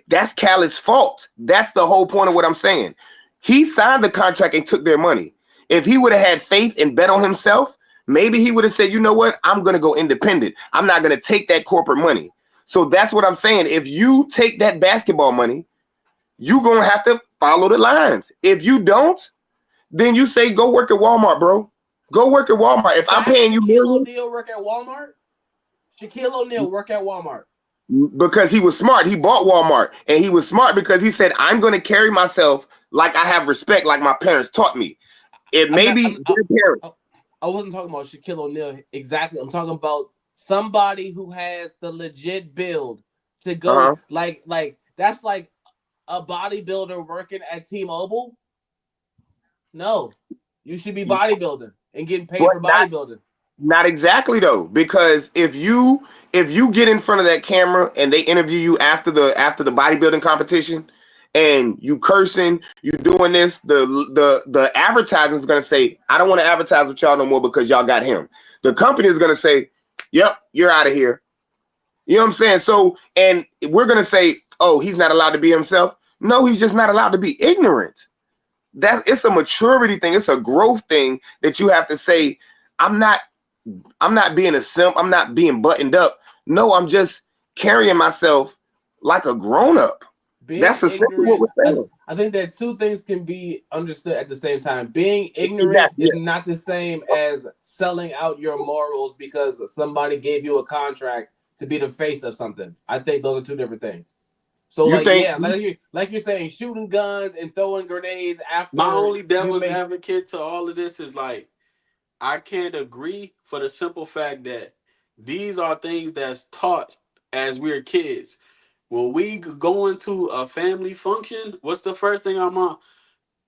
that's Khaled's fault. That's the whole point of what I'm saying. He signed the contract and took their money. If he would have had faith and bet on himself, maybe he would have said, you know what? I'm going to go independent. I'm not going to take that corporate money. So that's what I'm saying. If you take that basketball money, you're going to have to follow the lines. If you don't, then you say, go work at Walmart, bro. Go work at Walmart. If I'm paying you millions. Shaquille O'Neal work at Walmart? Shaquille O'Neal work at Walmart. Because he was smart. He bought Walmart. And he was smart because he said, I'm going to carry myself like I have respect, like my parents taught me. It may be their parents. I wasn't talking about Shaquille O'Neal exactly. I'm talking about somebody who has the legit build to go. Like that's like a bodybuilder working at T-Mobile? No, you should be bodybuilding and getting paid But for bodybuilding. not exactly though, because if you get in front of that camera and they interview you after the bodybuilding competition and you cursing, you doing this, the advertisement is gonna say, I don't want to advertise with y'all no more because y'all got him. The company is gonna say, yep, you're out of here. You know what I'm saying? So, and we're gonna say, oh, he's not allowed to be himself. No, he's just not allowed to be ignorant. It's a maturity thing. It's a growth thing that you have to say, I'm not being a simp. I'm not being buttoned up. No, I'm just carrying myself like a grown up. Being That's essentially what ignorant, we're saying. I think that two things can be understood at the same time. Being ignorant Exactly. is not the same as selling out your morals because somebody gave you a contract to be the face of something. I think those are two different things. So, You like, think? yeah, like you're saying, shooting guns and throwing grenades My after only you devil's make. advocate to all of this is like I can't agree for the simple fact that these are things that's taught as we're kids. When we go into a family function, what's the first thing our mom?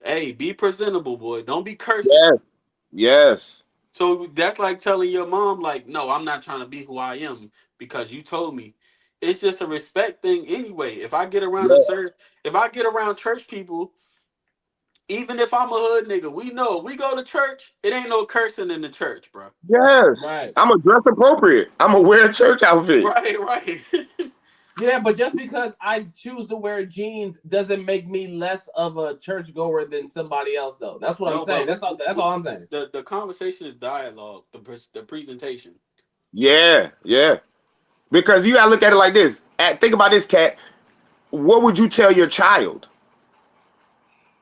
Hey, be presentable, boy. Don't be cursing. Yes. Yes. So that's like telling your mom, like, no, I'm not trying to be who I am because you told me. It's just a respect thing anyway. Yes. If I get around church people, even if I'm a hood nigga, we know if we go to church, it ain't no cursing in the church, bro. Yes. Right. I'm gonna dress appropriate. I'm gonna wear a church outfit. Right, right. Yeah, but just because I choose to wear jeans doesn't make me less of a churchgoer than somebody else, though. That's what I'm No, saying. but That's all I'm saying. the conversation is dialogue, the presentation. Yeah. Yeah. Because you gotta look at it like this. Think about this, Cat. What would you tell your child?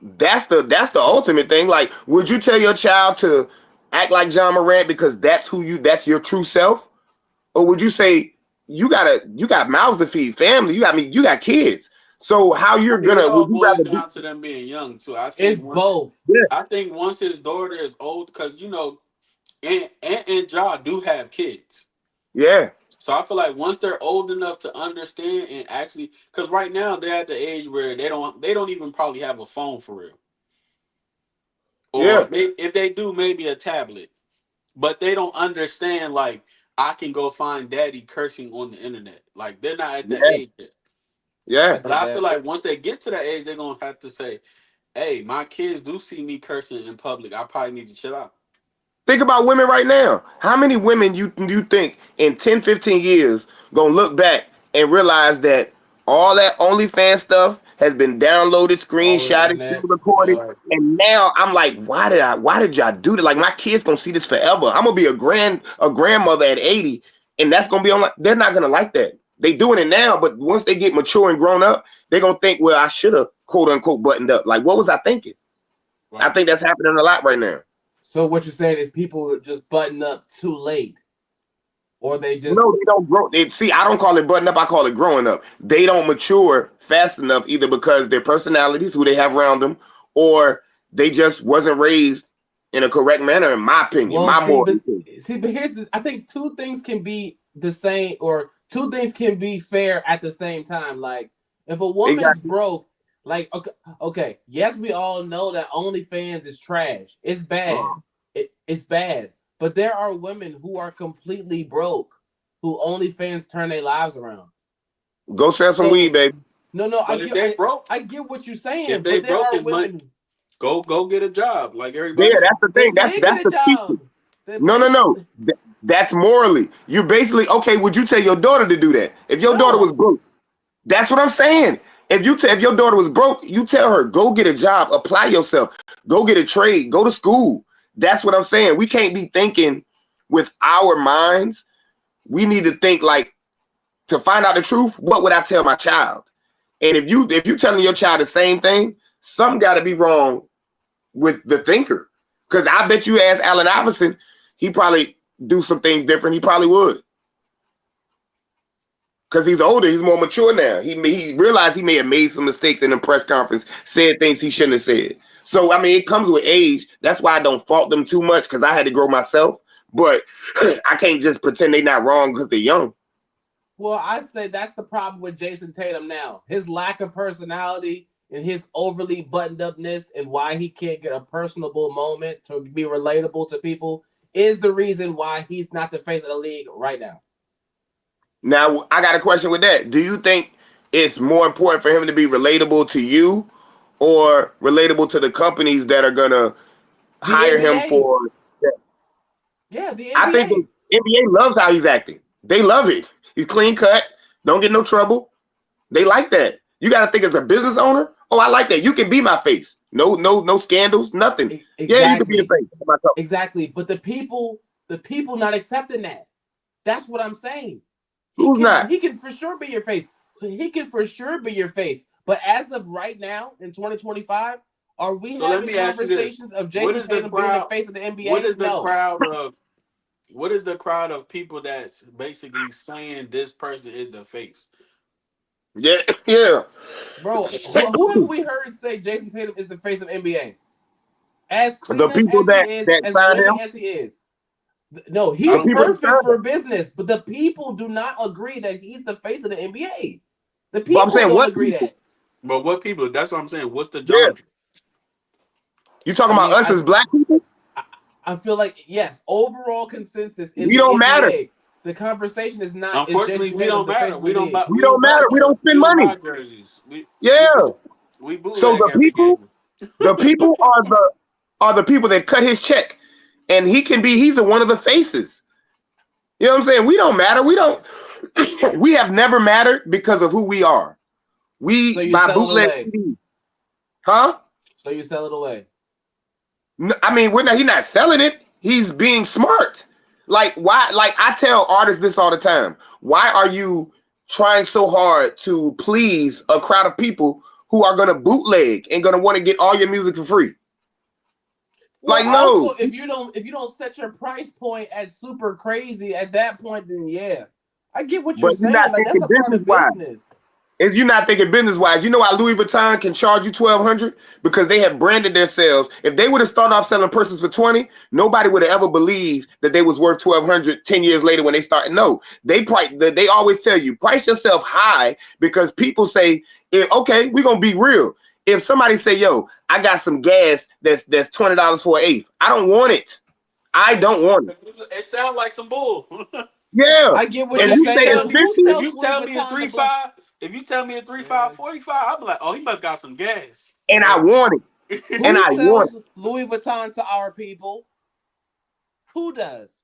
That's the ultimate thing. Like, would you tell your child to act like John Morant because that's your true self? Or would you say you got mouths to feed, family, you got kids. So how I you're mean, it gonna all would you boils rather be down to them being young too. It's both. yeah, I think once his daughter is old, because and Ja do have kids. yeah, So I feel like once they're old enough to understand and actually, because right now they're at the age where they don't even probably have a phone for real, yeah, or if they do, maybe a tablet, but they don't understand like I can go find daddy cursing on the internet. Like they're not at that yeah, age yet. I yeah. But get I feel that. like once they get to that age, they're gonna have to say, "Hey, my kids do see me cursing in public. I probably need to chill out." Think about women right now. How many women you think in 10, 15 years gonna look back and realize that all that OnlyFans stuff has been downloaded, All the screenshotted, internet. recorded, Yep. and now I'm like, why did y'all do that? Like my kids gonna see this forever. I'm gonna be a grandmother at 80, and that's gonna be on. They're not gonna like that. They doing it now, but once they get mature and grown up, they're gonna think, well, I should have quote unquote buttoned up. Like, what was I thinking? I Right. think that's happening a lot right now. So what you're saying is people just button up too late, or they just No, they don't grow. See, I don't call it button up. I call it growing up. They don't mature fast enough either because their personalities, who they have around them, or they just wasn't raised in a correct manner. In my opinion, well my see, moral but opinion. here's the. I think two things can be the same, or two things can be fair at the same time. Like if a woman's Exactly. broke, like okay, yes, we all know that OnlyFans is trash. It's bad. Uh, It's bad. But there are women who are completely broke who OnlyFans turn their lives around. Go sell some weed, So baby. no, I But if get they broke, I get what you're if saying, they but there broke are his money, women go get a job like Yeah, everybody else. that's the they thing. That's did that's get a the secret. job. But No, no, they no. That's morally. You basically okay. Would you tell your daughter to do that if your daughter was no. broke? That's what I'm saying. If your daughter was broke, you tell her go get a job, apply yourself, go get a trade, go to school. That's what I'm saying. We can't be thinking with our minds. We need to think like to find out the truth. What would I tell my child? And if you telling your child the same thing, something got to be wrong with the thinker. Because I bet you ask Allen Iverson, he probably do some things different. He probably would. Because he's older, he's more mature now. He realized he may have made some mistakes in the press conference, said things he shouldn't have said. So I mean, it comes with age. That's why I don't fault them too much because I had to grow myself. But I can't just pretend they're not wrong because they're young. Well, I say that's the problem with Jason Tatum now. His lack of personality and his overly buttoned upness and why he can't get a personable moment to be relatable to people is the reason why he's not the face of the league right now. Now, I got a question with that. Do you think it's more important for him to be relatable to you or relatable to the companies that are going to The hire him NBA. for that? Yeah, the I think the NBA. NBA loves how he's acting. They love it. He's clean cut, don't get no trouble. They like that. You got to think as a business owner, oh, I like that. You can be my face. No scandals, nothing. Yeah, you can be the Exactly. face of my company. Exactly. But the people not accepting that. That's what I'm saying. He Who's can not? he can for sure be your face. He can for sure be your face. But as of right now in 2025, are we So let having me ask you this: conversations of What Jason is the Tatum being the crowd? face of the What NBA? is the No. crowd of? What is the crowd of people that's basically saying this person is the face? Yeah, yeah. Bro, who have we heard say Jason Tatum is the face of NBA? As The clean up people as he that is, that as signed living him, as he is. No, I he's the don't people that think. perfect signed him. for business, but the people do not agree that he's the face of the NBA. The But I'm people saying, don't what agree people? that. But what people? That's what I'm saying. What's the Yeah, genre? you talking I about mean, us as black people? I, I feel like yes, overall consensus in We the don't matter. NBA, the conversation is not is Unfortunately, Jason we Tatum don't the face matter. of the league. We don't matter. We don't We spend don't money. buy jerseys. Yeah. We So bootleg every game. the people are the people that cut his check, and he's one of the faces. You know what I'm saying? We don't matter. We don't. We have never mattered because of who we are. So We you buy sell it bootleg away. CDs, huh? So you sell it away. I mean, we're not. He's not selling it. He's being smart. Like why? Like I tell artists this all the time. Why are you trying so hard to please a crowd of people who are gonna bootleg and gonna want to get all your music for free? Well, Like also no. if you don't set your price point at super crazy at that point, then yeah, I get what you're But you're not saying. Like that's thinking a part business of wise. business. Is you're not thinking business wise. You know why Louis Vuitton can charge you $1,200 because they have branded themselves. If they would have started off selling purses for 20, nobody would have ever believed that they was worth 1,200 10 years later when they started. No, they always tell you price yourself high because people say, okay, we're gonna be real. If somebody say, yo, I got some gas that's $20 for an eighth, I don't want it. I don't want it. It sounds like some bull. Yeah. I get what But And you're if you you say saying, it's tell but me, who 50, if sells you Louis tell me a Vuitton to three black? five, if you tell me a 3.5 45, I'm like, oh, he must got some gas. and I want it. And Who I want sells Louis Vuitton to our people? Who does?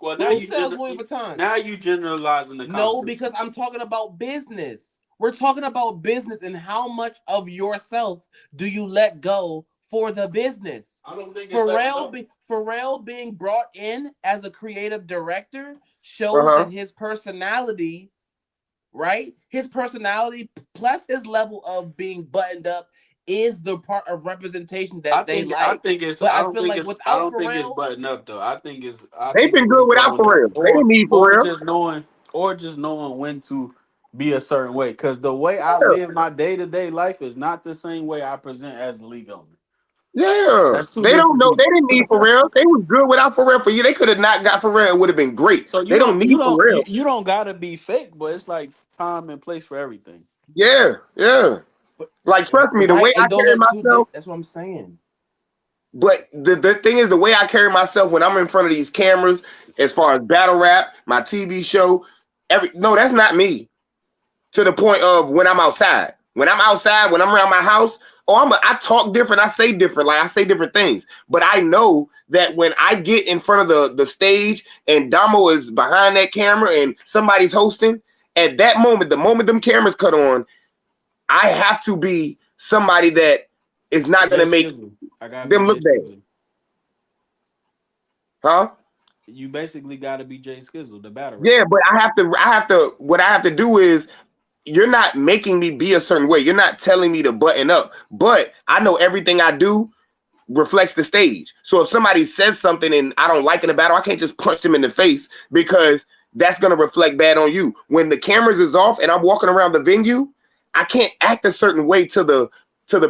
Well, Who sells Louis Vuitton? now you generalizing the No, conversation. because I'm talking about business. We're talking about business and how much of yourself do you let go for the business? I don't think it's letting go. Pharrell being brought in as a creative director it. shows Uh-huh. that his personality, right? His personality plus his level of being buttoned up is the part of representation that they I like. think it's But I I don't feel think like it's I without don't think it's Pharrell, button up though. I They've think been it good is without growing up, Pharrell. They didn't need Pharrell. just knowing when to be a certain way. Because the way I Yeah, live my day to day life is not the same way I present as the league owner. yeah. That's two They don't different know. They people. didn't need Pharrell. They was good without Pharrell for you. They could have not got Pharrell. It would have been great. So They don't need Pharrell. you don't gotta be fake, but it's like time and place for everything. Yeah, yeah. but Like trust me, the way right, I and those carry are two. myself. That's what I'm saying. But the thing is, the way I carry myself when I'm in front of these cameras, as far as battle rap, my TV show, that's not me. To the point of when I'm outside. When I'm outside, when I'm around my house, I talk different. I say different. Like I say different things. But I know that when I get in front of the stage and Damo is behind that camera and somebody's hosting, at that moment, the moment them cameras cut on, I have to be somebody that is not Jay gonna make Skizzle. I gotta be them Jay look bad. Skizzle. Huh? You basically gotta be Jay Skizzle, the battle rap. Yeah, but what I have to do is you're not making me be a certain way. You're not telling me to button up. But I know everything I do reflects the stage. So if somebody says something and I don't like in a battle, I can't just punch them in the face because that's gonna reflect bad on you. When the cameras is off and I'm walking around the venue, I can't act a certain way to the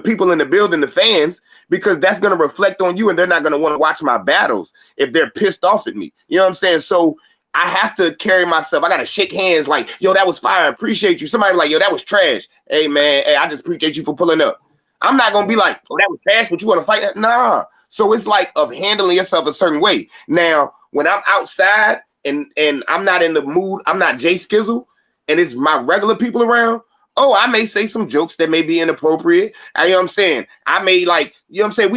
people in the building, the fans, because that's gonna reflect on you and they're not gonna want to watch my battles if they're pissed off at me. You know what I'm saying? So I have to carry myself. I gotta shake hands like, yo, that was fire. Appreciate you. Somebody like, yo, that was trash. Hey man, hey, I just appreciate you for pulling up. I'm not gonna be like, oh, that was trash, but you want to fight? Nah. So it's like of handling yourself a certain way. Now, when I'm outside and I'm not in the mood, I'm not Jay Skizzle, and it's my regular people around. Oh, I may say some jokes that may be inappropriate. You know what I'm saying? I may like, you know what I'm saying?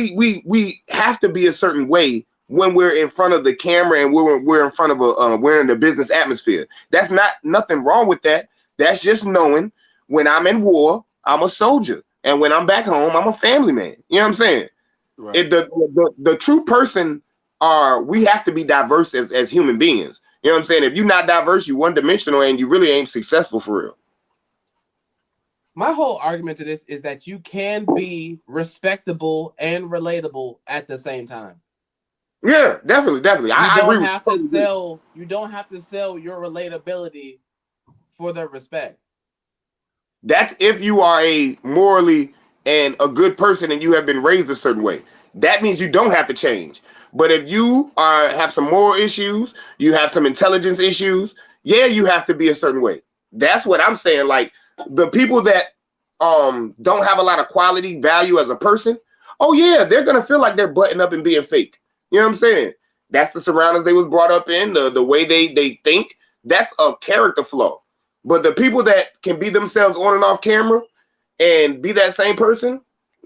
We have to be a certain way when we're in front of the camera and we're in front of we're in the business atmosphere. That's not nothing wrong with that. That's just knowing when I'm in war, I'm a soldier. And when I'm back home, I'm a family man. You know what I'm saying? Right. The true person we have to be diverse as human beings. You know what I'm saying? If you're not diverse, you're one dimensional and you really ain't successful for real. My whole argument to this is that you can be respectable and relatable at the same time. Yeah, definitely. I agree with you. You don't have to sell your relatability for the respect. That's if you are a morally and a good person and you have been raised a certain way. That means you don't have to change. But if you have some moral issues, you have some intelligence issues, yeah, you have to be a certain way. That's what I'm saying. Like the people that don't have a lot of quality value as a person, oh yeah, they're gonna feel like they're butting up and being fake. You know what I'm saying? That's the surroundings they was brought up in, the way they think. That's a character flaw. But the people that can be themselves on and off camera and be that same person,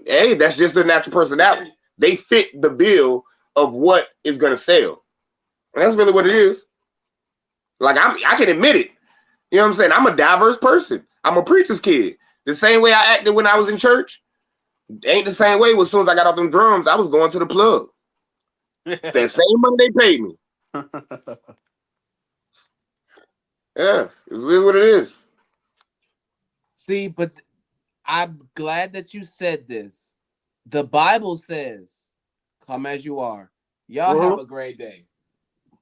hey, that's just their natural personality. They fit the bill of what is gonna sell. And that's really what it is. Like I can admit it. You know what I'm saying? I'm a diverse person. I'm a preacher's kid. The same way I acted when I was in church ain't the same way as soon as I got off them drums, I was going to the plug. That same money they paid me. Yeah, it is what it is. See, but I'm glad that you said this. The Bible says, come as you are. Y'all have a great day.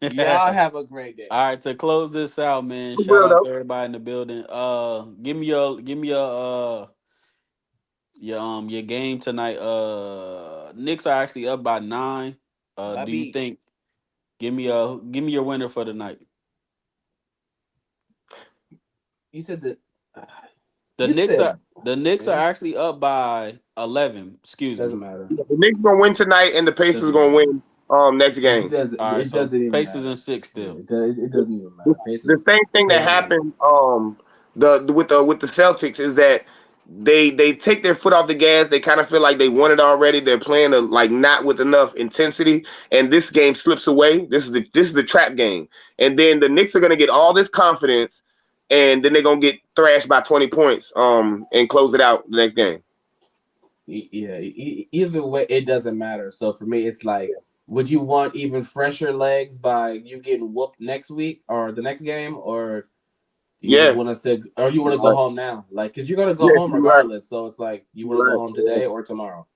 Y'all have a great day. All right, to close this out, man. For Shout real out though. to everybody in the building. Give me your game tonight. Knicks are actually up by 9. Do you Baby. think? Give me your winner for the night. You said that. The You Knicks said are the Knicks are actually up by 11. Excuse doesn't me. matter. The Knicks gonna win tonight, and the Pacers Doesn't gonna matter. win next game. All right, It so doesn't even Pacers matter. and 6 still. It doesn't even The, matter. the Pacers. same thing that happened with the Celtics is that they take their foot off the gas. They kind of feel like they won it already. They're playing like not with enough intensity, and this game slips away. This is the trap game, and then the Knicks are gonna get all this confidence, and then they're gonna get thrashed by 20 points and close it out the next game. Yeah. Either way, it doesn't matter. So for me, it's like, would you want even fresher legs by you getting whooped next week or the next game, or you just Yeah, want us to, or you want you're to go right. home now? Like, because you're gonna go Yes, home you're right. regardless. So it's like, you want to You're go right. home Yeah. today or tomorrow?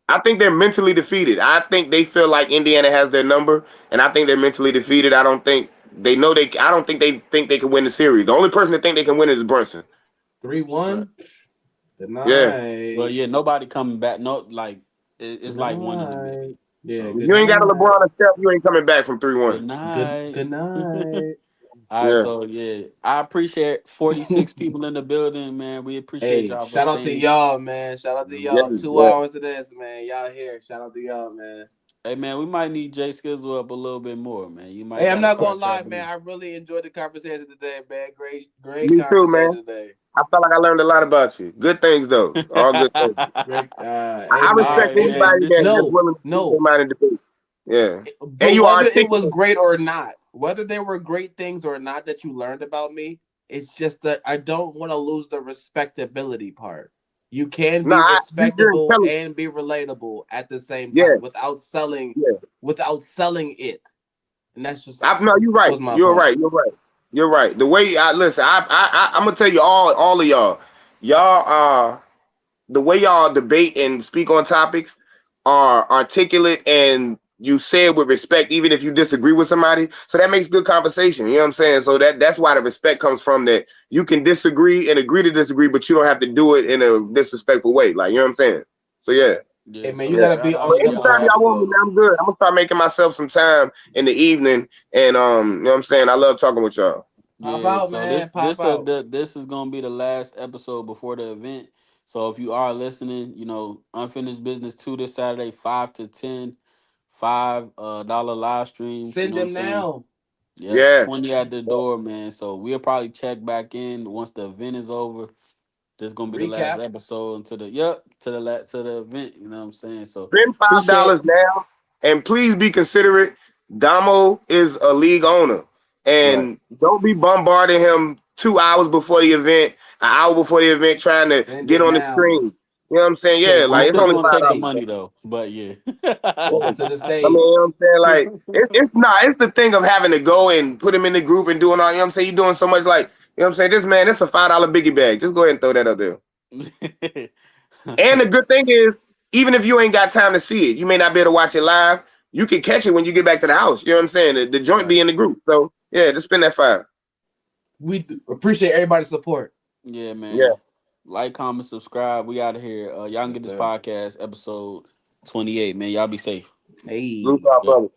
I think they're mentally defeated. I think they feel like Indiana has their number, and I think they're mentally defeated. I don't think they know they. I don't think they think they can win the series. The only person that think they can win is Brunson. 3-1. Right. Good Yeah, Well, night. yeah, nobody coming back. No, like Good it's like one in the night. million. Yeah. So if Good you ain't got a night. LeBron or Steph, you ain't coming back from 3-1. good night. Good night. All right, Yeah, so yeah, I appreciate 46 people in the building, man. We appreciate Hey, y'all for shout out to staying. y'all, man. Shout out to yeah, y'all. Two yeah. hours of this, man. Y'all here. Shout out to y'all, man. Hey, man, we might need Jay Skizzle up a little bit more, man. You might Hey, I'm got to not gonna start lie, tapping man. in. I really enjoyed the conversation today, man. Great Me too, man. conversation today. I felt like I learned a lot about you. Good things though, all good things. Great. Hey, I man. respect All right, man. anybody This is that's No, willing to speak their no. mind and debate. Yeah, and But you are whether it was articulate. great or not, whether there were great things or not that you learned about me, it's just that I don't want to lose the respectability part. You can be You're respectable intelligent. and be relatable at the same Yeah, time yeah. without selling it. And that's just No, you're right. was my You're point. right. You're right. You're right. The way I listen, I'm gonna tell you all of y'all the way y'all debate and speak on topics are articulate and you say it with respect, even if you disagree with somebody. So that makes good conversation. You know what I'm saying? So that's why the respect comes from that. You can disagree and agree to disagree, but you don't have to do it in a disrespectful way. Like you know what I'm saying? So yeah. Hey Yeah, man, so you Yeah. gotta shout be out But to on them anytime y'all. y'all want me, episodes. man, I'm good. I'm gonna start making myself some time in the evening, and you know what I'm saying. I love talking with y'all. Pop Yeah, out, so man. Pop out. this is gonna be the last episode before the event. So if you are listening, you know, Unfinished Business 2 this Saturday, 5 to 10, $5 live streams, you Send know what I'm them saying? now. Yep, Yeah. 20 at the door, man. So we'll probably check back in once the event is over. This is gonna be the last Recap. episode until the to the event, you know what I'm saying? So Spend five appreciate. dollars now, and please be considerate. Damo is a league owner, Right. and don't be bombarding him 2 hours before the event, an hour before the event, trying to Send get it on the now. screen. You know what I'm saying? Say Yeah, We like it's still only welcome to gonna the five take the dollars. stage. money though, but yeah. Welcome to the I mean, stage. you know what I'm saying? Like, it's not, it's the thing of having to go and put him in the group and doing all, you know what I'm saying? You're doing so much, like, you know what I'm saying? This man, it's a $5 biggie bag. Just go ahead and throw that up there. And the good thing is, even if you ain't got time to see it, you may not be able to watch it live. You can catch it when you get back to the house. You know what I'm saying? The joint Right. be in the group. So, yeah, just spend that five. We appreciate everybody's support. Yeah, Yeah. man. Like, comment, subscribe. We out of here. Y'all can Yes, get this sir. podcast episode 28, man. Y'all be safe. Hey. Blue Top Yep. Brothers.